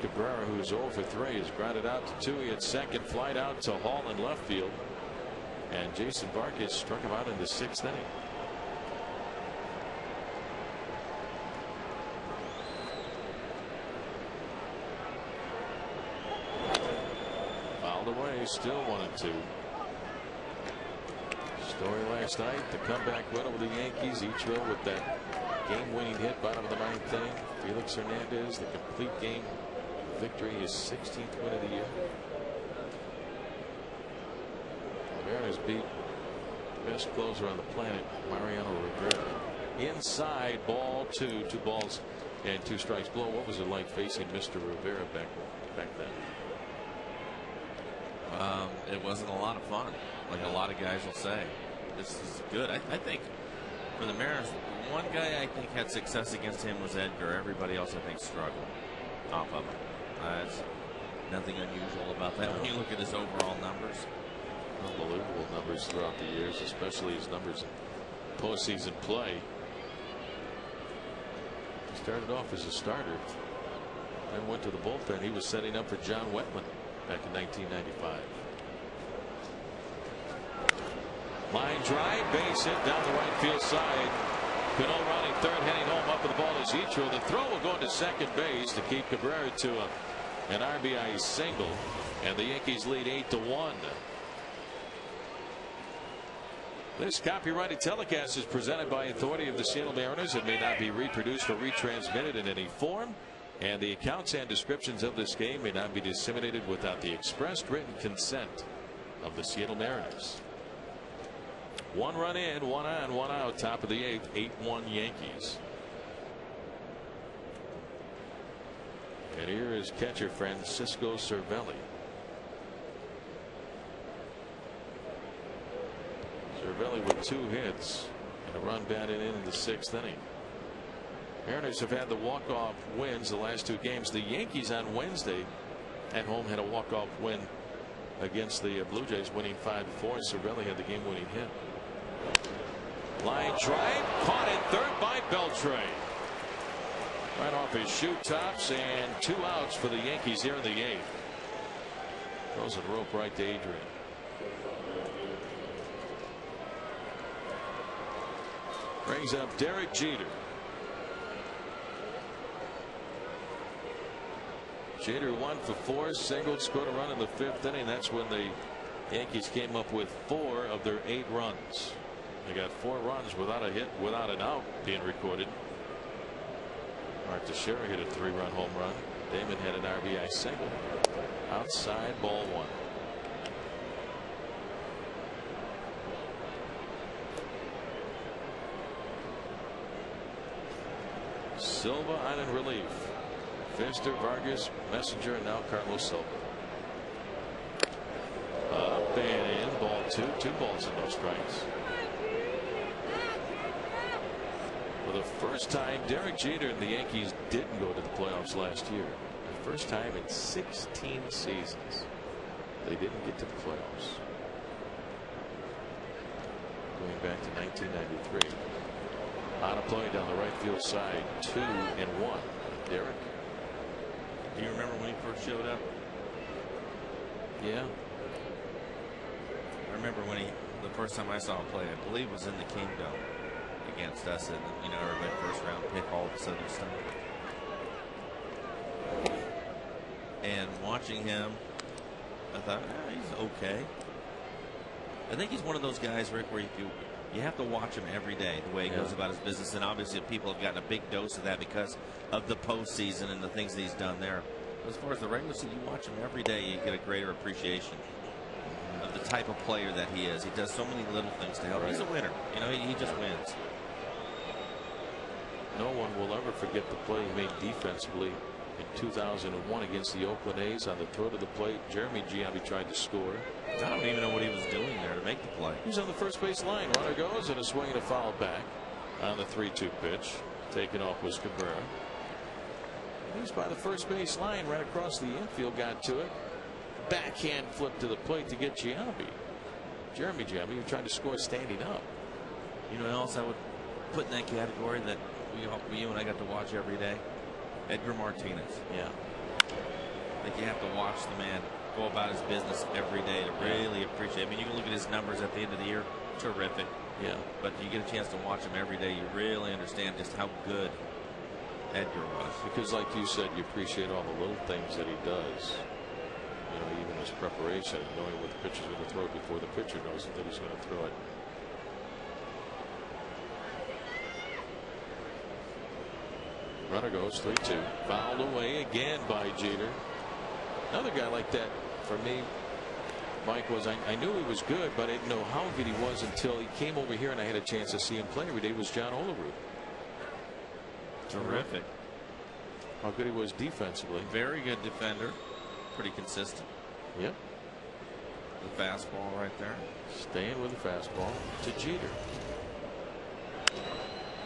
Cabrera, who's 0 for 3, is grounded out to 2. He had second, flied out to Hall in left field. And Jason Vargas struck him out in the 6th inning. Fouled away, still 1-2. Story last night, the comeback win over the Yankees. Ichiro with that game-winning hit, bottom of the 9th inning. Felix Hernandez, the complete game victory, his 16th win of the year. The Mariners beat the best closer on the planet, Mariano Rivera. Inside, ball 2, 2 balls and 2 strikes. Blow, what was it like facing Mr. Rivera back then? It wasn't a lot of fun, like a lot of guys will say. This is good. I think for the Mariners, one guy I think had success against him was Edgar. Everybody else I think struggled off of him. It's nothing unusual about that when you look at his overall numbers. Unbelievable numbers throughout the years, especially his numbers in postseason play. He's started off as a starter, then went to the bullpen. He was setting up for John Wetman back in 1995. Line drive, base hit down the right field side. Cano running third, heading home. Up with the ball is Ichiro. The throw will go into second base to keep Cabrera to an RBI single, and the Yankees lead 8-1. This copyrighted telecast is presented by authority of the Seattle Mariners and may not be reproduced or retransmitted in any form, and the accounts and descriptions of this game may not be disseminated without the expressed written consent of the Seattle Mariners. 1 run in, 1 on, 1 out, top of the 8th, 8-1 Yankees. And here is catcher Francisco Cervelli. Cervelli with 2 hits and a run batted in the 6th inning. Mariners have had the walk-off wins the last 2 games. The Yankees on Wednesday at home had a walk-off win against the Blue Jays, winning 5-4. Cervelli had the game-winning hit. Line drive, caught at third by Beltre. Right off his shoe tops, and 2 outs for the Yankees here in the 8th. Throws a rope right to Adrian. Brings up Derek Jeter. Jeter 1 for 4, singled, scored a run in the 5th inning. That's when the Yankees came up with 4 of their 8 runs. They got 4 runs without a hit, without an out being recorded. Mark Teixeira hit a 3-run home run. Damon had an RBI single. Outside, ball 1. Silva on in relief. Finster, Vargas, Messenger, and now Carlos Silva. Up and in, ball 2. 2 balls and no strikes. For the first time, Derek Jeter and the Yankees didn't go to the playoffs last year. The first time in 16 seasons they didn't get to the playoffs. Going back to 1993. On a play down the right field side, 2-1. Derek. Do you remember when he first showed up? Yeah. I remember when the first time I saw him play, I believe it was in the Kingdom against us, and everybody first round pick, all of a sudden stuff. And watching him, I thought, he's okay. I think he's one of those guys, Rick, where you have to watch him every day, the way he goes about his business. And obviously people have gotten a big dose of that because of the postseason and the things that he's done there. But as far as the regular season, you watch him every day, you get a greater appreciation of the type of player that he is. He does so many little things to help. He's a winner. He just wins. No one will ever forget the play he made defensively in 2001 against the Oakland A's on the throw to the plate. Jeremy Giambi tried to score. I don't even know what he was doing there to make the play. He's on the first base line. Runner goes, and a swing and a foul back on the 3-2 pitch. Taken off was Cabrera. He was by the first base line, right across the infield, got to it. Backhand flip to the plate to get Giambi. Jeremy Giambi, who tried to score standing up. You know what else I would put in that category that you and I got to watch every day? Edgar Martinez. Yeah. I think you have to watch the man go about his business every day to really appreciate. I mean, you can look at his numbers at the end of the year, terrific. Yeah. But you get a chance to watch him every day, you really understand just how good Edgar was. Because, like you said, you appreciate all the little things that he does. Even his preparation, knowing what the pitcher's going to throw before the pitcher knows that he's going to throw it. Runner goes 3-2. Fouled away again by Jeter. Another guy like that for me, Mike, was I knew he was good, but I didn't know how good he was until he came over here and I had a chance to see him play every day. Was John Olerud. Terrific. How good he was defensively. Very good defender. Pretty consistent. Yep. The fastball right there. Staying with the fastball to Jeter.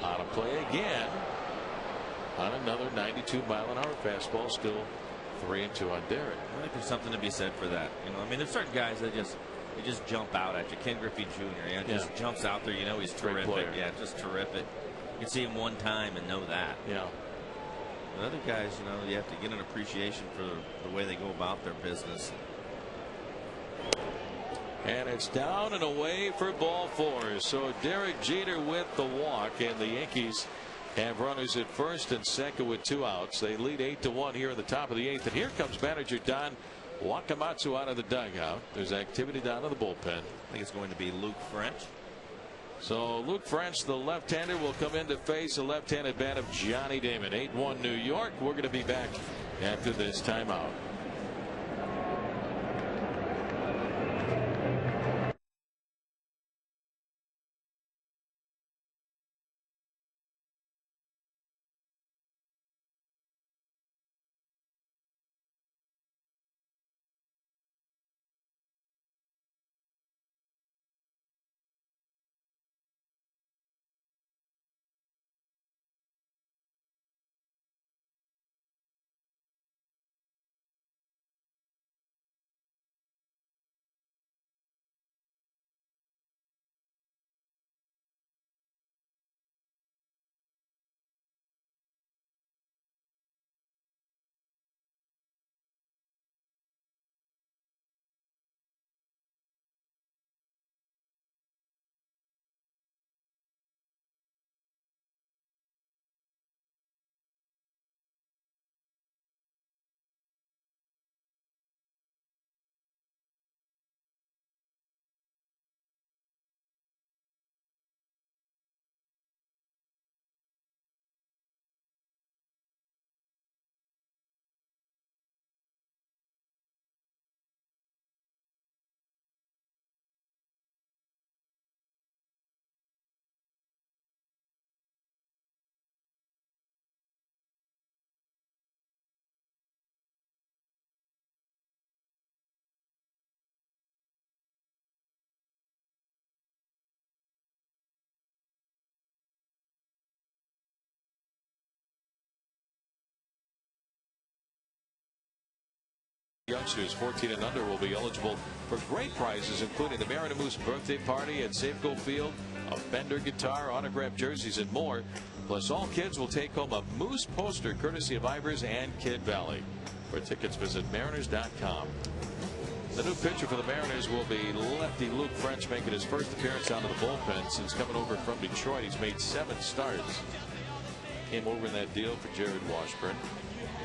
On a play again. On another 92-mile-an-hour fastball, still 3-2 on Derek. I think there's something to be said for that. I mean, there's certain guys that just jump out at you. Ken Griffey Jr. Just jumps out there. He's terrific. Yeah, just terrific. You can see him one time and know that. Yeah. The other guys, you know, you have to get an appreciation for the way they go about their business. And it's down and away for ball 4. So Derek Jeter with the walk, and the Yankees have runners at first and second with 2 outs. They lead 8-1 here in the top of the 8th. And here comes manager Don Wakamatsu out of the dugout. There's activity down in the bullpen. I think it's going to be Luke French. So Luke French, the left-hander, will come in to face a left-handed bat of Johnny Damon. 8-1 New York. We're going to be back after this timeout. Youngsters 14 and under will be eligible for great prizes, including the Mariner Moose birthday party at Safeco Field, a Fender guitar, autographed jerseys, and more. Plus, all kids will take home a Moose poster courtesy of Ivers and Kid Valley. For tickets, visit mariners.com. The new pitcher for the Mariners will be lefty Luke French, making his first appearance out of the bullpen since coming over from Detroit. He's made 7 starts. Came over in that deal for Jared Washburn.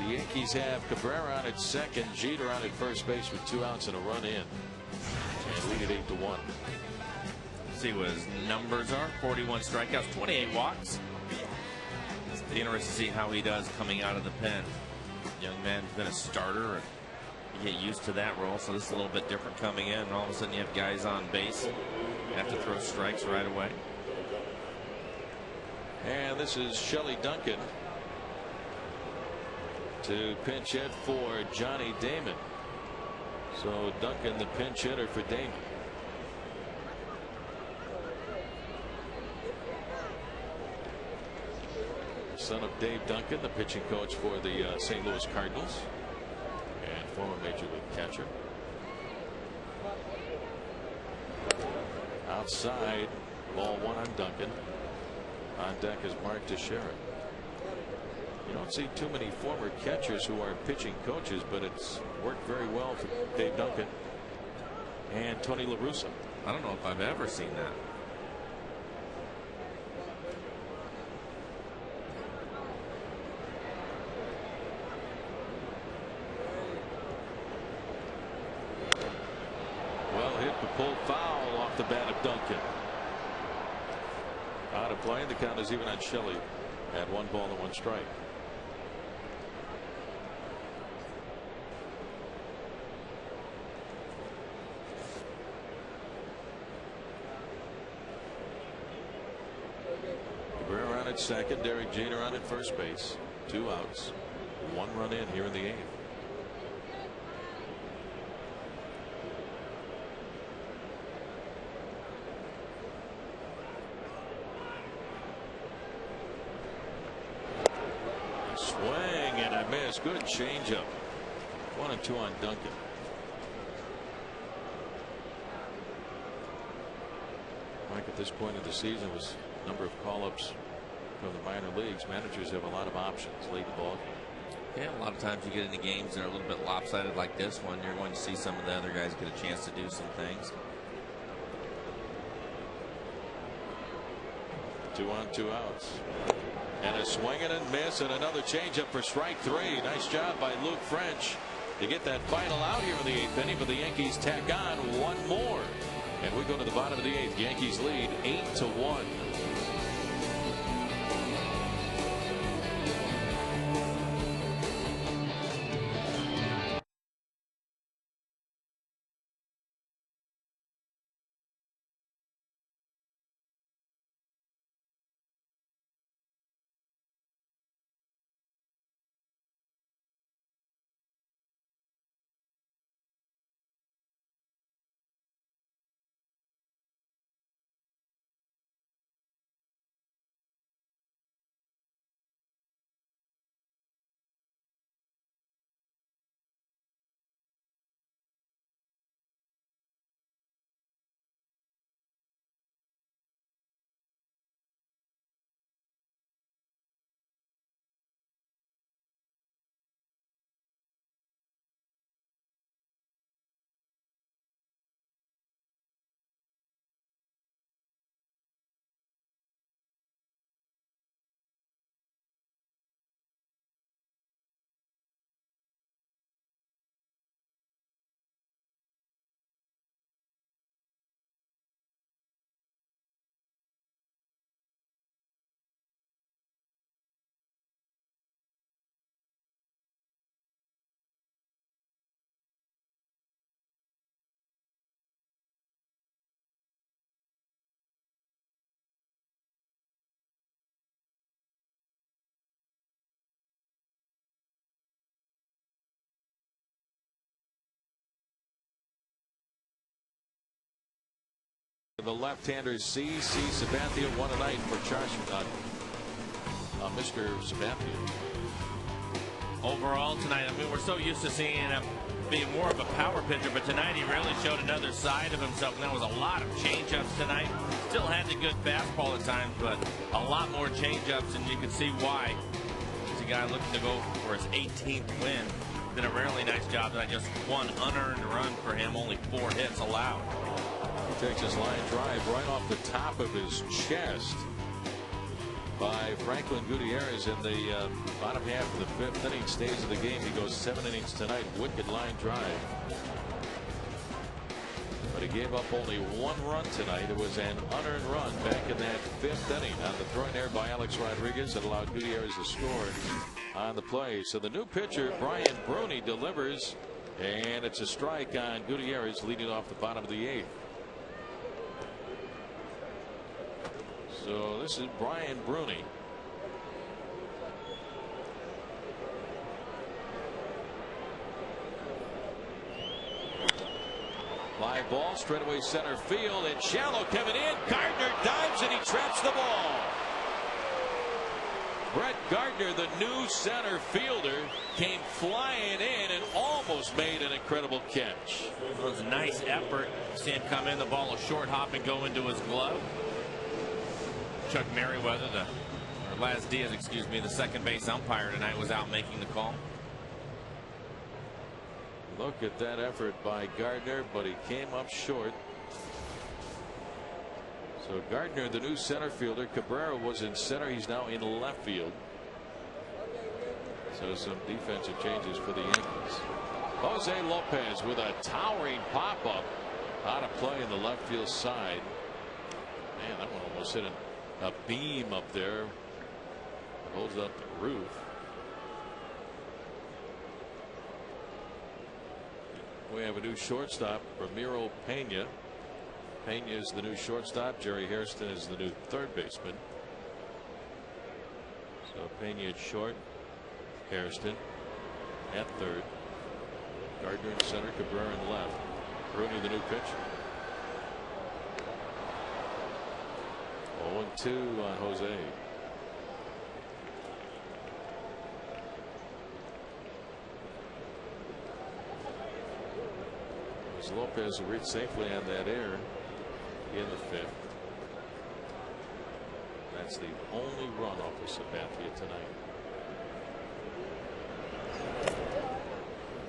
The Yankees have Cabrera on at second, Jeter on at first base with 2 outs and a run in, and lead at 8-1. See what his numbers are. 41 strikeouts, 28 walks. Be interested to see how he does coming out of the pen. Young man's been a starter, and you get used to that role, so this is a little bit different coming in, and all of a sudden you have guys on base. You have to throw strikes right away. And this is Shelley Duncan to pinch hit for Johnny Damon. So Duncan, the pinch hitter for Damon. Son of Dave Duncan, the pitching coach for the St. Louis Cardinals and former Major League catcher. Outside, ball 1 on Duncan. On deck is Mark Teixeira. You don't see too many former catchers who are pitching coaches, but it's worked very well for Dave Duncan and Tony La Russa. I don't know if I've ever seen that. Well hit, but pulled foul off the bat of Duncan. Out of play. The count is even on Shelley at 1 ball and 1 strike. Cabrera on at second, Derek Jeter on at first base. 2 outs, 1 run in here in the 8th. Swing and a miss. Good changeup. 1 and 2 on Duncan. Mike, at this point of the season, was number of call-ups from the minor leagues. Managers have a lot of options late in the ball game. Yeah, a lot of times you get into games that are a little bit lopsided like this one. You're going to see some of the other guys get a chance to do some things. 2 on, 2 outs. And a swing and a miss and another changeup for strike 3. Nice job by Luke French to get that final out here in the 8th inning, but the Yankees tack on one more. And we go to the bottom of the 8th. Yankees lead 8-1. The left-hander C.C. Sabathia, 1 a night for Mr. Sabathia. Overall tonight, I mean, we're so used to seeing him being more of a power pitcher, but tonight he really showed another side of himself. And there was a lot of changeups tonight. Still had the good fastball at times, but a lot more changeups, and you can see why. He's a guy looking to go for his 18th win. Did a really nice job tonight. Just 1 unearned run for him, only 4 hits allowed. He takes his line drive right off the top of his chest by Franklin Gutierrez in the bottom half of the 5th inning. Stays in the game. He goes 7 innings tonight. Wicked line drive. But he gave up only 1 run tonight. It was an unearned run back in that 5th inning on the throw in there by Alex Rodriguez that allowed Gutierrez to score on the play. So the new pitcher, Brian Bruni, delivers, and it's a strike on Gutierrez, leading off the bottom of the 8th. So this is Brian Bruni. Fly ball straightaway center field, and shallow coming in. Gardner dives and he traps the ball. Brett Gardner, the new center fielder, came flying in and almost made an incredible catch. It was a nice effort. See him come in, the ball a short hop and go into his glove. Chuck Merriweather, or Laz Diaz, excuse me, the second base umpire tonight, was out making the call. Look at that effort by Gardner, but he came up short. So Gardner, the new center fielder. Cabrera was in center. He's now in left field. So some defensive changes for the Yankees. Jose Lopez with a towering pop-up out of play in the left field side. Man, that one almost hit a beam up there. Holds up the roof. We have a new shortstop, Ramiro Pena. Pena is the new shortstop. Jerry Hairston is the new third baseman. So Pena at short, Hairston at third, Gardner in center, Cabrera in left. Bruni, the new pitcher. 0-2 on Jose. Lopez reached safely on that error in the 5th. That That's the only run off of Sabathia tonight.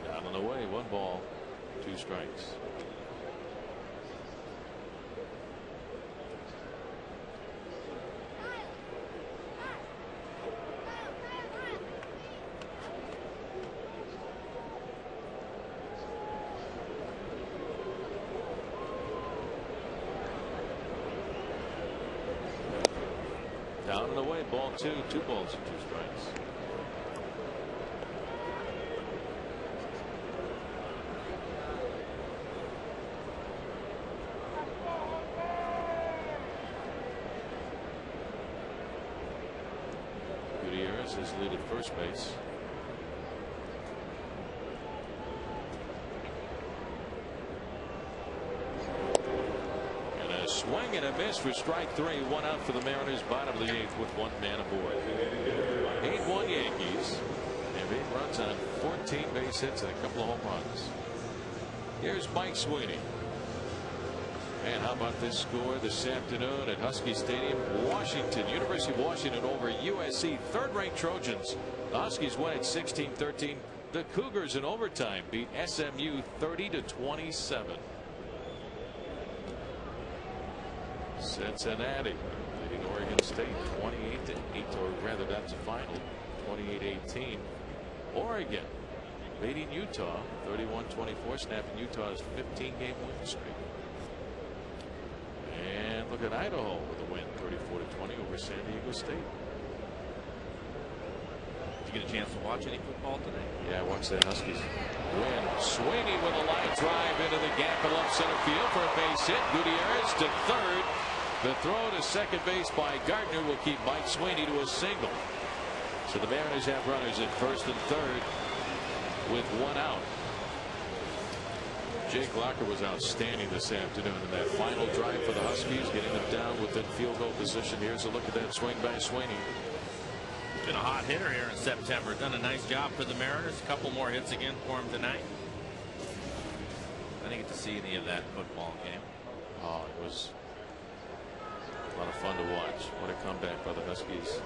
Down and away, 1 ball, 2 strikes. Down and away, ball 2, 2 balls and 2 strikes. Gutierrez is lead at first base. Swing and a miss for strike 3. 1 out for the Mariners. Bottom of the 8th with 1 man aboard. 8-1 Yankees. They have 8 runs on 14 base hits and a couple of home runs. Here's Mike Sweeney. And how about this score this afternoon at Husky Stadium? Washington, University of Washington over USC. 3rd-ranked Trojans. The Huskies win at 16-13. The Cougars in overtime beat SMU 30-27. Cincinnati leading Oregon State 28-8, or rather that's a final 28-18. Oregon beating Utah 31-24, snapping Utah's 15-game win streak. And look at Idaho with a win 34-20 over San Diego State. Did you get a chance to watch any football today? Yeah, I watched that Huskies win. Sweeney with a line drive into the gap in left center field for a base hit. Gutierrez to third. The throw to second base by Gardner will keep Mike Sweeney to a single. So the Mariners have runners at first and third with 1 out. Jake Locker was outstanding this afternoon in that final drive for the Huskies, getting them down within field goal position. Here's a look at that swing by Sweeney. Been a hot hitter here in September. Done a nice job for the Mariners. A couple more hits again for him tonight. I didn't get to see any of that football game. Oh, it was a lot of fun to watch. What a comeback by the Huskies.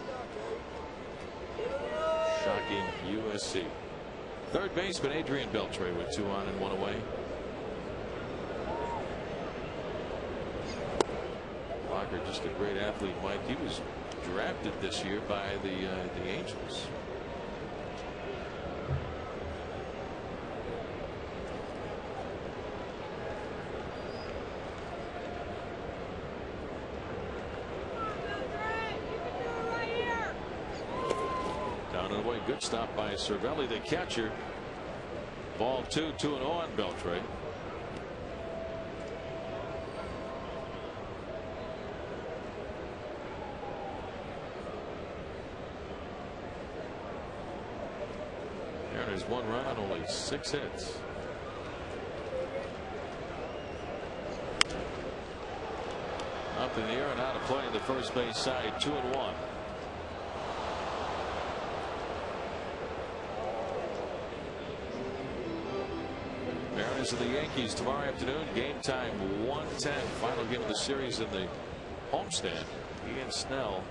Shocking USC. Third baseman Adrian Beltre with 2 on and 1 away. Locker, just a great athlete, Mike. He was drafted this year by the Angels. Down and away, good stop by Cervelli, the catcher. Ball 2, 2-0 on Beltre. There's 1 run on only 6 hits. Up in the air and out of play on the first base side. 2-1. Mariners and the Yankees tomorrow afternoon. Game time 1:10. Final game of the series in the homestand. Ian Snell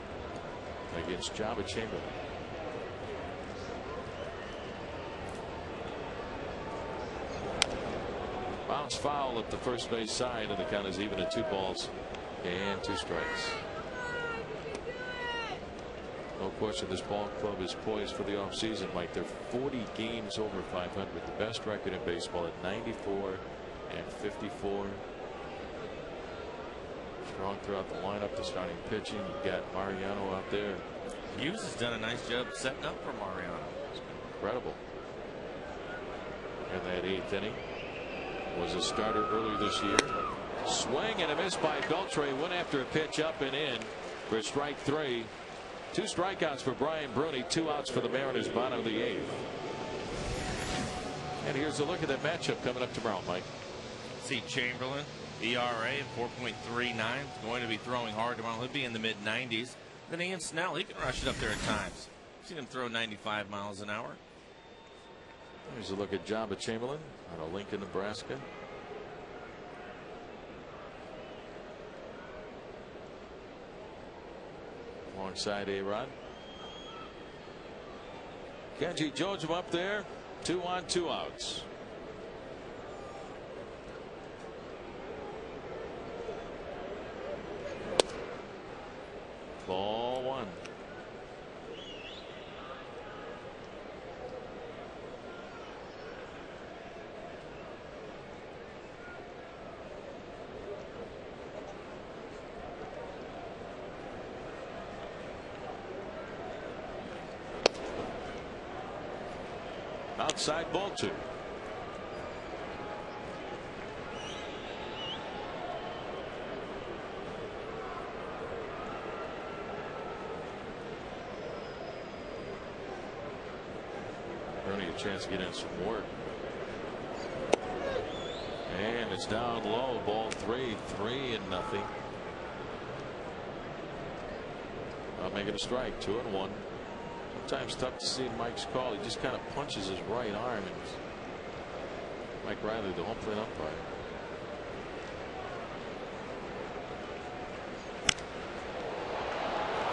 against Jabba Chamberlain. Bounce foul at the first base side, and the count is even at 2 balls and 2 strikes. No question this ball club is poised for the offseason, Mike. They're 40 games over 500, the best record in baseball at 94 and 54. Strong throughout the lineup, the starting pitching. You've got Mariano out there. Hughes has done a nice job setting up for Mariano. It's been incredible. In that 8th inning. Was a starter earlier this year. Swing and a miss by Beltre. Went after a pitch up and in for strike 3. 2 strikeouts for Brian Bruni. 2 outs for the Mariners. Bottom of the 8th. And here's a look at that matchup coming up tomorrow, Mike. See Chamberlain, ERA at 4.39. Going to be throwing hard tomorrow. He'll be in the mid-90s. Then Ian Snell, he can rush it up there at times. I've seen him throw 95 miles an hour. Here's a look at Jabba Chamberlain out of Lincoln, Nebraska. alongside A-Rod. Kenji Jojim up there, 2 on 2 outs. Ball 1. Outside ball 2. Earning a chance to get in some work. And it's down low. Ball 3. 3-0. I'll make it a strike. 2-1. Sometimes tough to see Mike's call. He just kind of punches his right arm. And Mike Riley, the home plate umpire.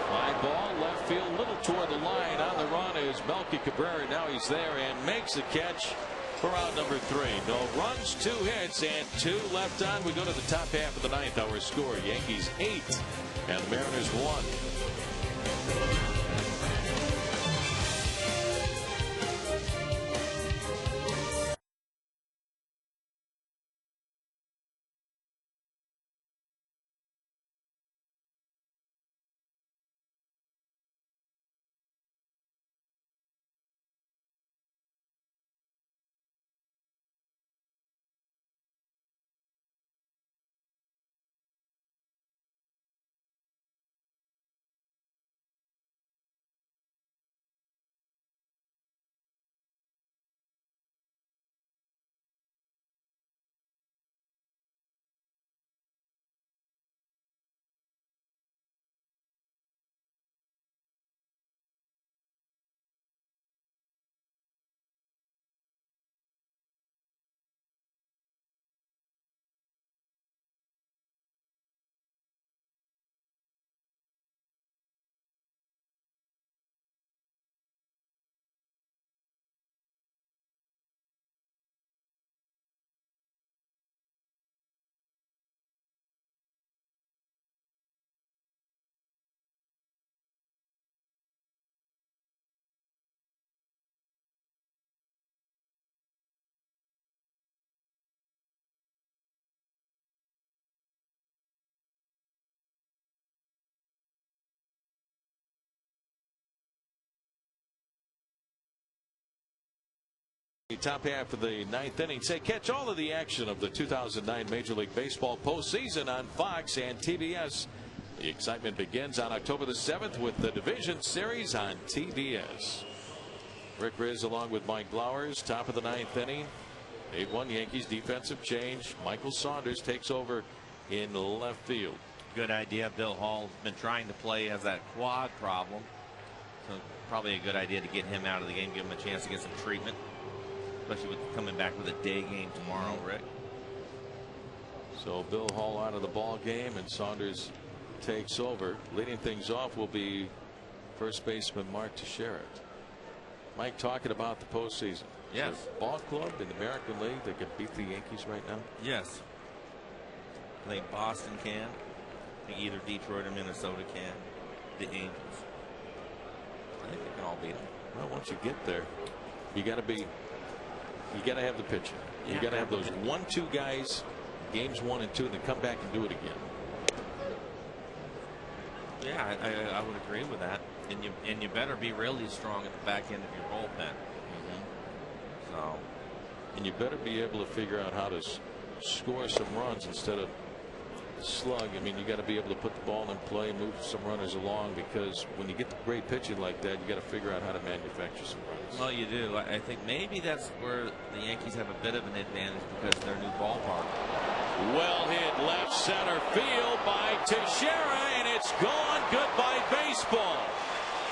Fly ball, left field, little toward the line. On the run is Melky Cabrera. Now he's there and makes the catch for out number 3. No runs, 2 hits, and 2 left on. We go to the top half of the 9th. Our score: Yankees 8 and the Mariners 1. Top half of the 9th inning. Say, catch all of the action of the 2009 Major League Baseball postseason on Fox and TBS. The excitement begins on October the 7th with the Division Series on TBS. Rick Riz along with Mike Blowers. Top of the 9th inning. 8-1 Yankees defensive change. Michael Saunders takes over in left field. Good idea. Bill Hall's been trying to play, has that quad problem. So probably a good idea to get him out of the game, give him a chance to get some treatment. Especially with coming back with a day game tomorrow, Rick. So Bill Hall out of the ball game and Saunders takes over. Leading things off will be first baseman Mark Teixeira. Mike, talking about the postseason. Yes. Ball club in the American League that could beat the Yankees right now? Yes. I think Boston can. I think either Detroit or Minnesota can. The Angels. I think they can all beat them. Well, once you get there, you got to have the pitching. You got to have those 1-2 guys, games 1 and 2, and then come back and do it again. Yeah, I would agree with that. And you better be really strong at the back end of your bullpen. So, and you better be able to figure out how to score some runs instead of slug. I mean, you got to be able to put the ball in play, move some runners along, because when you get the great pitching like that, you got to figure out how to manufacture some runs. Well, you do. I think maybe that's where the Yankees have a bit of an advantage because of their new ballpark. Well hit left center field by Teixeira, and it's gone. Goodbye baseball.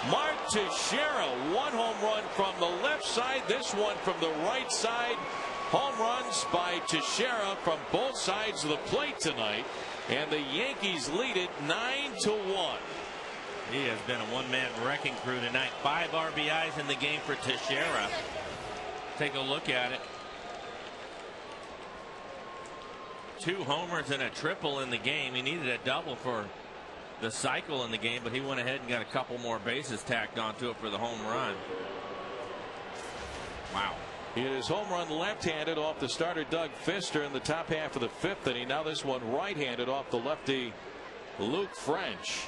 Mark Teixeira, 1 home run from the left side, this one from the right side. Home runs by Teixeira from both sides of the plate tonight, and the Yankees lead it 9-1. He has been a one-man wrecking crew tonight. 5 RBIs in the game for Teixeira. Take a look at it. 2 homers and a triple in the game. He needed a double for the cycle in the game, but he went ahead and got a couple more bases tacked onto it for the home run. Wow. His home run left-handed off the starter Doug Fister in the top half of the 5th inning. Now this one right-handed off the lefty Luke French.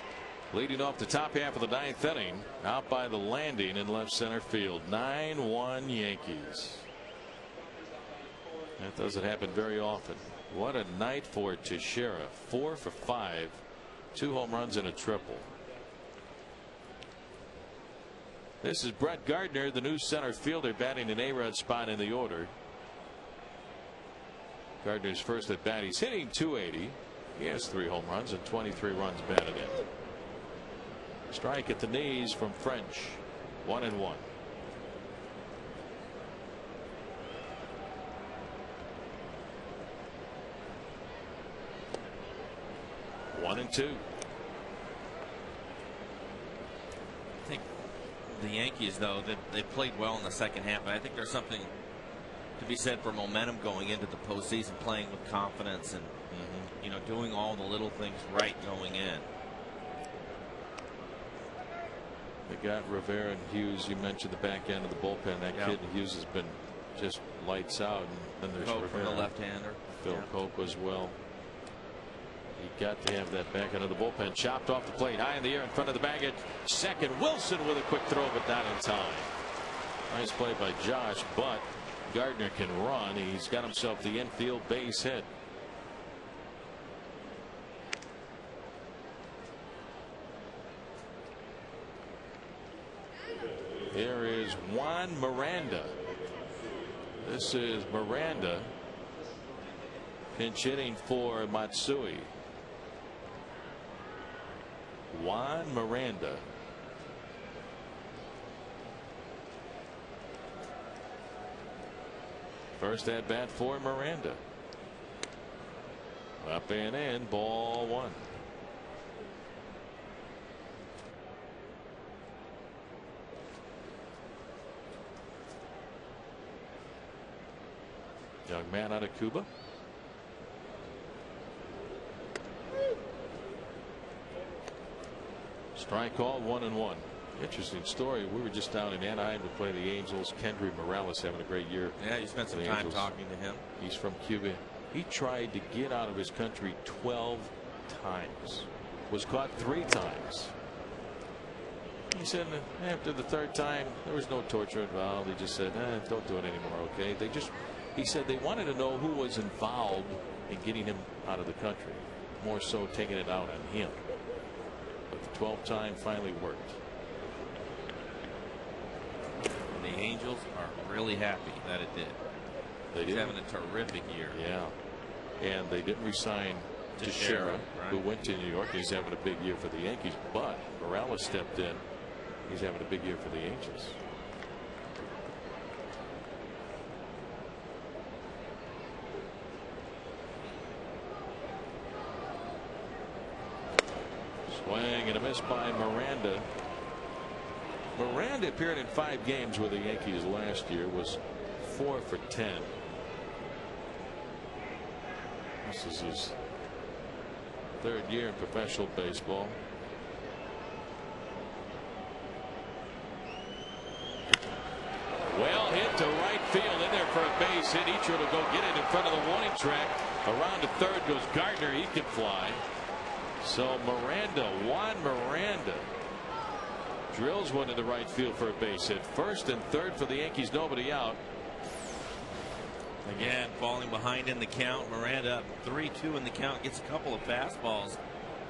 Leading off the top half of the 9th inning, out by the landing in left center field. 9-1 Yankees. That doesn't happen very often. What a night for Teixeira. 4 for 5, 2 home runs and a triple. This is Brett Gardner, the new center fielder, batting an A-Rod spot in the order. Gardner's first at bat. He's hitting .280. He has 3 home runs and 23 runs batted in. Strike at the knees from French. 1-1. 1-2. I think the Yankees, though, they played well in the second half, but I think there's something to be said for momentum going into the postseason, playing with confidence and you know, doing all the little things right going in. They got Rivera and Hughes. You mentioned the back end of the bullpen. That kid Hughes has been just lights out. And then there's Coke Rivera, from the left-hander. Phil Coke as well. You got to have that back end of the bullpen. Chopped off the plate, high in the air in front of the bag at second. Wilson with a quick throw, but not in time. Nice play by Josh, but Gardner can run. He's got himself the infield base hit. Here is Juan Miranda. This is Miranda pinch hitting for Matsui. Juan Miranda. First at bat for Miranda. Up and in, ball 1. Young man out of Cuba. Strike call, 1-1. Interesting story. We were just down in Anaheim to play the Angels. Kendry Morales having a great year. Yeah, you spent some time talking to him. He's from Cuba. He tried to get out of his country 12 times. Was caught 3 times. He said after the 3rd time there was no torture involved. He just said, don't do it anymore, okay? He said they wanted to know who was involved in getting him out of the country, more so taking it out on him. But the 12th time finally worked. And the Angels are really happy that it did. He's having a terrific year. Yeah. And they didn't resign Teixeira, who went to New York. He's having a big year for the Yankees, but Morales stepped in. He's having a big year for the Angels. Swing and a miss by Miranda. Miranda appeared in 5 games with the Yankees last year, was 4 for 10. This is his 3rd year in professional baseball. Well hit to right field, in there for a base hit. Ichiro to go get it in front of the warning track. Around to 3rd goes Gardner. He can fly. So Miranda, Juan Miranda, drills one to the right field for a base hit. 1st and 3rd for the Yankees, nobody out. Again, falling behind in the count. Miranda up 3-2 in the count. Gets a couple of fastballs.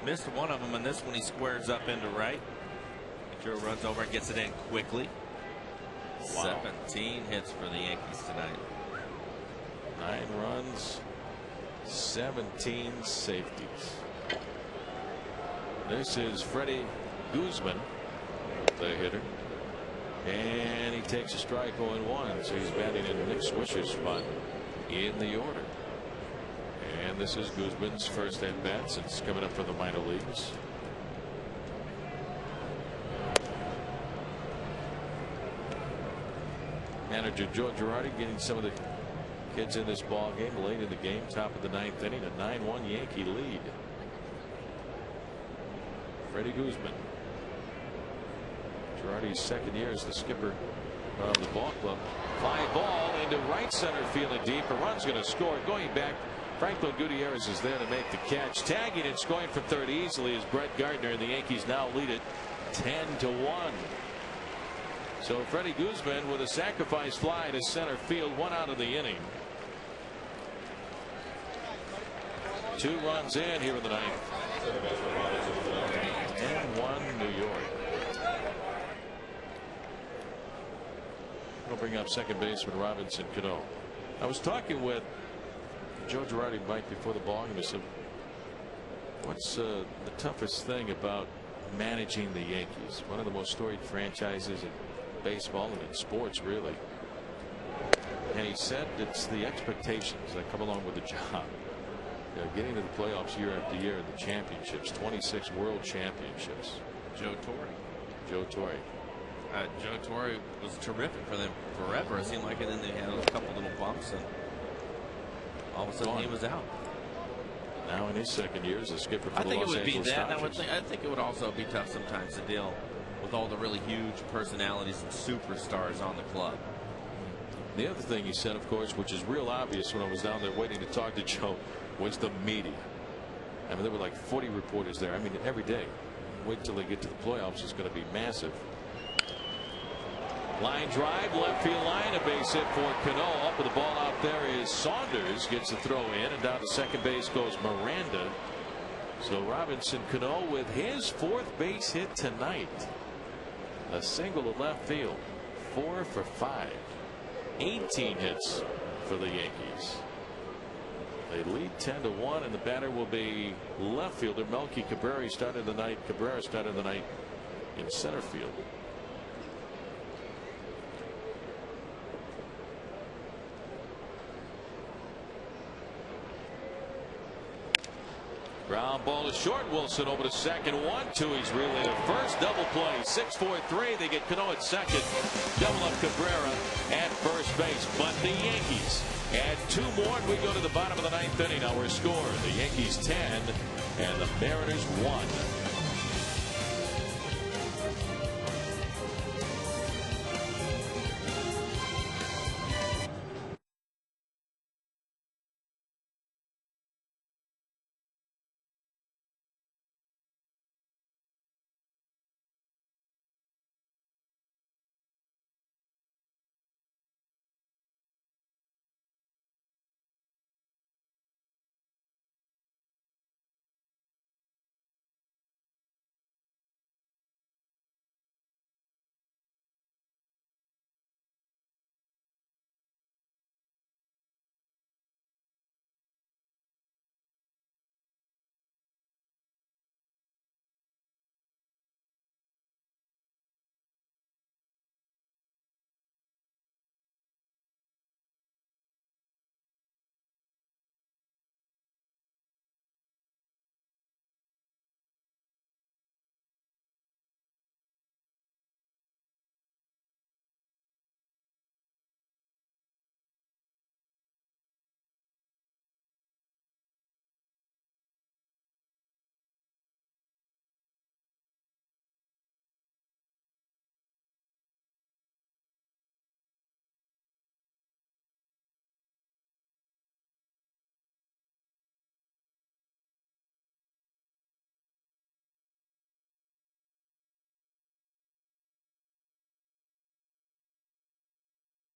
Missed one of them, and this one he squares up into right. Joe runs over and gets it in quickly. Wow. 17 hits for the Yankees tonight. 9 runs, 17 safeties. This is Freddie Guzman, the hitter. And he takes a strike 0-1. So he's batting in Nick Swisher's spot in the order. And this is Guzman's first at bat since coming up from the minor leagues. Manager Joe Girardi getting some of the kids in this ball game late in the game. Top of the 9th inning, a 9-1 Yankee lead. Freddie Guzman, Girardi's second year as the skipper of the ball club. Fly ball into right center field and deep. A run's going to score. Going back, Franklin Gutierrez is there to make the catch. Tagging and scoring from third easily is Brett Gardner, and the Yankees now lead it 10-1. So Freddie Guzman with a sacrifice fly to center field, 1 out of the inning. 2 runs in here in the 9th. 10-1 New York. We'll bring up second baseman Robinson Cano. I was talking with Joe Girardi right before the ball game. He said, what's the toughest thing about managing the Yankees? One of the most storied franchises in baseball and in sports, really. And he said it's the expectations that come along with the job. You know, getting to the playoffs year after year, the championships, 26 world championships. Joe Torre. Joe Torre. Joe Torre was terrific for them forever. It seemed like, and then they had a couple little bumps, and all of a sudden he was out. Now in his second year as a skipper for I the think Los it would be Angeles that. Dodgers. I think it would also be tough sometimes to deal with all the really huge personalities and superstars on the club. The other thing he said, of course, which is real obvious when I was down there waiting to talk to Joe, was the media. I mean, there were like 40 reporters there. I mean, every day. Wait till they get to the playoffs. It's going to be massive. Line drive, left field line, a base hit for Cano. Up with the ball out there is Saunders. Gets the throw in, and down to second base goes Miranda. So Robinson Cano with his 4th base hit tonight. A single to left field. 4 for 5. 18 hits for the Yankees. They lead 10-1, and the batter will be left fielder Melky Cabrera. Started the night. Cabrera started the night in center field. Ground ball is short. Wilson over to second. 1-2. He's reeling at first. Double play. 6-4-3. They get Cano at second. Double up Cabrera at first base. But the Yankees add 2 more, and we go to the bottom of the 9th inning. Our score: the Yankees 10 and the Mariners 1.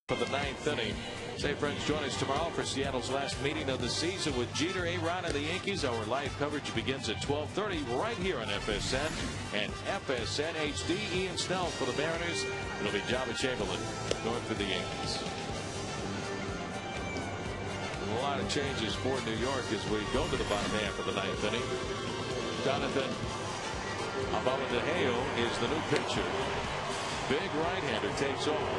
For the 9th inning. Say, friends, join us tomorrow for Seattle's last meeting of the season with Jeter, A-Rod, and the Yankees. Our live coverage begins at 12:30 right here on FSN and FSN HD. Ian Snell for the Mariners. It'll be Java Chamberlain going for the Yankees. A lot of changes for New York as we go to the bottom half of the 9th inning. Jonathan Ababa-Dejeo is the new pitcher. Big right-hander takes over.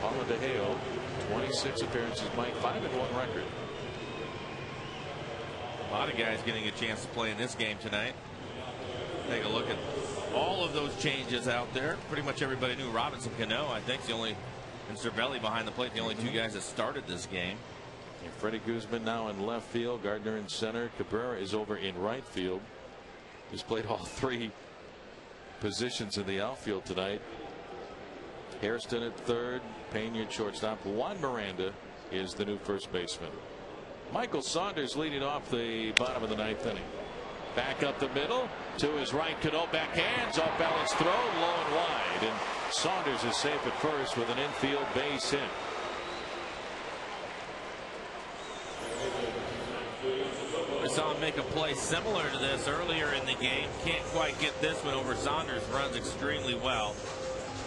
Ababa-Dejeo, 26 appearances, Mike, 5-1 record. A lot of guys getting a chance to play in this game tonight. Take a look at all of those changes out there. Pretty much everybody knew Robinson Cano, I think, the only, and Cervelli behind the plate, the only two guys that started this game. And Freddie Guzman now in left field, Gardner in center, Cabrera is over in right field. He's played all three positions in the outfield tonight. Hairston at third, Pena at shortstop. Juan Miranda is the new first baseman. Michael Saunders leading off the bottom of the ninth inning. Back up the middle to his right. Cano backhands, off balance throw, low and wide, and Saunders is safe at first with an infield base hit. We saw him make a play similar to this earlier in the game. Can't quite get this one over. Saunders runs extremely well.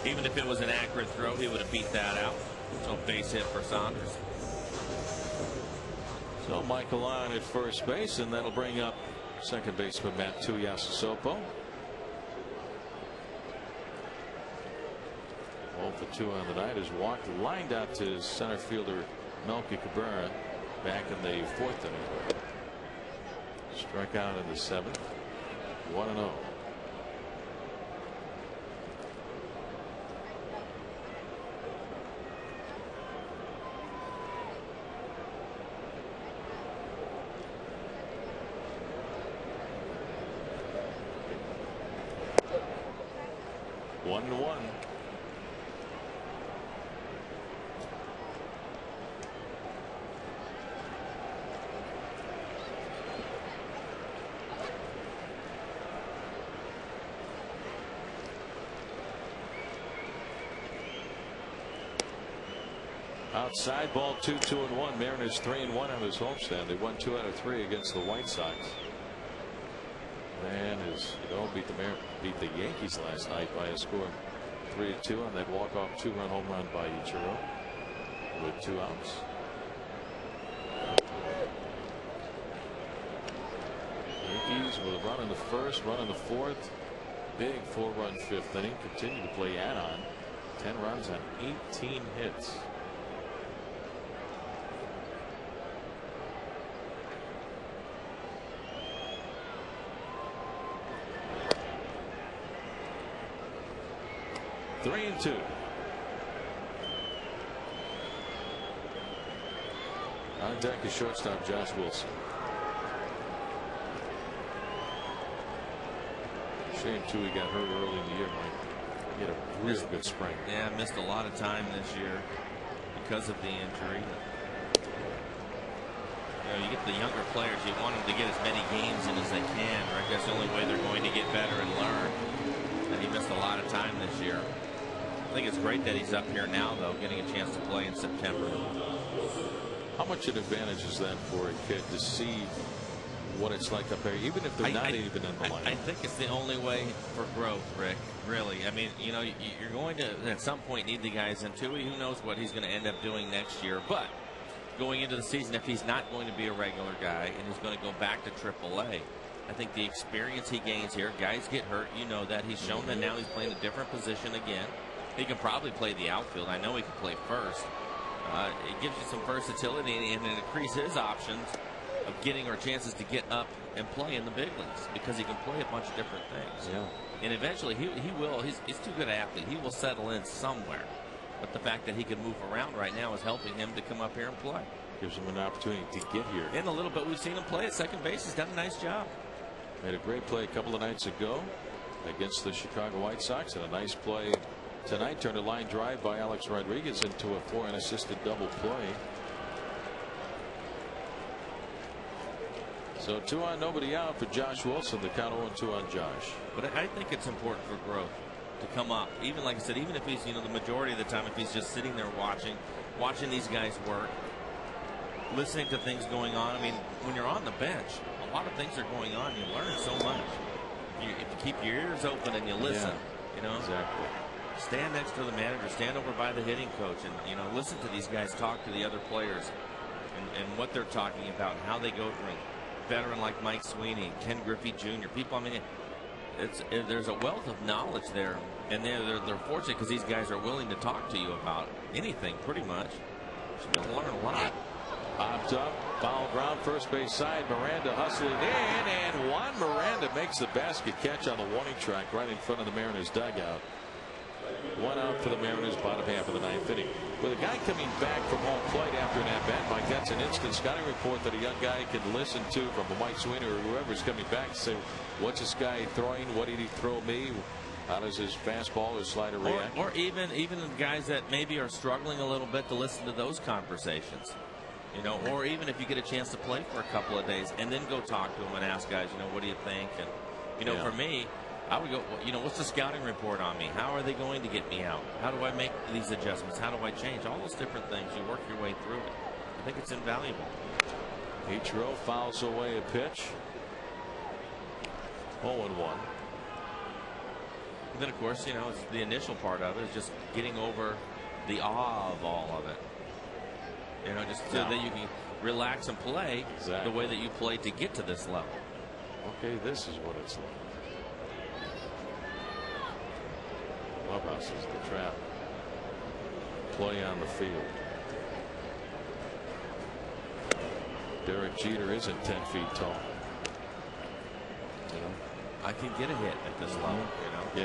Even if it was an accurate throw, he would have beat that out. So base hit for Saunders. So Michael on at first base, and that'll bring up second baseman Matt Tuiasosopo. 0 for 2 on the night is walked, lined out to center fielder Melky Cabrera back in the fourth inning. Struck out in the seventh. 1-0. Outside ball 2-2-1. Mariners 3-1 on his homestand. They won 2 out of 3 against the White Sox. And beat the Yankees last night by a score of 3-2 on that walk-off 2-run home run by Ichiro with 2 outs. Yankees with a run in the first, run in the fourth. Big 4-run fifth inning. Continue to play add-on. 10 runs on 18 hits. Three and 2. On deck is shortstop Josh Wilson. Shame too he got hurt early in the year, Mike. He had a really good spring. Yeah, missed a lot of time this year because of the injury. You know, you get the younger players, you want them to get as many games in as they can, right? That's the only way they're going to get better and learn. And he missed a lot of time this year. I think it's great that he's up here now, though, getting a chance to play in September. How much an advantage is that for a kid to see what it's like up there, even if they're not even in the lineup? I think it's the only way for growth, Rick. Really. I mean, you know, you're going to at some point need the guys in Tui. Who knows what he's going to end up doing next year? But going into the season, if he's not going to be a regular guy and he's going to go back to AAA, I think the experience he gains here, guys get hurt. You know that. He's shown that now he's playing a different position again. He can probably play the outfield. I know he can play first. It gives you some versatility and it increases his options of getting or chances to get up and play in the big leagues because he can play a bunch of different things. Yeah. And eventually he will. He's too good an athlete. He will settle in somewhere. But the fact that he can move around right now is helping him to come up here and play. Gives him an opportunity to get here. In a little bit, we've seen him play at second base. He's done a nice job. Made a great play a couple of nights ago against the Chicago White Sox, and a nice play tonight. Turned a line drive by Alex Rodriguez into a 4-run assisted double play. So 2 on, nobody out for Josh Wilson. The count 0-2 on Josh. But I think it's important for growth to come up. Even like I said, even if he's, you know, the majority of the time, if he's just sitting there watching these guys work, listening to things going on. I mean, when you're on the bench, a lot of things are going on. You learn so much. If you keep your ears open and you listen, you know. Exactly. Stand next to the manager, stand over by the hitting coach, and, you know, listen to these guys talk to the other players and what they're talking about and how they go through. Veteran like Mike Sweeney, Ken Griffey Jr. People, I mean, there's a wealth of knowledge there, and they're fortunate because these guys are willing to talk to you about anything, pretty much. So you'll learn a lot. Popped up. Foul ground, first base side. Miranda hustling in, and Juan Miranda makes the basket catch on the warning track right in front of the Mariners dugout. 1 out for the Mariners, bottom half of the 9th inning. With a guy coming back from home plate after an at-bat, Mike, that's an instant scouting report that a young guy can listen to from a Mike Sweeney or whoever's coming back and say, what's this guy throwing? What did he throw me? How does his fastball or slider react? Or even the guys that maybe are struggling a little bit, to listen to those conversations. You know, or even if you get a chance to play for a couple of days and then go talk to them and ask guys, you know, what do you think? And, you know, for me, I would go, you know, what's the scouting report on me? How are they going to get me out? How do I make these adjustments? How do I change? All those different things. You work your way through it. I think it's invaluable. Ichiro fouls away a pitch. 0-1. And then, of course, you know, it's the initial part of it is just getting over the awe of all of it. You know, just so that you can relax and play the way that you played to get to this level. Okay, this is what it's like. Clubhouse is the trap. Play on the field. Derek Jeter isn't 10 feet tall. You know, I can get a hit at this level. You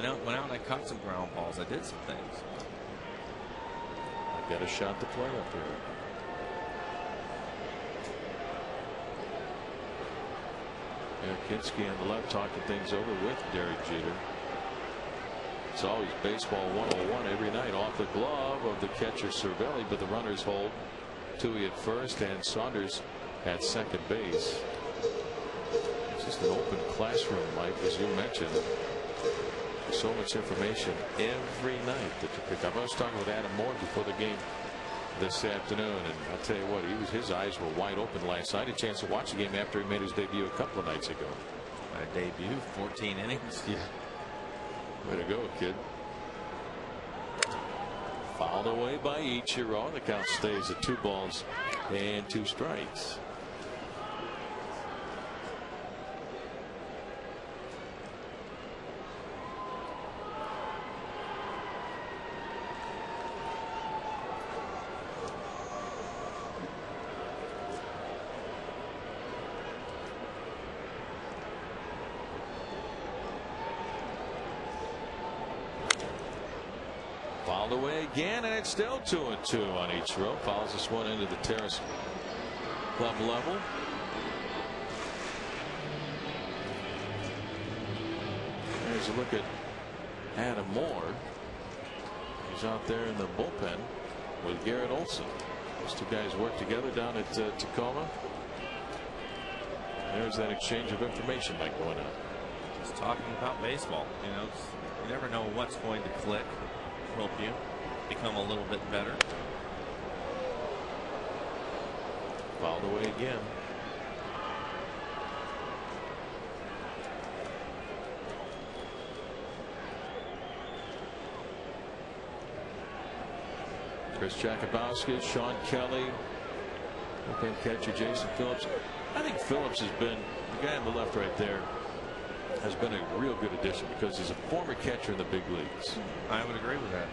know, went out and I caught some ground balls. I did some things. I got a shot to play up here. Kinski on the left talking things over with Derek Jeter. It's always baseball 101 every night. Off the glove of the catcher Cervelli, but the runners hold. Tui at first and Saunders at second base. It's just an open classroom, Mike, as you mentioned. So much information every night that you pick up. I was talking with Adam Moore before the game this afternoon, and I'll tell you what, his eyes were wide open last night. A chance to watch the game after he made his debut a couple of nights ago. A debut, 14 innings. Yeah. Way to go, kid. Fouled away by Ichiro. The count stays at 2 balls and 2 strikes. Fouled away again, and it's still 2-2 on Ichiro. Fouls this one into the terrace club level. There's a look at Adam Moore. He's out there in the bullpen with Garrett Olson. Those two guys work together down at Tacoma. There's that exchange of information, Mike, going on. Just talking about baseball. You know, you never know what's going to click. Help you become a little bit better. Fouled away again. Chris Jakubowski, Sean Kelly, open catcher Jason Phillips. I think Phillips has been, the guy on the left right there, has been a real good addition because he's a former catcher in the big leagues. I would agree with that.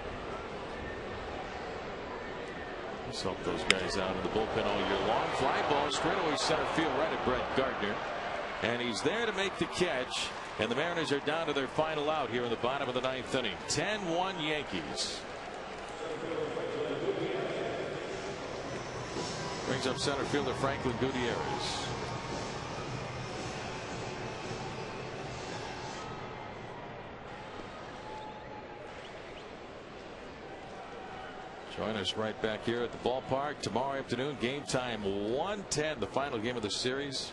He's helped those guys out in the bullpen all year long. Fly ball straightaway center field right at Brett Gardner, and he's there to make the catch. And the Mariners are down to their final out here in the bottom of the 9th inning. 10-1 Yankees. Brings up center fielder Franklin Gutierrez. Join us right back here at the ballpark tomorrow afternoon. Game time 1:10, the final game of the series.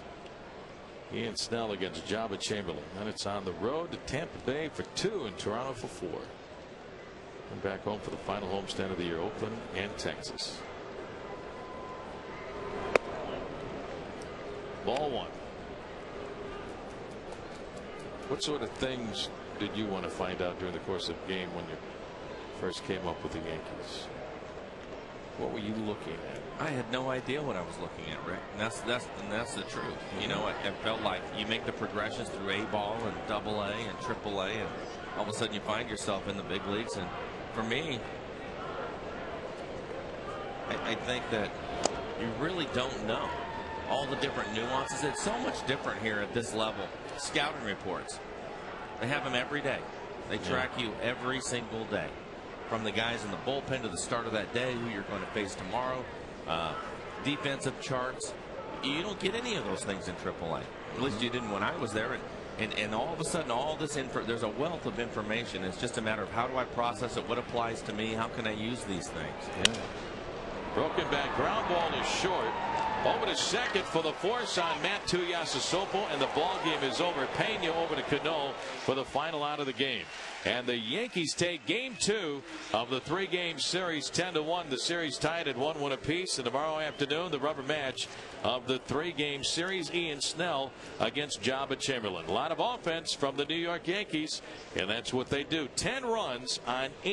Ian Snell against Jabba Chamberlain. And it's on the road to Tampa Bay for 2 and Toronto for 4. And back home for the final homestand of the year, Oakland and Texas. Ball 1. What sort of things did you want to find out during the course of the game when you first came up with the Yankees? What were you looking at? I had no idea what I was looking at, Rick. And that's the truth. You know, it felt like you make the progressions through A ball and Double A and Triple A, and all of a sudden you find yourself in the big leagues. And for me, I think that You really don't know all the different nuances. It's so much different here at this level. Scouting reports, they have them every day. They track you every single day, from the guys in the bullpen to the start of that day, who you're going to face tomorrow, defensive charts. You don't get any of those things in AAA. At least you didn't when I was there. And all of a sudden, all this there's a wealth of information. It's just a matter of how do I process it, what applies to me, how can I use these things. Broken back ground ball is short. Over to second for the force on Matt Tuiasosopo, and the ball game is over. Pena over to Cano for the final out of the game. And the Yankees take game 2 of the 3-game series 10-1. The series tied at 1-1 apiece. And tomorrow afternoon, the rubber match of the 3-game series. Ian Snell against Jabba Chamberlain. A lot of offense from the New York Yankees, and that's what they do. 10 runs on 8.